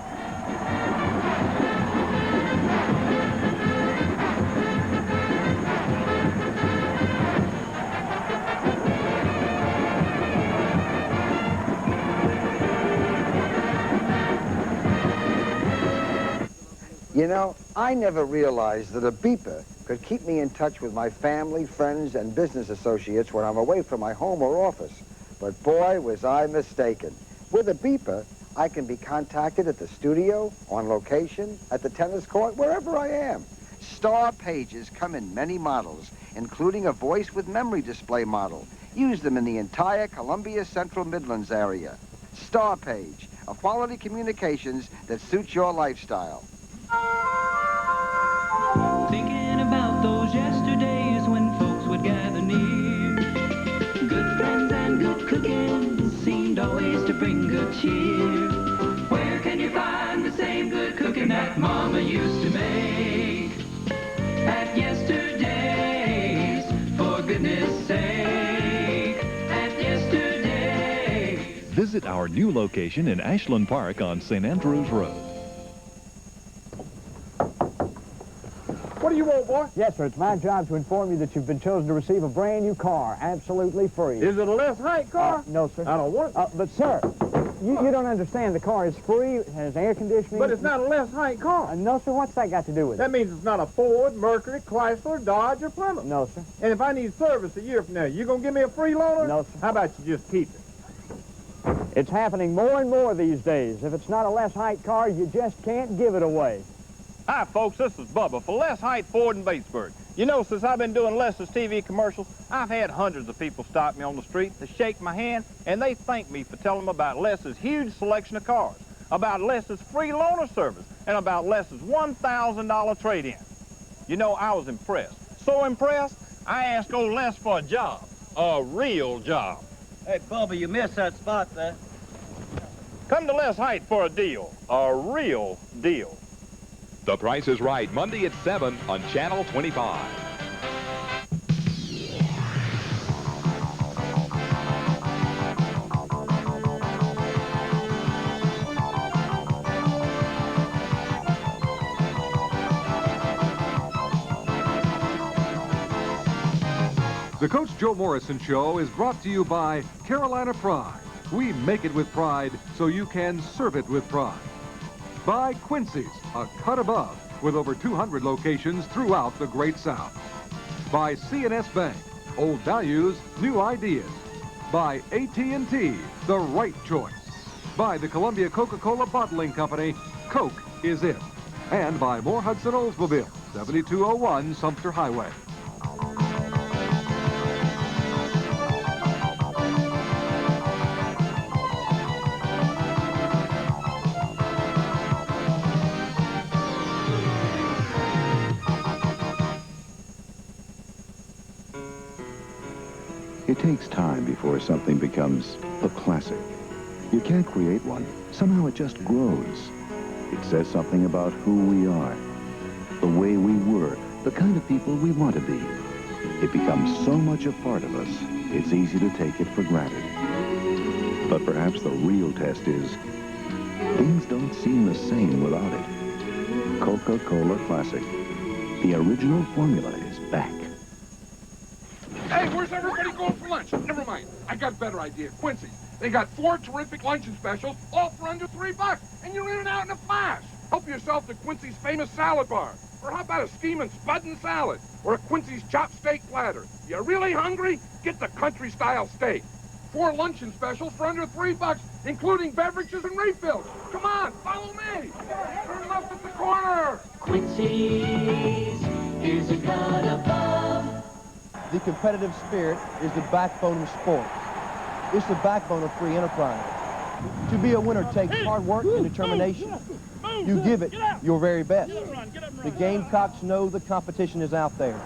Speaker 14: You know, I never realized that a beeper could keep me in touch with my family, friends, and business associates when I'm away from my home or office. But boy, was I mistaken. With a beeper, I can be contacted at the studio, on location, at the tennis court, wherever I am. Star pages come in many models, including a voice with memory display model. Use them in the entire Columbia Central Midlands area. Star page, a quality communications that suits your lifestyle.
Speaker 15: Thinking about those yesterdays when folks would gather near. Good friends and good cooking seemed always to bring good cheer. Where can you find the same good cooking that Mama used to make? At yesterday's, for goodness sake, at yesterday's.
Speaker 16: Visit our new location in Ashland Park on St. Andrews Road.
Speaker 17: What do you want, boy? Yes, sir. It's my job to inform you that you've been chosen to receive a brand new car, absolutely free.
Speaker 12: Is it a less height car?
Speaker 17: No, sir.
Speaker 12: I don't want it.
Speaker 17: But, sir, you don't understand. The car is free, it has air conditioning.
Speaker 12: But it's not a less height car.
Speaker 17: No, sir. What's that got to do with it?
Speaker 12: That means it's not a Ford, Mercury, Chrysler, Dodge, or Plymouth.
Speaker 17: No, sir.
Speaker 12: And if I need service a year from now, you gonna give me a free loaner?
Speaker 17: No, sir.
Speaker 12: How about you just keep it?
Speaker 17: It's happening more and more these days. If it's not a less height car, you just can't give it away.
Speaker 18: Hi, folks. This is Bubba for Les Height Ford in Batesburg. You know, since I've been doing Les's TV commercials, I've had hundreds of people stop me on the street to shake my hand, and they thank me for telling them about Les's huge selection of cars, about Les's free loaner service, and about Les's $1,000 trade-in. You know, I was impressed. So impressed, I asked old Les for a job, a real job.
Speaker 19: Hey, Bubba, you missed that spot there.
Speaker 18: Come to Les Height for a deal, a real deal.
Speaker 20: The Price is Right, Monday at 7 on Channel 25.
Speaker 13: The Coach Joe Morrison Show is brought to you by Carolina Pride. We make it with pride so you can serve it with pride. By Quincy's, a cut above, with over 200 locations throughout the Great South. By C&S Bank, old values, new ideas. By AT&T, the right choice. By the Columbia Coca-Cola Bottling Company, Coke is it. And by More Hudson Oldsmobile, 7201 Sumter Highway.
Speaker 21: It takes time before something becomes a classic. You can't create one. Somehow it just grows. It says something about who we are, the way we were, the kind of people we want to be. It becomes so much a part of us, it's easy to take it for granted. But perhaps the real test is, things don't seem the same without it. Coca-Cola Classic. The original formula is back.
Speaker 22: Hey, where's everybody going for lunch? Never mind. I got a better idea. Quincy's. They got 4 terrific luncheon specials, all for under $3, and you're in and out in a flash. Help yourself to Quincy's famous salad bar. Or how about a steaming spudding salad? Or a Quincy's chopped steak platter. You really hungry? Get the country-style steak. 4 luncheon specials for under $3, including beverages and refills. Come on, follow me. Turn left at the corner.
Speaker 15: Quincy's is a cut above.
Speaker 23: The competitive spirit is the backbone of sport. It's the backbone of free enterprise. To be a winner takes hard work and determination. You give it your very best. The Gamecocks know the competition is out there,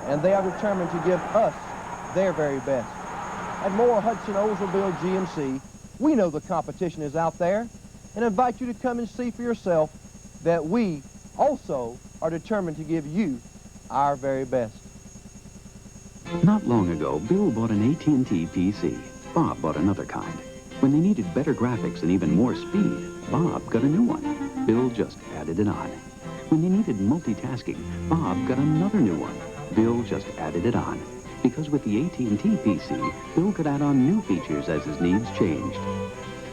Speaker 23: and they are determined to give us their very best. At Moore Hudson Oldsmobile GMC, we know the competition is out there, and invite you to come and see for yourself that we also are determined to give you our very best.
Speaker 24: Not long ago, Bill bought an AT&T PC. Bob bought another kind. When they needed better graphics and even more speed, Bob got a new one. Bill just added it on. When they needed multitasking, Bob got another new one. Bill just added it on. Because with the AT&T PC, Bill could add on new features as his needs changed.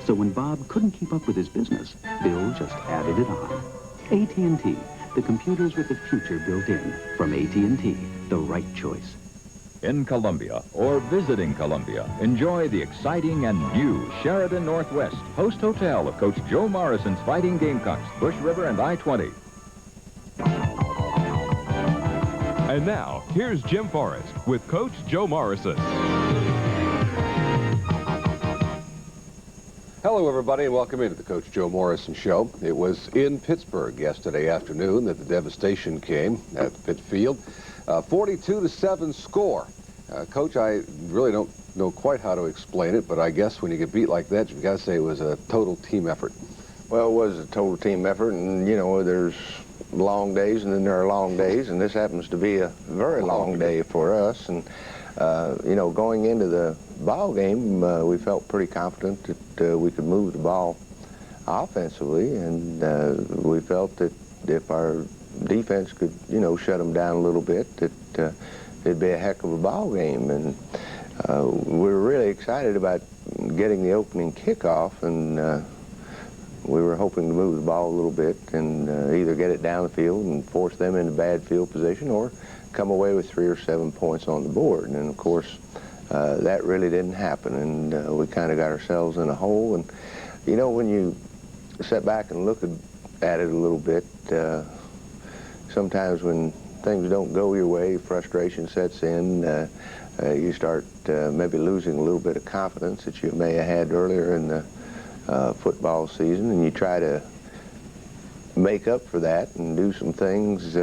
Speaker 24: So when Bob couldn't keep up with his business, Bill just added it on. AT&T, the computers with the future built in. From AT&T, the right choice.
Speaker 1: In Columbia or visiting Columbia, enjoy the exciting and new Sheridan Northwest, host hotel of Coach Joe Morrison's Fighting Gamecocks, Bush River and I-20.
Speaker 20: And now, here's Jim Forrest with Coach Joe Morrison.
Speaker 3: Hello, everybody, and welcome into the Coach Joe Morrison Show. It was in Pittsburgh yesterday afternoon that the devastation came at Pitt Field. 42-7 score. Coach, I really don't know quite how to explain it, but I guess when you get beat like that, you've got to say it was a total team effort.
Speaker 4: Well, it was a total team effort, and, you know, there's long days and then there are long days, and this happens to be a very long day for us. And, you know, going into the ball game, we felt pretty confident that we could move the ball offensively, and we felt that if our defense could, you know, shut them down a little bit, that it'd be a heck of a ball game. And we were really excited about getting the opening kickoff, and we were hoping to move the ball a little bit and either get it down the field and force them into bad field position or come away with 3 or 7 points on the board. And of course, that really didn't happen, and we kind of got ourselves in a hole. And you know, when you sit back and look at it a little bit, sometimes when things don't go your way, frustration sets in. You start maybe losing a little bit of confidence that you may have had earlier in the football season, and you try to make up for that and do some things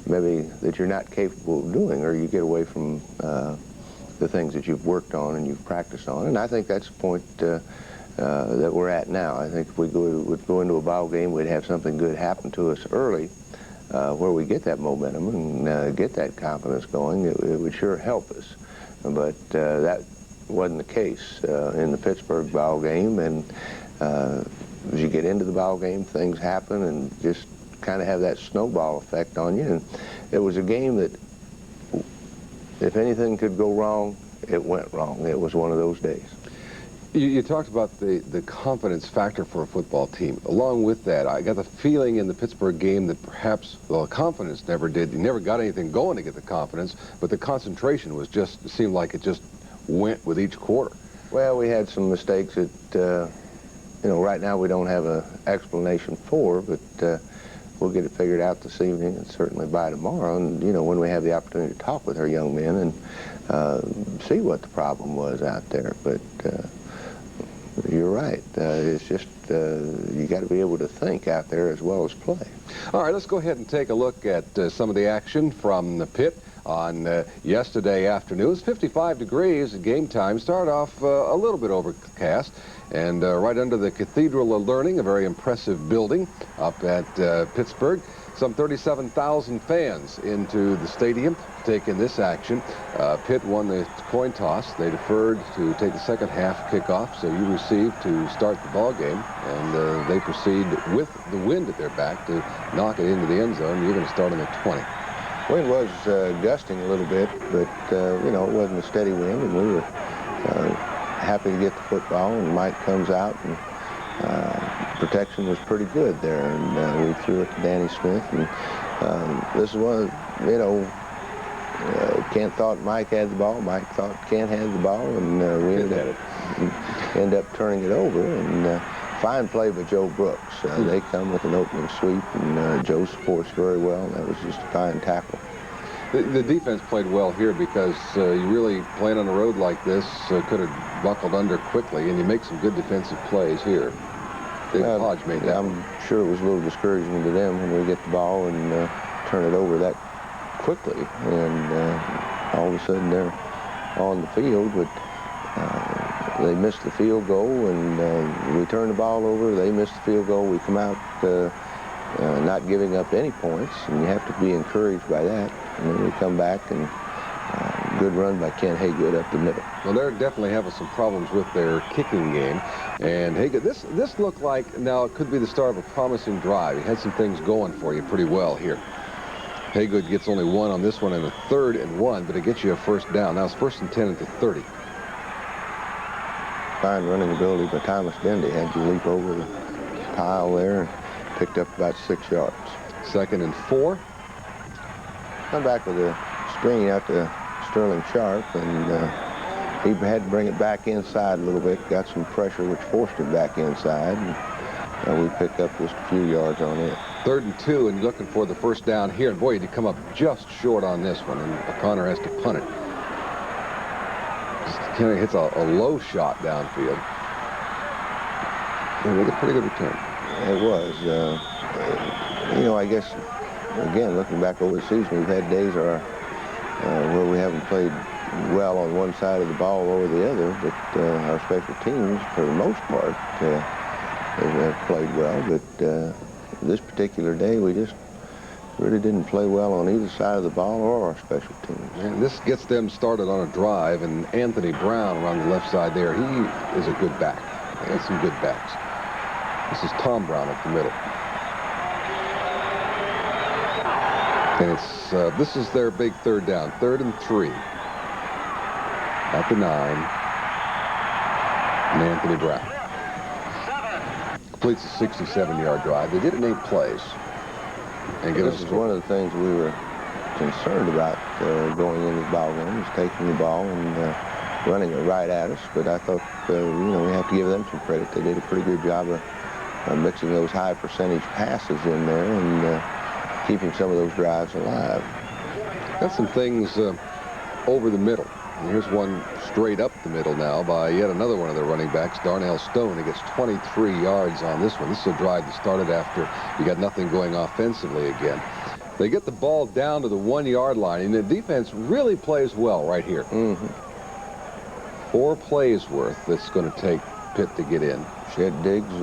Speaker 4: maybe that you're not capable of doing, or you get away from the things that you've worked on and you've practiced on. And I think that's the point that we're at now. I think if we would go into a ball game, we'd have something good happen to us early, where we get that momentum and get that confidence going. It would sure help us. But that wasn't the case in the Pittsburgh ball game. And as you get into the ball game, things happen and just kind of have that snowball effect on you. And it was a game that, if anything could go wrong, it went wrong. It was one of those days.
Speaker 3: You talked about the confidence factor for a football team. Along with that, I got the feeling in the Pittsburgh game that perhaps, well, confidence never did. You never got anything going to get the confidence, but the concentration was just, it seemed like it just went with each quarter.
Speaker 4: Well, we had some mistakes that, you know, right now we don't have an explanation for, but we'll get it figured out this evening and certainly by tomorrow. And, you know, when we have the opportunity to talk with our young men and see what the problem was out there. But you're right. It's just you got to be able to think out there as well as play.
Speaker 3: All right, let's go ahead and take a look at some of the action from the Pitt on yesterday afternoon. It was 55 degrees at game time. Started off a little bit overcast, and right under the Cathedral of Learning, a very impressive building up at Pittsburgh. Some 37,000 fans into the stadium taking this action. Pitt won the coin toss. They deferred to take the second half kickoff, so you received to start the ball game, and they proceed with the wind at their back to knock it into the end zone. You're going to start on the 20.
Speaker 4: Wind was gusting a little bit, but, you know, it wasn't a steady wind, and we were happy to get the football, and Mike comes out, and protection was pretty good there, and we threw it to Danny Smith, and this is one of, you know, Kent thought Mike had the ball, Mike thought Kent had the ball, and we ended up turning it over, and fine play by Joe Brooks. They come with an opening sweep, and Joe supports very well, and that was just a fine tackle.
Speaker 3: The defense played well here because you really, playing on the road like this, could have buckled under quickly, and you make some good defensive plays here. Hodge made that. I'm
Speaker 4: sure it was a little discouraging to them when we get the ball and turn it over that quickly, and all of a sudden they're on the field, but they missed the field goal, and we turn the ball over, they miss the field goal, we come out not giving up any points, and you have to be encouraged by that. And then we come back and good run by Ken Haygood up the middle.
Speaker 3: Well, they're definitely having some problems with their kicking game. And Haygood, this looked like, now it could be the start of a promising drive. He had some things going for you pretty well here. Haygood gets only one on this one and a 3rd and 1, but it gets you a first down. Now it's 1st and 10 at the 30.
Speaker 4: Fine running ability by Thomas Dendy. Had you leap over the pile there and picked up about 6 yards.
Speaker 3: 2nd and 4.
Speaker 4: Come back with a screen out to Sterling Sharp, and he had to bring it back inside a little bit. Got some pressure, which forced him back inside. And we picked up just a few yards on it.
Speaker 3: 3rd and 2, and looking for the first down here. And boy, he did come up just short on this one, and O'Connor has to punt it. Just kind of hits a low shot downfield. And with a pretty good return.
Speaker 4: It was. You know, I guess, again, looking back over the season, we've had days where we haven't played well on one side of the ball over the other, but our special teams, for the most part, have played well. But this particular day, we just really didn't play well on either side of the ball or our special teams.
Speaker 3: And this gets them started on a drive, and Anthony Brown around the left side there, he is a good back. They got some good backs. This is Tom Brown up the middle. And it's this is their big 3rd down, 3rd and 3 at the 9. And Anthony Brown completes a 67-yard drive. They did it in 8 plays. And
Speaker 4: this is one of the things we were concerned about going into the ball game, is taking the ball and running it right at us. But I thought, you know, we have to give them some credit. They did a pretty good job of mixing those high percentage passes in there and keeping some of those drives alive.
Speaker 3: Got some things over the middle. And here's one straight up the middle now by yet another one of their running backs, Darnell Stone. He gets 23 yards on this one. This is a drive that started after you got nothing going offensively again. They get the ball down to the 1-yard line, and the defense really plays well right here. 4 plays worth that's going to take Pitt to get in.
Speaker 4: Shed Diggs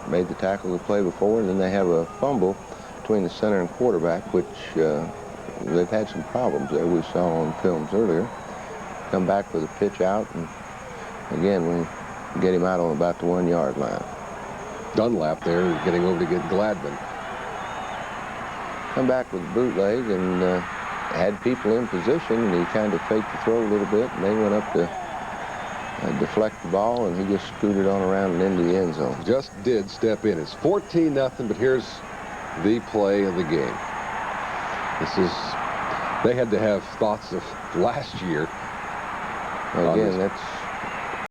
Speaker 4: made the tackle the play before, and then they have a fumble between the center and quarterback, which they've had some problems there. We saw on films earlier. Come back with a pitch out, and again, we get him out on about the 1-yard line.
Speaker 3: Dunlap there getting over to get Gladman.
Speaker 4: Come back with a bootleg and had people in position, and he kind of faked the throw a little bit, and they went up to deflect the ball, and he just scooted on around and into the end zone.
Speaker 3: Just did step in. It's 14-0, but here's the play of the game. This is, they had to have thoughts of last year.
Speaker 4: Well, again, that's